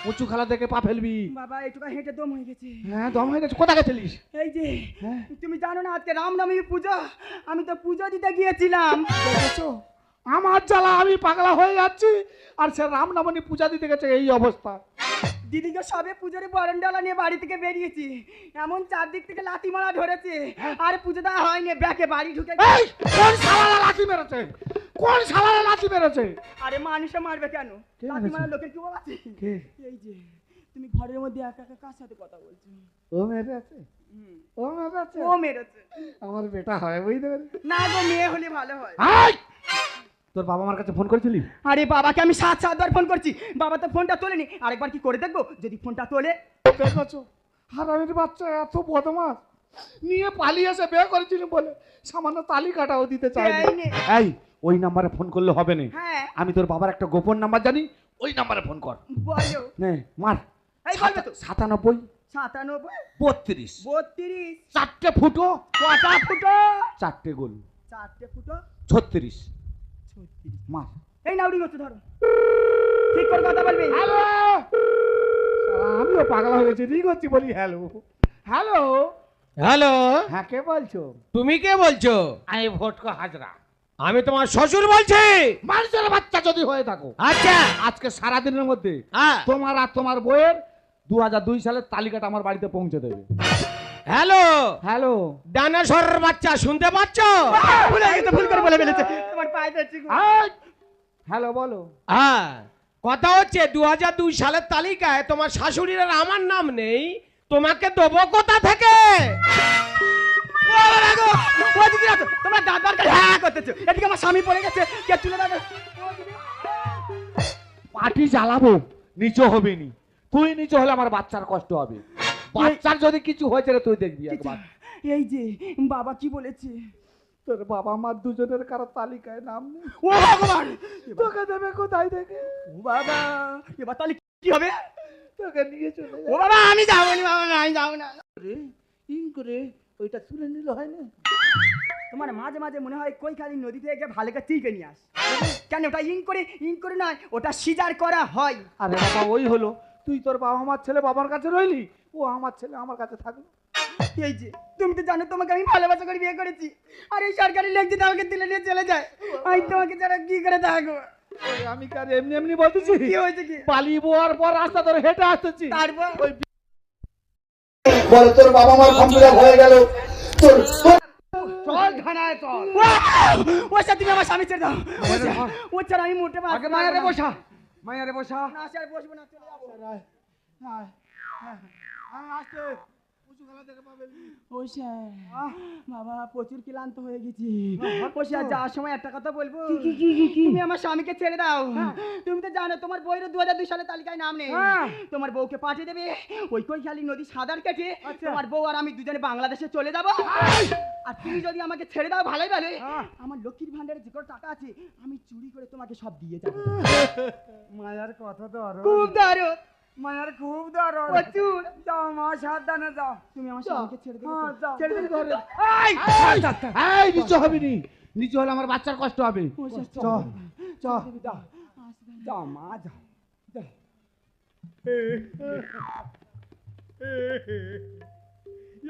[SPEAKER 1] উঁচু খালা দেখে পা ফেলবি।
[SPEAKER 6] বাবা এটুকু হেঁটে দম হয়ে গেছে।
[SPEAKER 1] হ্যাঁ দম হয়ে গেছে, কোথায় গেছিলিস?
[SPEAKER 6] এই যে
[SPEAKER 1] হ্যাঁ
[SPEAKER 6] তুমি জানো না আজকে রামনবমী পুজো, আমি তো পুজো দিতে গিয়েছিলাম।
[SPEAKER 1] দেখেছো আমার জ্বালা, আমি পাগলা হয়ে যাচ্ছি আর সে রামনবমী পূজা দিতে গেছে এই অবস্থা।
[SPEAKER 6] দিদিকে সবে পুজোর বরণডালা নিয়ে বাড়ি থেকে বেরিয়েছি, এমন চারদিক থেকে লাথি মারা ধরেছে, আর পুজো দেওয়া হয়নি, ব্যাকে বাড়ি ঢুকে।
[SPEAKER 1] এই কোন শালারা লাথি মেরেছে? কোন শালারা লাথি মেরেছে?
[SPEAKER 6] আরে মানুষে মারবে কেন,
[SPEAKER 1] কে
[SPEAKER 6] লাথি
[SPEAKER 1] মেরেছে?
[SPEAKER 6] মারা লোকের কি আছে?
[SPEAKER 1] কে?
[SPEAKER 6] এই যে তুমি ঘরের মধ্যে একা একা কার সাথে কথা বলছো?
[SPEAKER 1] ও মেরেছে, ও মেরেছে,
[SPEAKER 6] ও মেরেছে।
[SPEAKER 1] আমার বেটা হয় বুঝতে পেরেছি।
[SPEAKER 6] না গো, মেয়ে হলে ভালো হয়।
[SPEAKER 1] এই! তোর বাবা মার কাছে ফোন করেছিলি?
[SPEAKER 6] আরে বাবাকে আমি 7-7 ফোন করছি, বাবা তো ফোনটা তোলেনি। আরেকবার কি করে দেখবো, যদি ফোনটা তোলে।
[SPEAKER 1] দেখেছো হারামির বাচ্চা এত বদমাস, নিয়ে পালিয়ে এসে বিয়ে করেছিল বলে সামান্য তালিকাটাও দিতে চাইনি।
[SPEAKER 6] দেয়নি।
[SPEAKER 1] এই ওই নাম্বারে ফোন করলে হবে না,
[SPEAKER 6] হ্যাঁ
[SPEAKER 1] আমি তোর বাবার একটা গোপন নাম্বার জানি, ওই নাম্বারে ফোন কর।
[SPEAKER 6] বলো।
[SPEAKER 1] নে মার।
[SPEAKER 6] এই বলবে তো।
[SPEAKER 1] 97
[SPEAKER 6] 97
[SPEAKER 1] 32
[SPEAKER 6] 32
[SPEAKER 1] চারটে ফুটো
[SPEAKER 6] কটা ফুটো?
[SPEAKER 1] 4টে গোল।
[SPEAKER 6] 4টে ফুটো
[SPEAKER 7] 36
[SPEAKER 6] মাস। এই নাও রিং হচ্ছে, ধরো। ঠিক করে কথা বলবি।
[SPEAKER 1] হ্যালো, আমিও পাগলা হয়ে গেছি, রিং হচ্ছি বলি হ্যালো হ্যালো।
[SPEAKER 7] হ্যালো,
[SPEAKER 1] হ্যাঁ, কে বলছো?
[SPEAKER 7] তুমি কে বলছো?
[SPEAKER 1] আমি ভোটকো হাজরা।
[SPEAKER 7] আমি তোমার শ্বশুর বলছি।
[SPEAKER 1] মানুষের বাচ্চা যদি হয়ে থাকো,
[SPEAKER 7] আচ্ছা,
[SPEAKER 1] আজকে সারাদিনের মধ্যে
[SPEAKER 7] হ্যাঁ।
[SPEAKER 1] তোমার আর তোমার বইয়ের 2002 সালের তালিকাটা আমার বাড়িতে পৌঁছে দেবে।
[SPEAKER 7] হ্যালো,
[SPEAKER 1] হ্যালো,
[SPEAKER 7] ডানাসর বাচ্চা, শুনতে পাচ্ছ?
[SPEAKER 6] ভুল হয়ে গেছে, ভুল করে বলে ফেলেছে। তোমার পায়ে ধরছি গো।
[SPEAKER 1] হ্যালো, বলো।
[SPEAKER 7] হ্যাঁ, কথা হচ্ছে 2002 সালের তালিকায় তোমার শাশুড়ির আর আমার নাম নেই, তোমাকে দেবো কোথা থেকে?
[SPEAKER 6] ও দিদি, তোমরা দাদার কাছে হ্যাঁ করতেছো। এদিকে আমার স্বামী পড়ে গেছে, কে তুলে দেবে?
[SPEAKER 1] পার্টি চালাবো, নিচু হবে নি। তুই নিচু হলে আমার বাচ্চার কষ্ট হবে। বাচ্চার যদি কিছু হয়েছে রে, তুই দেখবি একবার।
[SPEAKER 6] এই যে বাবা কি বলেছে?
[SPEAKER 1] তোর বাবা মা দুজনের কারো তালিকায় নাম নেই।
[SPEAKER 6] ও ভগবান,
[SPEAKER 1] তোকে দেবে কোথায় থেকে?
[SPEAKER 6] ও বাবা, এবার তাহলে কি হবে?
[SPEAKER 1] তোকে নিয়ে চলে
[SPEAKER 6] ও বাবা, আমি যাবো না বাবা, আমি যাবো না।
[SPEAKER 1] ইন করে ওইটা তুলে নিল হয় না?
[SPEAKER 6] তোমার মাঝে মাঝে মনে হয় কই খালি নদী থেকে ভালো করে চিকে নিয়ে আস। কেন ওটা ইন করে নয়, ওটা সিজার করা হয়।
[SPEAKER 1] আরে বাবা, ওই হলো। তুই তোর বাবা মার ছেলে বাবার কাছে রইলি, ও আমার ছেলে আমার কাছে থাকলো।
[SPEAKER 6] এই যে তুমি তো জানো তোমাকে আমি ভালোবাসা করে বিয়ে করেছি, আর এই সরকারি লোক যদি আমাকে তুলে নিয়ে চলে যায়, আমি তোমাকে ছাড়া কি করে থাকবো?
[SPEAKER 1] ওই আমি কার এমনি এমনি বলতেছি?
[SPEAKER 6] কি হয়েছে কি?
[SPEAKER 1] পালিয়ে পর রাস্তা ধরে হেঁটে আসতেছি।
[SPEAKER 6] তারপর
[SPEAKER 9] বলে তোর বাবা মার কমপ্লিট হয়ে গেল, তোর
[SPEAKER 1] চল থানায় চল।
[SPEAKER 6] ও স্যার, তুমি আমার স্বামী ছেড়ে দাও। ও ছাড়া আমি মোটে পারবো
[SPEAKER 1] আগে
[SPEAKER 6] না।
[SPEAKER 1] মায়ারে বসা, মায়ারে বসা।
[SPEAKER 6] না স্যার, বসবো না, চলে যাবো।
[SPEAKER 1] আসতে উঁচু গলা থেকে পাবেন।
[SPEAKER 6] ও স্যার, বাবা প্রচুর ক্লান্ত হয়ে গেছি। ও স্যার, যাওয়ার সময় একটা কথা বলবো। তুমি আমার স্বামীকে ছেড়ে দাও। তুমি তো জানো তোমার বইয়ের 2002 সালের তালিকায় নাম নেই। তোমার বউকে পাঠিয়ে দেবে ওই কৈখালী নদী সাঁতার কেটে। তোমার বউ আর আমি দুজনে বাংলাদেশে চলে যাবো। আর তুমি যদি আমাকে ছেড়ে দাও ভালোই ভালো, আমার লক্ষ্মীর ভান্ডারে যে কত টাকা আছে আমি চুরি করে তোমাকে সব দিয়ে যাবো।
[SPEAKER 1] মায়ার কথা তো আরো
[SPEAKER 6] খুব দারুণ,
[SPEAKER 1] মায়ার খুব দরদ।
[SPEAKER 6] প্রচুর।
[SPEAKER 1] যাও মা, সাবধানে যাও।
[SPEAKER 6] তুমি আমার স্বামীকে ছেড়ে দেবে?
[SPEAKER 1] হ্যাঁ, যাও।
[SPEAKER 6] ছেড়ে দেবে ধরে।
[SPEAKER 1] এই নিচু হবি নি, নিচু হলে আমার বাচ্চার কষ্ট হবে। চল চল,
[SPEAKER 6] যাও মা, যাও।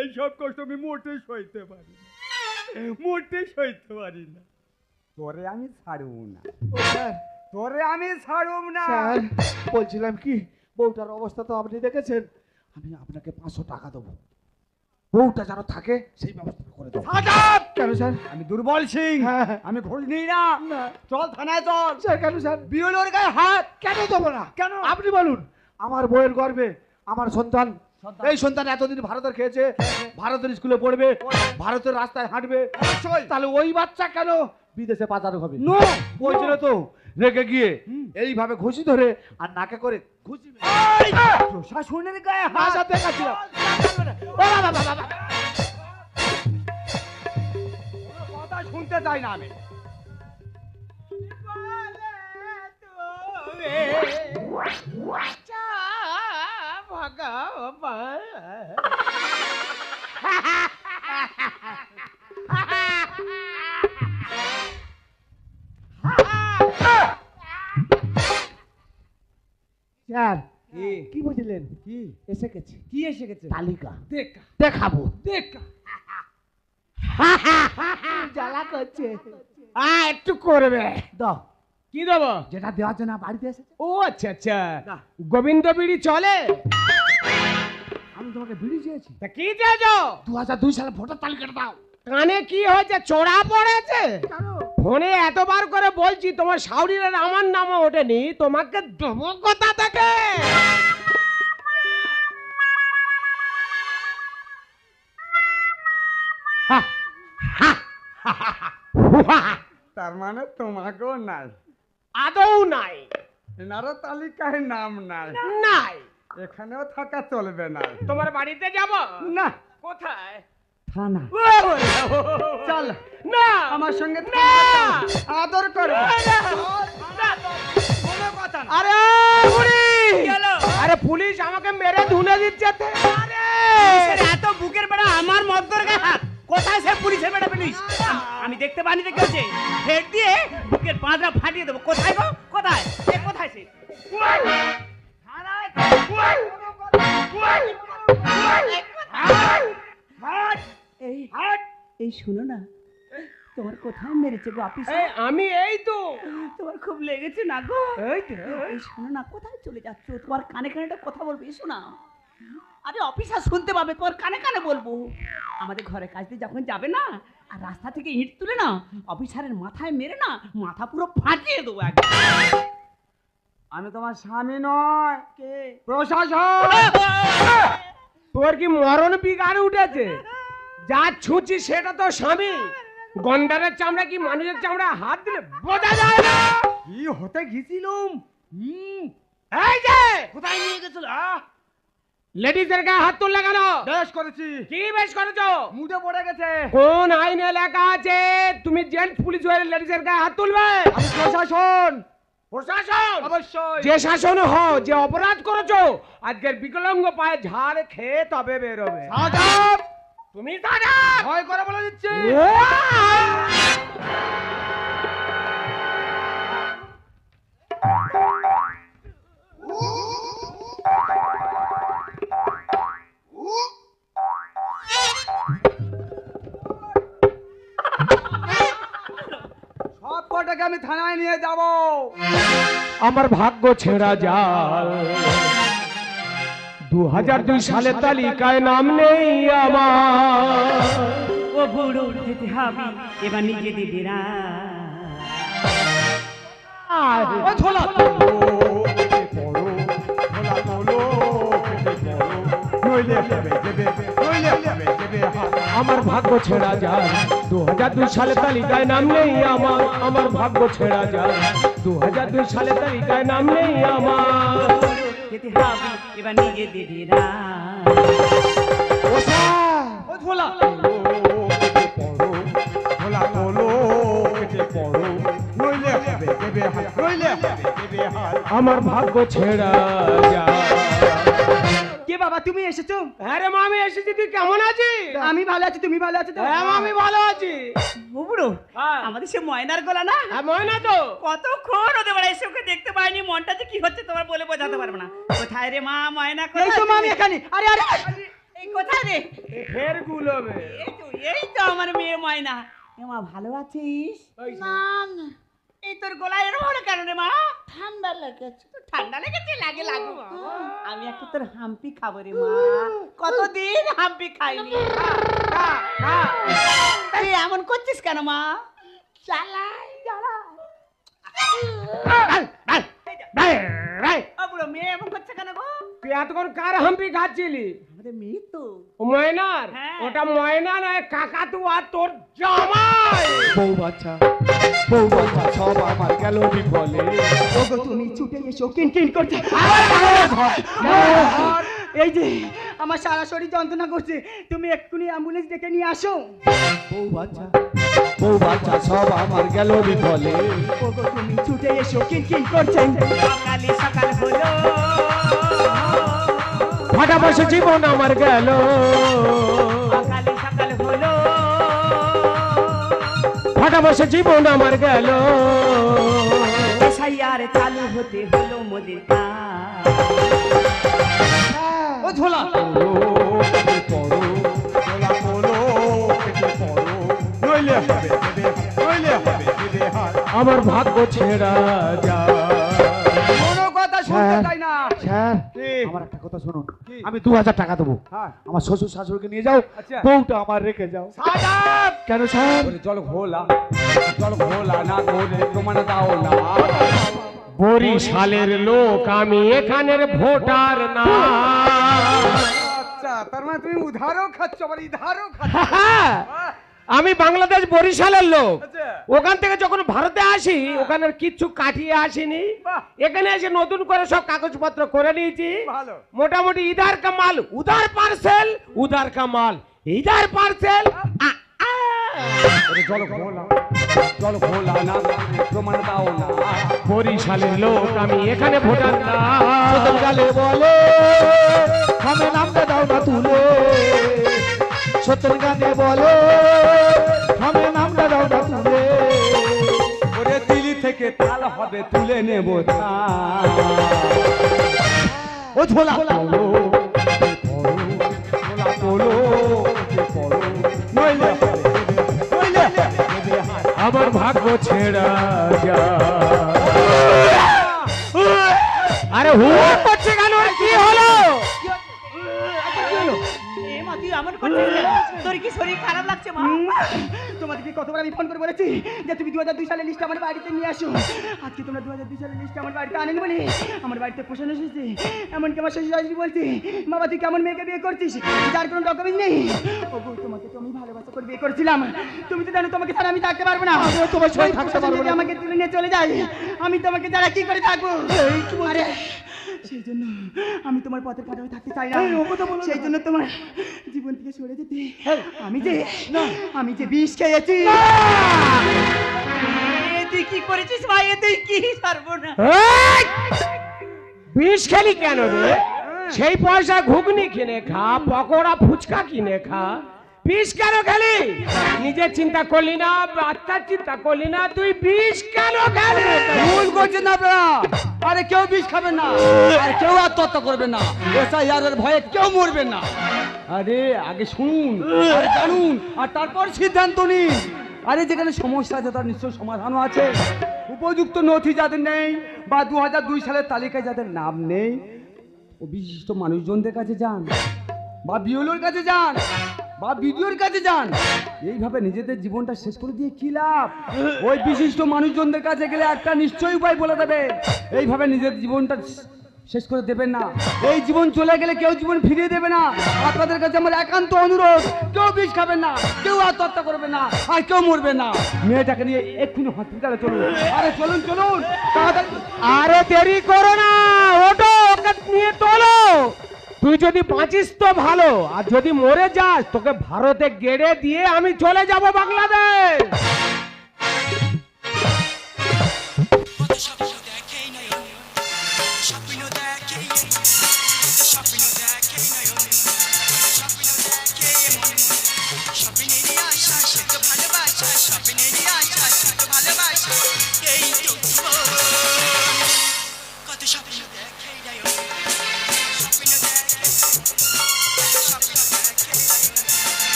[SPEAKER 1] এই সব কষ্ট আমি মোটেই সইতে পারি না, মোটেই সইতে পারি না।
[SPEAKER 6] তোরে আমি ছাড়বো না,
[SPEAKER 1] স্যার,
[SPEAKER 6] তোরে আমি ছাড়ব না।
[SPEAKER 1] স্যার বলছিলাম কি, বউটার অবস্থা তো আপনি দেখেছেন, আমি আপনাকে 500 টাকা দেবো, বউটা যেন থাকে সেই ব্যবস্থা করে দেবো। কেন স্যার?
[SPEAKER 6] আমি দুর্বল সিং,
[SPEAKER 1] হ্যাঁ।
[SPEAKER 6] আমি ঘুষ নিই না। চল থানায় চল।
[SPEAKER 1] স্যার কেন স্যার?
[SPEAKER 6] বিউলোর গায়ে হাত
[SPEAKER 1] কেন দেবো না?
[SPEAKER 6] কেন?
[SPEAKER 1] আপনি বলুন। আমার বউয়ের গর্বে আমার সন্তান, এই সন্তান এতদিন ভারতের খেয়েছে, ভারতের স্কুলে পড়বে, ভারতের রাস্তায় হাঁটবে, তাহলে ওই বাচ্চা কেন বিদেশে পাচার হবে? বলছিল তো, রেগে গিয়ে এইভাবে ঘুষি ধরে আর নাকে করে ঘুষি
[SPEAKER 6] প্রশাসনের গায়ে হাত।
[SPEAKER 1] হাত দেখাচ্ছিলাম।
[SPEAKER 6] কথা শুনতে চাই না আমি।
[SPEAKER 1] স্যার কি বুঝলেন? কি এসে গেছে?
[SPEAKER 6] কি এসে গেছে?
[SPEAKER 1] তালিকা
[SPEAKER 6] দেখা
[SPEAKER 1] দেখাবো।
[SPEAKER 6] দেখা।
[SPEAKER 1] জ্বালা করছে।
[SPEAKER 7] একটু করবে।
[SPEAKER 1] দাও,
[SPEAKER 7] কি দেবো?
[SPEAKER 1] যেটা দেওয়ার জন্য বাড়িতে এসেছে।
[SPEAKER 7] ও আচ্ছা আচ্ছা, গোবিন্দ বিড়ি চলে?
[SPEAKER 1] আমি তোমাকে বিড়ি চেয়েছি।
[SPEAKER 7] তা কি চেয়েছো?
[SPEAKER 1] 2002 সালে ভোটার তালিকাটা দাও।
[SPEAKER 7] কানে কি হয়েছে, চোরা পড়েছে? ফোনে এতবার করে বলছি তোমার শাশুড়ির আর আমার নামও ওঠেনি, তোমাকে দেবো কোথা থেকে?
[SPEAKER 6] তার মানে তোমাকেও নাই,
[SPEAKER 7] আদৌ নাই।
[SPEAKER 6] এনারও তালিকায় নাম নাই,
[SPEAKER 7] নাই।
[SPEAKER 6] এখানেও থাকা চলবে না।
[SPEAKER 7] তোমার বাড়িতে যাব
[SPEAKER 6] না,
[SPEAKER 7] কোথায়?
[SPEAKER 6] থানা।
[SPEAKER 7] চল না
[SPEAKER 6] আমার সঙ্গে
[SPEAKER 7] না
[SPEAKER 6] আদর করো।
[SPEAKER 7] আরে পুলিশ, আরে পুলিশ আমাকে মেরে ধুনে দিচ্ছে। আরে
[SPEAKER 8] এত বুকের বেড়া আমার মদ্দর গায়ে হাত। কোথায় সে পুলিশের বেটা পুলিশ? আমি দেখতে পানি দেখে হচ্ছে হেড দিয়ে বুকের পাঁচটা ফাটিয়ে দেবো। কোথায় গো? কোথায়? এ কোথায় সে? এই শোনো না, তোমার কোথায় মেরেছে গো অফিসে?
[SPEAKER 7] আমি এই তো।
[SPEAKER 8] তোমার খুব লেগেছে না গো?
[SPEAKER 7] এই তো।
[SPEAKER 8] এই শোনো না, কোথায় চলে যাচ্ছ? তোমার কানে কানে একটা কথা বলবো, এসো না। আরে অফিসার শুনতে পাবে, তোমার কানে কানে বলবো। আমাদের ঘরে কাজ দিয়ে যখন যাবে না, আর রাস্তা থেকে ইট তুলে না অফিসারের মাথায় মেরে না মাথা পুরো ফাটিয়ে দেবো একদম।
[SPEAKER 6] আমি তোমার স্বামী নয়,
[SPEAKER 8] কে?
[SPEAKER 6] প্রশাসন।
[SPEAKER 7] তোর কি মরণ বিকারে উঠেছে? যা ছুঁচি সেটা তো স্বামী। গন্ডারের চামড়া কি মানুষের চামড়া হাত দিলে বোঝা যায় না?
[SPEAKER 6] কি হতে গেছিলুম?
[SPEAKER 7] এই যে
[SPEAKER 6] কোথায় নিয়ে গেছিল?
[SPEAKER 7] লেডিজের গায়ে হাত তুললে কেন?
[SPEAKER 6] বেশ করেছি।
[SPEAKER 7] কি বেশ করেছো?
[SPEAKER 6] মুদে পড়ে গেছে।
[SPEAKER 7] কোন আইনে লেখা আছে তুমি জেন্টস পুলিশ হয়ে লেডিজের গায়ে হাত তুলবে?
[SPEAKER 6] আমি প্রশাসন।
[SPEAKER 7] প্রশাসন?
[SPEAKER 6] অবশ্যই।
[SPEAKER 7] যে শাসন হও, যে অপরাধ করেছো, আজকের বিকলাঙ্গ পায়ে ঝাড় খেয়ে তবে বেরোবে।
[SPEAKER 6] আজাদ,
[SPEAKER 7] তুমি দাদা
[SPEAKER 6] ভয় করে বলে দিচ্ছি। সব কটাকে আমি থানায় নিয়ে যাব।
[SPEAKER 7] আমার ভাগ্য ছেঁড়া জাল, 2002 সালের তালিকায় নাম নেই আমার।
[SPEAKER 8] ও বুড়ো যেতে হবে এবার নিজে দিবি না।
[SPEAKER 6] ও ছোলা,
[SPEAKER 7] আমার ভাগ্য ছেঁড়া যায় 2002 সালে তালিকায় নাম নেই আমার। আমার ভাগ্য ছেঁড়া যায় 2002 সালে তালিকায় নাম নেই আমার।
[SPEAKER 8] যেতে হবে এবার নিজে দিবি না।
[SPEAKER 6] ও ছোলা,
[SPEAKER 7] আমার ভাগ্য ছেঁড়া যায়।
[SPEAKER 6] কে বাবা তুমি এসেছো?
[SPEAKER 7] আরে মা আমি এসেছি, তুই কেমন আছিস?
[SPEAKER 6] আমি ভালো আছি, তুমি ভালো আছো তো?
[SPEAKER 7] হ্যাঁ মা, আমি ভালো আছি।
[SPEAKER 8] ও বুড়ো,
[SPEAKER 7] হ্যাঁ।
[SPEAKER 8] আমাদের সে ময়নার গলা না,
[SPEAKER 7] হ্যাঁ ময়না তো।
[SPEAKER 8] কতক্ষণ ওদের বেড়া এসে ওকে দেখতে পাইনি, মনটা যে কি হচ্ছে তোমার বলে বোঝাতে পারবো না। কোথায় রে মা ময়না?
[SPEAKER 6] এই তো মা, আমি এখানে। আরে আরে
[SPEAKER 8] এই কোথায় রে?
[SPEAKER 7] ফের গুলোবে।
[SPEAKER 8] এই তো আমার মেয়ে ময়না। এ মা ভালো আছিস? না না, এই তোর গলায় এরকম হলো কেন রে মা? ঠান্ডা লেগেছে। তো ঠান্ডা লেগেছে, লাগে লাগু। আমি একটা তোর হাম্পি খাবো রে মা, কতদিন হাম্পি খাইনি। তুই এমন করছিস কেন মা? জ্বালাই জ্বালাই। ও বুড়ো, মেয়ে এমন করছে কেন গো?
[SPEAKER 7] তুই এতক্ষণ কার হাম্পি খাচ্ছিলি?
[SPEAKER 8] আমাদের মেয়ে তো।
[SPEAKER 7] ও ময়নার?
[SPEAKER 8] হ্যাঁ।
[SPEAKER 7] ওটা ময়না নয়, কাকাতু আর তোর জামাই।
[SPEAKER 9] বউ বাচ্চা সব আমার গেল বিফলে।
[SPEAKER 6] ওগো তুমি ছুটে এসো, কিন কিন করছে। এই যে আমার সারা শরীর যন্ত্রণা করছে, তুমি এক্ষুনি অ্যাম্বুলেন্স ডেকে নিয়ে আসো।
[SPEAKER 9] বউ বাচ্চা সব আমার গেল বিফলে।
[SPEAKER 6] ওগো তুমি ছুটে এসো, কিন কিন করছে।
[SPEAKER 8] সকালে সকাল হলো,
[SPEAKER 7] ফাটা বসে জীবন আমার গেল।
[SPEAKER 8] সকালে সকাল হলো,
[SPEAKER 7] ফাটা বসে জীবন আমার গেল।
[SPEAKER 8] এসআইআর চালু হতে হলো মোদের কাজ।
[SPEAKER 6] ও ঝোলা,
[SPEAKER 7] আমার ভাগ্য ছেঁড়া যায়।
[SPEAKER 6] কোনো কথা শুনতে চাই না।
[SPEAKER 9] স্যার আমার একটা কথা শুনুন, আমি 2000 টাকা দেবো, আমার শ্বশুর শাশুড়িকে নিয়ে যাও, বউটা আমার রেখে যাও।
[SPEAKER 6] সাজাব,
[SPEAKER 9] কেন স্যার?
[SPEAKER 6] জল ঘোলা না করে প্রমাণ দাও না।
[SPEAKER 7] বরিশালের লোক আমি, এখানের ভোটার না।
[SPEAKER 6] আচ্ছা, তার মানে তুমি উধারও খাচ্ছ, আবার ইধারও খাচ্ছ।
[SPEAKER 7] আমি বাংলাদেশ বরিশালের লোক।
[SPEAKER 6] আচ্ছা।
[SPEAKER 7] ওখান থেকে যখন ভারতে আসি, ওখানের কিচ্ছু কাটিয়ে আসিনি।
[SPEAKER 6] বাহ।
[SPEAKER 7] এখানে এসে নতুন করে সব কাগজপত্র করে নিয়েছি।
[SPEAKER 6] ভালো।
[SPEAKER 7] মোটামুটি ইধার কামাল উধার পার্সেল, উধার কামাল ইধার পার্সেল।
[SPEAKER 6] জল ঘোলা না করে প্রমাণ দাও না।
[SPEAKER 7] বরিশালের লোক আমি, এখানে ভোটার না।
[SPEAKER 9] গালে বলে আমি নামটা দাও না তুলে, সত্যের গানে বলো আমি নামটা দাও না তুলে
[SPEAKER 7] ওরে দিল্লি থেকে তাল হবে তুলে নেব
[SPEAKER 9] ও ঝোলা
[SPEAKER 7] আমার ভাগ্য ছেড়া যা আরে হু করছে কেন কি হলো
[SPEAKER 8] এ মা, তুই এমন করছিস কেন? তোর কি শরীর খারাপ লাগছে মা?
[SPEAKER 6] তোমাদেরকে কতবার আমি ফোন করে বলেছি যে তুমি 2002 সালের লিস্ট আমার বাড়িতে নিয়ে আসো। আজকে তোমরা 2002 সালের লিস্ট আমার বাড়িতে আনেনি বলে আমার বাড়িতে প্রশ্ন এসেছে। এমনকি আমার শ্বশুর শাশুড়ি বলছে, বাবা তুই কেমন মেয়েকে বিয়ে করছিস যার কোনো ডকুমেন্ট নেই। ওগো তোমাকে তো আমি ভালোবাসা করে বিয়ে করেছিলাম, তুমি তো জানো তোমাকে ছাড়া আমি থাকতে পারবো না। তোমার সঙ্গে থাকতে পারবো না, আমাকে তুলে নিয়ে চলে যাই আমি তোমাকে ছাড়া কি করে থাকবো? আরে সেই জন্য আমি তোমার পথের কাটা হয়ে থাকতে চাই না। সেই জন্য তোমার জীবন থেকে সরে যেতে আমি যে বিষ খেয়েছি।
[SPEAKER 8] এ তুই কি করেছিস ভাই? এ তুই কি সর্বনা?
[SPEAKER 7] বিষ খেলি কেন রে? সেই পয়সা ঘুগনি কিনে খা, পকোড়া ফুচকা কিনে খা। বিষ কেন খেলি? নিজের চিন্তা করলি না, বাচ্চার চিন্তা করলি না, তুই বিষ কেন খেলি?
[SPEAKER 6] ভুল করছেন না আপনারা। আরে কেউ বিষ খাবেন না, আর কেউ আত্মহত্যা করবেন না, এসআইআর ভয়ে কেউ মরবেন না। আরে আগে শুনুন আর জানুন আর তারপর সিদ্ধান্ত নিন। আরে যেখানে সমস্যা আছে তার নিশ্চয় সমাধানও আছে। উপযুক্ত নথি যাদের নেই বা 2002 সালের তালিকায় যাদের নাম নেই, ও বিশিষ্ট মানুষজনদের কাছে যান বা বিওলোর কাছে যান বা বিডিওর কাছে যান। এইভাবে নিজেদের জীবনটা শেষ করে দিয়ে কি লাভ? ওই বিশিষ্ট মানুষজনদের কাছে গেলে একটা নিশ্চয়ই উপায় বলে দেবে। এইভাবে নিজের জীবনটা শেষ করে দেবেন না। এই জীবন চলে গেলে কেউ জীবন ফিরিয়ে দেবে না। আপনাদের কাছে আমার একান্ত অনুরোধ, কেউ বিষ খাবেন না, কেউ আত্মহত্যা করবেন না, আর কেউ মরবেন না। মেয়েটাকে নিয়ে এক্ষুনি হসপিটালে চলুন। আরে চলুন চলুন তাড়াতাড়ি।
[SPEAKER 7] আরে দেরি করো না, ওটো ওকে নিয়ে তোলো। তুই যদি বাঁচিস তো ভালো, আর যদি মরে যাস তোকে ভারতে গেড়ে দিয়ে আমি চলে যাব বাংলাদেশ।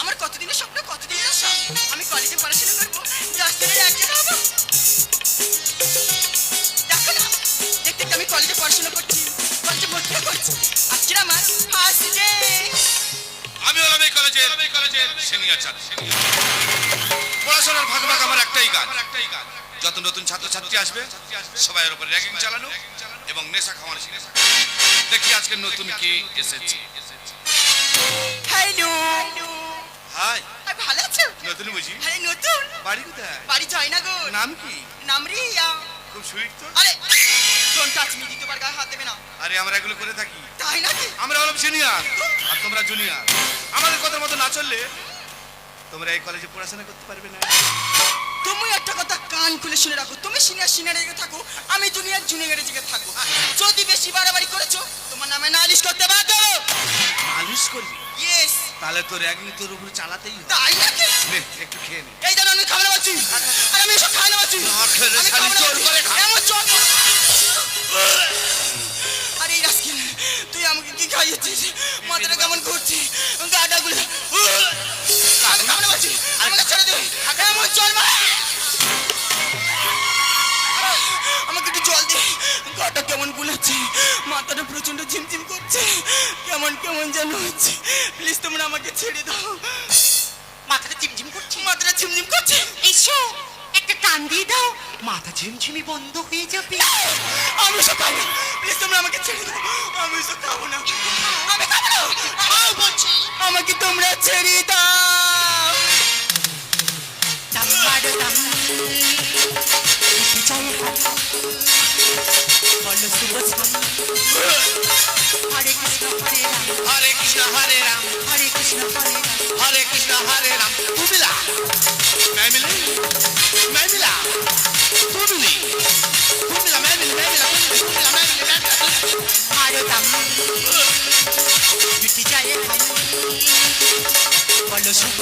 [SPEAKER 5] আমার কতদিনের স্বপ্ন, কতদিনের আশা, আমি কলেজে পড়াশোনা করবো, রাস্তায় একজন হবো। দেখো না, দেখতে দেখতে আমি কলেজে পড়াশোনা করছি, কলেজে ভর্তি করছি। আজকে আমার ফার্স্ট ডে।
[SPEAKER 10] আমি হলাম এই কলেজের সিনিয়র ছাত্র। পড়াশোনার ভাগ ভাগ আমার একটাই কাজ। যত নতুন ছাত্রছাত্রী আসবে সবাই উপর র্যাগিং চালানো এবং নেশা খাওয়ানো শিখেছে। দেখি আজকে নতুন কি এসেছে।
[SPEAKER 5] হ্যালো,
[SPEAKER 10] হাই,
[SPEAKER 5] ভালো আছো?
[SPEAKER 10] নতুন বুঝি?
[SPEAKER 5] আরে নতুন
[SPEAKER 10] বাড়ি কোথায়?
[SPEAKER 5] বাড়ি জয়নগর।
[SPEAKER 10] নাম কি?
[SPEAKER 5] নাম রিয়া।
[SPEAKER 10] খুব সুইট তো।
[SPEAKER 5] আরে ডোন্ট টাচ মি, দ্বিতীয়বার গায়ে হাত দেবে না।
[SPEAKER 10] আরে আমরা এগুলো করে থাকি।
[SPEAKER 5] তাই নাকি?
[SPEAKER 10] আমরা হলাম সিনিয়র আর তোমরা জুনিয়র। আমাদের কথার মতো না চললে তোমরা এই কলেজে পড়াশোনা করতে পারবে না।
[SPEAKER 5] তুমি একটা কথা কান খুলে শুনে রাখো, তুমি সিনিয়র দিকে থাকো, আমি জুনিয়র দিকে থাকো। যদি বেশি বাড়াবাড়ি করেছো তোমার নামে নালিশ করতে বাধ্য।
[SPEAKER 10] নালিশ করবি?
[SPEAKER 5] ইয়েস।
[SPEAKER 10] তাহলে তো র্যাগিং তোর উপরে চালাতেই হবে।
[SPEAKER 5] তাই নাকি?
[SPEAKER 10] নে একটু খেয়ে নে।
[SPEAKER 5] এই জানো আমি খাবো না বলছি, আর আমি এসব খাই না বলছি।
[SPEAKER 10] না খেলে
[SPEAKER 5] আমি
[SPEAKER 10] শালি
[SPEAKER 5] খাবো না
[SPEAKER 10] জোর
[SPEAKER 5] বলছি।
[SPEAKER 10] করে খা।
[SPEAKER 5] এমন জোর। আরে এই রাস্কেল, তুই আমাকে কি খাইয়েছিস? মাথাটা কেমন ঘুরছে, গাটা গুলো। আমি খাবো না বলছি, আমাকে ছেড়ে দে। এমন জল মার। আমাকে একটু জল দে, গাটা কেমন গুলাচ্ছে, মাথাটা প্রচন্ড ঝিমঝিম করছে, কেমন কেমন যেন হচ্ছে। প্লিজ তোমরা আমাকে ছেড়ে দাও। মাথাটা ঝিমঝিম করছে, মাথাটা ঝিমঝিম করছে। এসো একটা টান দিয়ে দাও, মাথা ঝিমঝিমি বন্ধ হয়ে যাবে। আমি সব খাবো না, প্লিজ তোমরা আমাকে ছেড়ে দাও। আমি সব খাবো না, আমি খাবো না। বলছি আমাকে তোমরা ছেড়ে দাও। বলো শুভ হরে কৃষ্ণ হরে রাম,
[SPEAKER 10] হরে কৃষ্ণ হরে রাম,
[SPEAKER 5] হরে কৃষ্ণ হরে রাম,
[SPEAKER 10] হরে কৃষ্ণ হরে রাম। তু মিলা मैं मिला तू मिली, तू मिला मैं मिली, मैं मिला শুভ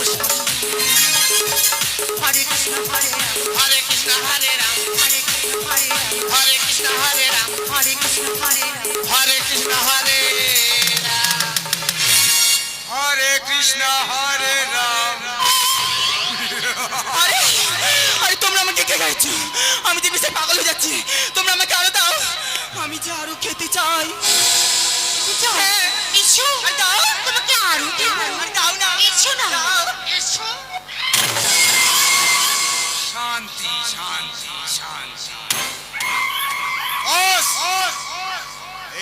[SPEAKER 10] হরে কৃষ্ণ হরে রাম হরে কৃষ্ণ হরে রাম হরে কৃষ্ণ হরে রাম হরে কৃষ্ণ হরে রাম হরে কৃষ্ণ হরে রাম হরে কৃষ্ণ হরে রাম হরে কৃষ্ণ হরে রাম।
[SPEAKER 6] আরে আরে তোমরা আমাকে কে গাইছো? আমি যে বিষয়ে পাগল হয়ে যাচ্ছি। তোমরা আমাকে আরো দাও, আমি যে আরো খেতে চাই। হ্যাঁ, এসো দাও, তোমাকে আরো দেব। দাও না, এসো না, এসো।
[SPEAKER 10] শান্তি শান্তি শান্তি।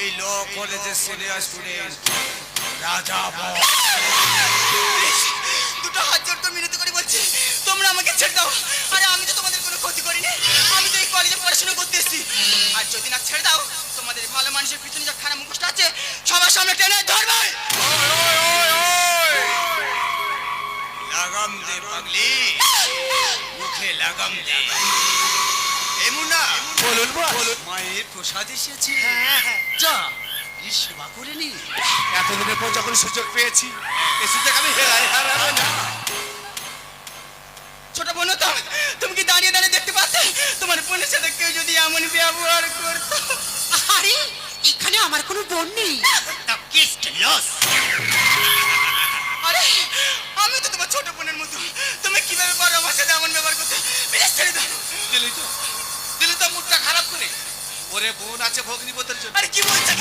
[SPEAKER 10] এই ল কলেজের সিনিয়র স্টুডেন্ট রাজা বস।
[SPEAKER 6] দুটো হাত জোর করে মিনতি করে বলছি, তোমরা আমাকে ছেড়ে দাও। আরে আমি তো তোমাদের কোনো ক্ষতি করিনি, আমি তো এই কলেজে পড়াশোনা করতে এসেছি। আর যদি না ছেড়ে দাও, তোমাদের ভালো মানুষের পিছনে যে খারাপ মুখোশটা আছে সবার সামনে টেনে ধরবে।
[SPEAKER 10] লাগাম দে পাগলি, মুখে লাগাম দে। এই মুন্না বলুন বলুন, মায়ের প্রসাদ এসেছে। যা এই সেবা করে নি। এতদিনের পর যখন সুযোগ পেয়েছি, এই সুযোগ আমি হারাবো না।
[SPEAKER 6] ছোট বোন, তো তুমি কি দাঁড়িয়ে দাঁড়িয়ে দেখতে পাচ্ছ তোমার বোনের সাথে কেউ যদি এমন ব্যবহার করতো?
[SPEAKER 2] আরে এখানে আমার কোনো বোন নেই।
[SPEAKER 6] আরে আমি তো তোমার ছোট বোনের মতো, তুমি কিভাবে পারো আমার সাথে এমন ব্যবহার করতে? প্লিজ ছেড়ে দাও।
[SPEAKER 10] দিলি তো মুখটা খারাপ করে। ওরে বোন আছে ভগ্নিপতির জন্য,
[SPEAKER 6] আরে কি বলছো?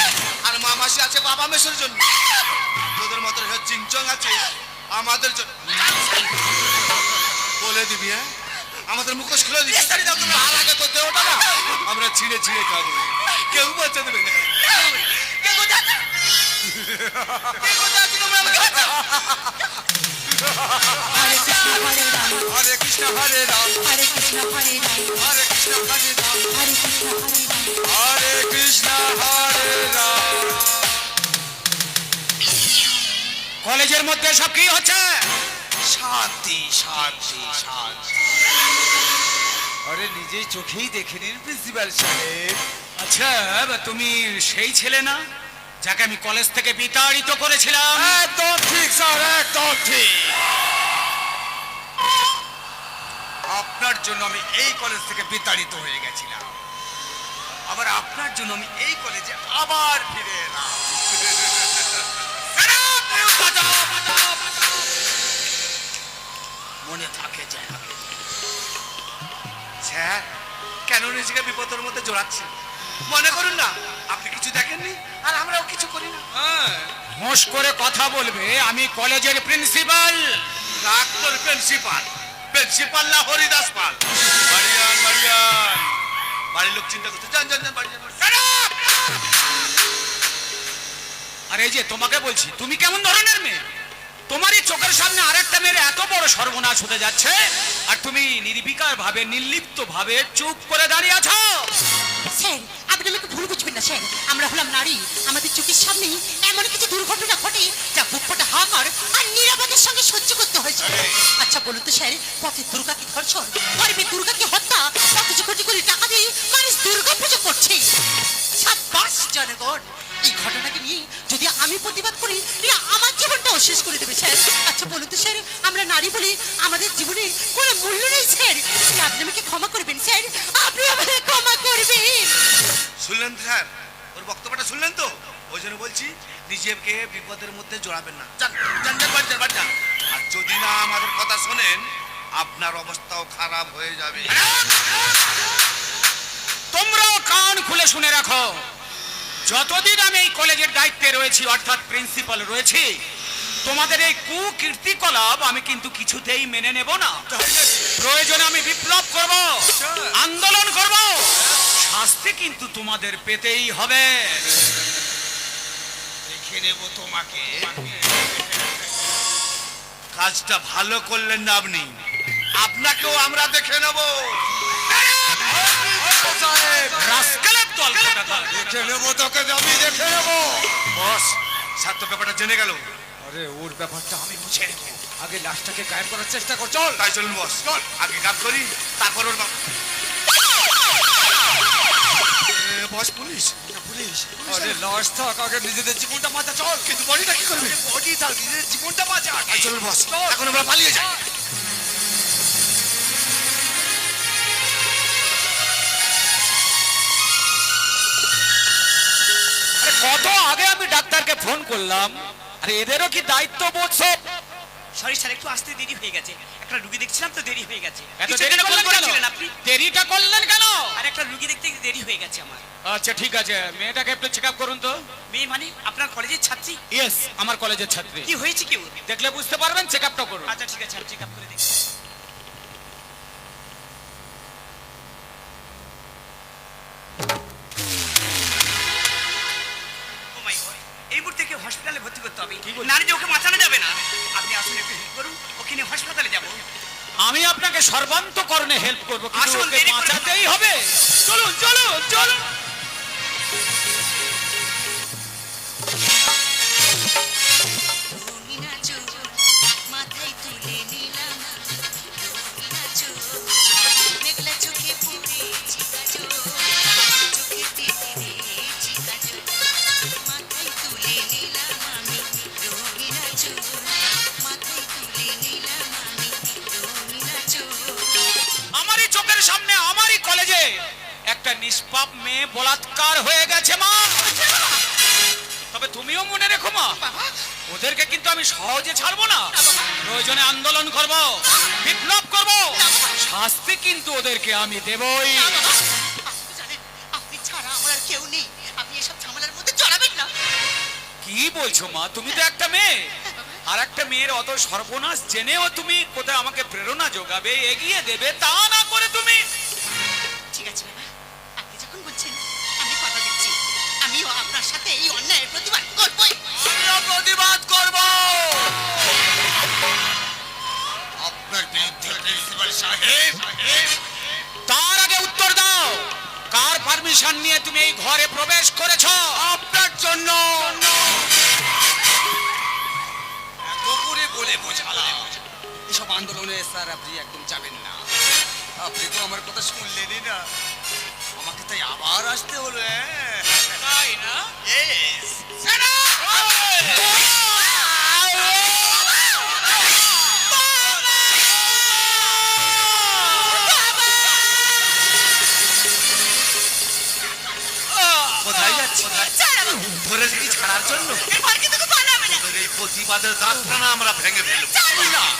[SPEAKER 10] আর মামাসি আছে বাবা মেসের জন্য। তোদের মতো চিংচং আছে আমাদের জন্য। বলে দিবি, হ্যাঁ আমাদের মুখোশ খুলে দিবি।
[SPEAKER 6] ছেড়ে দাও তোমরা।
[SPEAKER 10] তার আগে তো দেওটা না, আমরা ছিঁড়ে ছিঁড়ে খাবো, কেউ বাচ্চা দেবে না।
[SPEAKER 6] কে কোথায় আছে? কে কোথায় আছে? তোমরা আমাকে বাঁচাও।
[SPEAKER 10] হরে কৃষ্ণ হরে রাম
[SPEAKER 2] হরে কৃষ্ণ হরে রাম
[SPEAKER 10] হরে কৃষ্ণ হরে রাম
[SPEAKER 2] হরে কৃষ্ণ হরে রাম
[SPEAKER 10] হরে কৃষ্ণ হরে রাম। কলেজের মধ্যে সব কি হচ্ছে? শান্তি শান্তি শান্তি। আরে নিজেই চোখেই দেখে নিন প্রিন্সিপাল সাহেব। আচ্ছা তুমি সেই ছেলে না যাকে আমি কলেজ থেকে বিতাড়িত করেছিলাম? একদম ঠিক স্যার, একদম ঠিক। আপনার জন্য আমি এই কলেজ থেকে বিতাড়িত হয়ে গেছিলাম, আবার আপনার জন্য আমি এই কলেজে আবার ফিরে এলাম। মনে থাকে যায়। স্যার কেন নিজেকে বিপদের মধ্যে জড়াচ্ছেন? মনে করুন না আপনি কিছু দেখেননি আর আমরাও কিছু করি না। মোশ করে কথা বলবে, আমি কলেজের প্রিন্সিপাল। ডাক্তার প্রিন্সিপাল, প্রিন্সিপাল না হরিদাস পাল। বাড়িয়ান বাড়িয়ান, বাড়ির লোক চিন্তা করছে, যান যান যান বাড়ি যান। আরে এই যে তোমাকে বলছি, তুমি কেমন ধরনের মেয়ে? তোমার এই চোখের সামনে আরেকটা মেয়ের এত বড় সর্বনাশ হতে যাচ্ছে, আর তুমি নির্বিকার ভাবে নির্লিপ্ত ভাবে চুপ করে দাঁড়িয়ে আছো।
[SPEAKER 2] স্যার আপনি আমাকে ভুল বুঝবেন না স্যার, আমরা হলাম নারী, আমাদের চোখের সামনেই এমন কিছু দুর্ঘটনা ঘটে যা বুক ফাটা হাহাকার আর নিরাপদের সঙ্গে সহ্য করতে হয়েছে। আচ্ছা বলুন তো স্যার, পথে দুর্গাকে ধর্ষণ, গরিবের দুর্গাকে হত্যা, অথচ কোটি কোটি টাকা দিয়ে মানুষ দুর্গা পুজো করছে। সাব্বাস জনগণ, এই ঘটনাকে নিয়ে যদি আমি প্রতিবাদ করি এটা আমার জীবনটাও শেষ করে দেবে স্যার। আচ্ছা বলুন তো স্যার, আমরা নারী বলে আমাদের জীবনে কোনো মূল্য নেই স্যার। আপনি আমাকে ক্ষমা করবেন স্যার, আপনি আমাকে ক্ষমা করবেন।
[SPEAKER 10] শুনলেন তো স্যার, ওর বক্তব্যটা শুনলেন তো? ওই জন্য বলছি নিজেকে বিপদের মধ্যে জড়াবেন না। যান যান যান বাড়ি যান, বাড়ি যান। আর যদি না আমাদের কথা শোনেন আপনার অবস্থাও খারাপ হয়ে যাবে। তোমরাও কান খুলে শুনে রাখো, যতদিন আমি এই কলেজের দায়িত্বে রয়েছি অর্থাৎ প্রিন্সিপাল রয়েছি, তোমাদের এই কুকীর্তিকলাপ আমি কিন্তু কিছুতেই মেনে নেব না। প্রয়োজনে আমি বিপ্লব করব, আন্দোলন করব, শাস্তি কিন্তু তোমাদের পেতেই হবে। দেখে নেব তোমাকে। কাজটা ভালো করলেন না আপনি, আপনাকেও আমরা দেখে নেব। রাস্কেলের দল কোথাকার। দেখে নেব তোকে, আমি দেখে নেব। বস স্যার তো ব্যাপারটা জেনে গেল। আরে ওর ব্যাপারটা আমি বুঝে নেব, আগে লাশটাকে গায়েব করার চেষ্টা কর। চল তাই চলুন বস, চল আগে গায়েব করি, তারপর ওর বস। পুলিশ পুলিশ, আরে লাশ থাক, আগে নিজেদের জীবনটা মাথা। চল কিন্তু বডিটা কি করবে? বডি থাক নিজের জীবনটা বাঁচা। চলুন বস, এখন আমরা পালিয়ে যাই।
[SPEAKER 11] কত আগে আমি ডাক্তারকে ফোন করলাম, আরে এদেরও কি দায়িত্ব বোধ সব?
[SPEAKER 8] সরি স্যার, একটু আসতে দেরি হয়ে গেছে, একটা রুগী দেখছিলাম তো দেরি হয়ে গেছে।
[SPEAKER 11] এত
[SPEAKER 8] কিছু
[SPEAKER 11] দেরি
[SPEAKER 8] একটা
[SPEAKER 11] করলেন
[SPEAKER 8] ফোন
[SPEAKER 11] কেন?
[SPEAKER 8] করেছিলেন আপনি?
[SPEAKER 11] দেরিটা করলেন কেন?
[SPEAKER 8] আর একটা রুগী দেখতে দেরি হয়ে গেছে আমার।
[SPEAKER 11] আচ্ছা ঠিক আছে, মেয়েটাকে একটু চেক আপ করুন তো।
[SPEAKER 8] মেয়ে মানে আপনার কলেজের ছাত্রী?
[SPEAKER 11] ইয়েস, আমার কলেজের ছাত্রী।
[SPEAKER 8] কি হয়েছে কি ওর?
[SPEAKER 11] দেখলে বুঝতে পারবেন, চেক আপটা করুন।
[SPEAKER 8] আচ্ছা ঠিক আছে, চেক আপ করে দেখি। ও মাই গড, এই মুহূর্তে কি হসপিটালে ভর্তি করতে হবে? নারী যে ওকে বাঁচানো যাবে না। আপনি আসুন, একটু হেল্প করুন, ওকে নিয়ে হাসপাতালে যাব।
[SPEAKER 11] আমি আপনাকে সর্বান্তকরণে হেল্প করবো, কিন্তু
[SPEAKER 8] আসুন,
[SPEAKER 11] ওকে
[SPEAKER 8] দেরি করবেন না।
[SPEAKER 11] বাঁচাতেই হবে। চলুন চলুন চলুন।
[SPEAKER 5] রঙিনা চোখ মাথায় তুলে নিলাম, রঙিনা চোখ মেঘলা চোখে পড়েছি কাজল, চোখেতে দিয়েছি কাজল, মাথায় তুলে নিলাম আমি, রঙিনা চোখ মাথায় তুলে নিলাম আমি, রঙিনা চোখ।
[SPEAKER 11] আমারই চোখের সামনে আমারই কলেজে একটা নিষ্পাপ মেয়ে বলাৎকার হয়ে গেছে মা। তবে তুমিও মনে রেখো মা, ওদেরকে কিন্তু আমি সহজে ছাড়বো না। প্রয়োজনে আন্দোলন করব, বিপ্লব করব, শাস্তি কিন্তু ওদেরকে আমি দেবই।
[SPEAKER 5] আপনি জানেন, আপনি ছাড়া আমার আর কেউ নেই, আপনি এসব ঝামেলার মধ্যে জড়াবেন না।
[SPEAKER 11] কি বলছো মা, তুমি তো একটা মেয়ে, আর একটা মেয়ের অত সর্বনাশ জেনেও তুমি কোথায় আমাকে প্রেরণা যোগাবে, এগিয়ে দেবে, তা না করে তুমি।
[SPEAKER 5] ঠিক আছে বাবা, আপনি যখন বলছেন আমি কথা দিচ্ছি, আমিও আপনার সাথে এই অন্যায়ের প্রতিবাদ করবই।
[SPEAKER 11] আমিও প্রতিবাদ করব।
[SPEAKER 10] আপনার বিরুদ্ধে প্রিন্সিপাল সাহেব,
[SPEAKER 11] তার আগে উত্তর দাও, কার পারমিশন নিয়ে তুমি এই ঘরে প্রবেশ করেছো?
[SPEAKER 10] আপনার জন্য এত করে বলে বোঝালাম, এসব আন্দোলনে স্যার আপনি একদম যাবেন না। আপনি তো আমার কথা শুনলেনই না, আমাকে তাই আবার আসতে হলো।
[SPEAKER 11] তাই না?
[SPEAKER 10] Yes. কোথায় যাচ্ছি? ধরে যদি ছাড়ার জন্য তোদের এই প্রতিবাদের দাঁতখানা আমরা ভেঙে ফেলবো,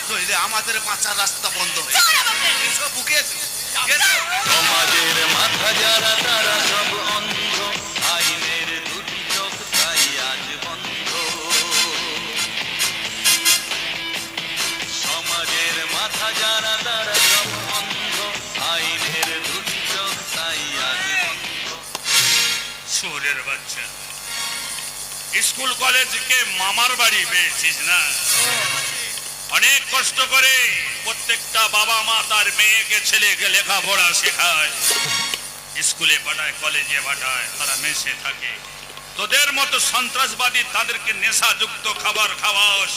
[SPEAKER 10] নইলে আমাদের বাঁচার রাস্তা বন্ধ হয়ে যাবে। এসো, বুকে এসো।
[SPEAKER 12] সমাজের মাথা যারা তারা সব অন্ধ, আইনের দুটি চোখ তাই আজ বন্ধ। সমাজের মাথা যারা তারা সব অন্ধ, আইনের দুটি চোখ তাই আজ বন্ধ।
[SPEAKER 4] শহরের বাচ্চা, স্কুল কলেজকে মামার বাড়ি পেয়েছিস না? অনেক কষ্ট করে প্রত্যেকটা বাবা মা তার মেয়েকে ছেলেকে লেখাপড়া শেখায়, স্কুলে পাঠায়, কলেজে পাঠায়, তারা মেসে থাকে। তোদের মতো সন্ত্রাসবাদী তাদেরকে নেশাযুক্ত খাবার খাওয়াস,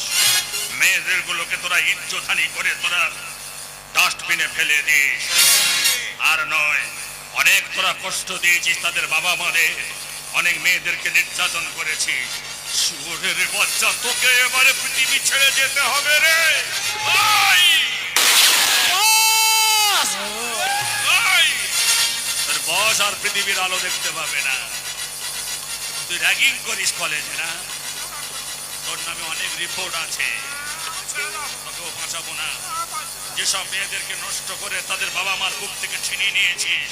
[SPEAKER 4] মেয়েদের গুলোকে তোরা ইজ্জতহানি করে তোরা ডাস্টবিনে ফেলে দিস। আর নয়, অনেক তোরা কষ্ট দিয়েছিস তাদের বাবা মাদের, অনেক মেয়েদেরকে নির্যাতন করেছিস। শুয়োরের বাচ্চা, তোকে এবারে পৃথিবী ছেড়ে যেতে হবে রে। ওই! ওই! তোর বস আর পৃথিবীর আলো দেখতে পাবে না। তুই র্যাগিং করিস কলেজে না? তোর নামে অনেক রিপোর্ট আছে, তোকেও বাঁচাবো না। যেসব মেয়েদেরকে নষ্ট করে তাদের বাবা মার বুক থেকে ছিনিয়ে নিয়েছিস,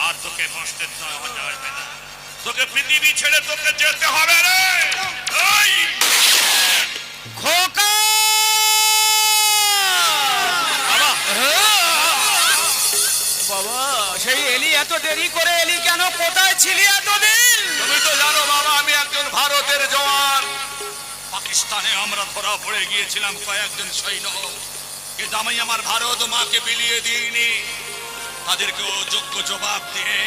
[SPEAKER 4] আর তোকে বাঁচতে দেওয়া যাবে না। তোকে পৃথিবী ছেড়ে তোকে যেতে হবে রে। ওই!
[SPEAKER 11] খোকা!
[SPEAKER 4] বাবা!
[SPEAKER 11] বাবা, সেই এলি এত দেরি করে এলি কেন? কোথায় ছিলি এতদিন?
[SPEAKER 4] তুমি তো জানো বাবা, আমি একজন ভারতের জওয়ান। পাকিস্তানে আমরা ধরা পড়ে গিয়েছিলাম কয়েকজন সৈন্য, কিন্তু আমি আমার ভারত মাকে বিলিয়ে দিইনি। তাদেরকেও যোগ্য জবাব দিয়ে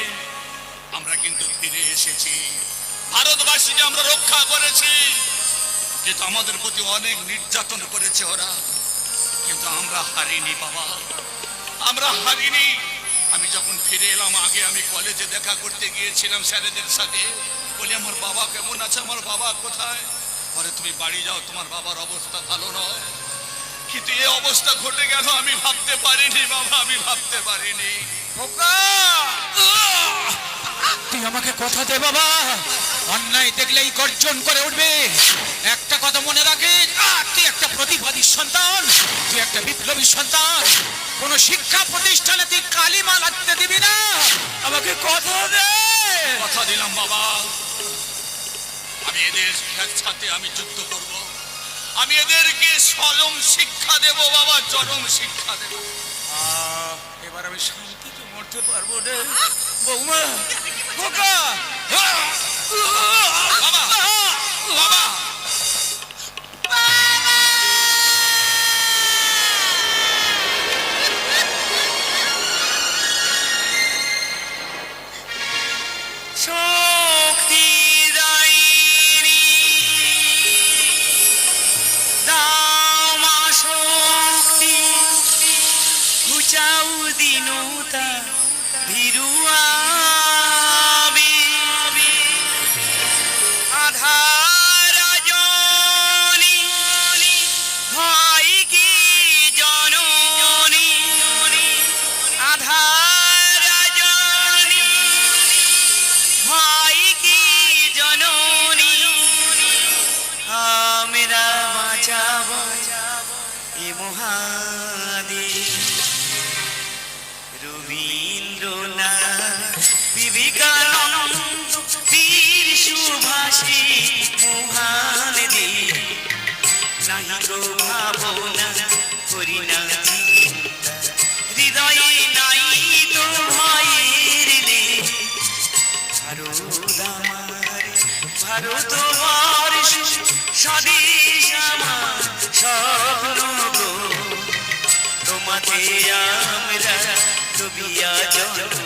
[SPEAKER 4] আমরা কিন্তু ফিরে এসেছি। ভারতবাসীকে আমরা রক্ষা করেছি, কিন্তু আমাদের প্রতি অনেক নির্যাতন করেছে ওরা, কিন্তু আমরা হারিনি বাবা, আমরা হারিনি। আমি যখন ফিরে এলাম, আগে আমি কলেজে দেখা করতে গিয়েছিলাম স্যারেদের সাথে, বলি আমার বাবা কেমন আছে, আমার বাবা কোথায়?
[SPEAKER 10] পরে তুমি বাড়ি যাও, তোমার বাবার অবস্থা ভালো নয়, কিন্তু এই অবস্থা ঘটে গেল আমি ভাবতে পারিনি বাবা, আমি ভাবতে পারিনি।
[SPEAKER 11] তুই আমাকে কথা দে বাবা, অন্যায় দেখলেই গর্জন করে উঠবে। একটা কথা মনে রাখিস, তুই একটা প্রতিবাদী সন্তান, তুই একটা বিপ্লবী সন্তান। কোন শিক্ষা প্রতিষ্ঠানে তুই কালিমা লাগতে দিবি না। আমাকে কথা দে।
[SPEAKER 10] কথা দিলাম বাবা, আমি এদের সাথে আমি যুদ্ধ করব, আমি এদেরকে চরম শিক্ষা দেব বাবা, চরম শিক্ষা দেব।
[SPEAKER 11] এবার আমি শান্তিতে মরতে পারবো রে বৌমা। খোকা
[SPEAKER 10] বাবা, বাবা,
[SPEAKER 11] শক্তি দাইনি দাও মা শক্তি, ঘুচাও দিনতা ভিরুয়াবে আধার জনি ভয় কি জননী, আধার জনি ভয় কি জননী, আমরা বাঁচাবো এ মহাদেশ। রবীন্দ্রনাথ, বিবেকানন্দ, বীর সুভাষী, মহান দেব, নাহি গো ভাবনা করি না চিন্তা, হৃদয়ে নাই তো ভয়ের নেই। ভারত আমার, ভারতবর্ষ স্বদেশ আমার স্বপ্ন গো, তোমাতে আমরা ডুবিয়া জন্ম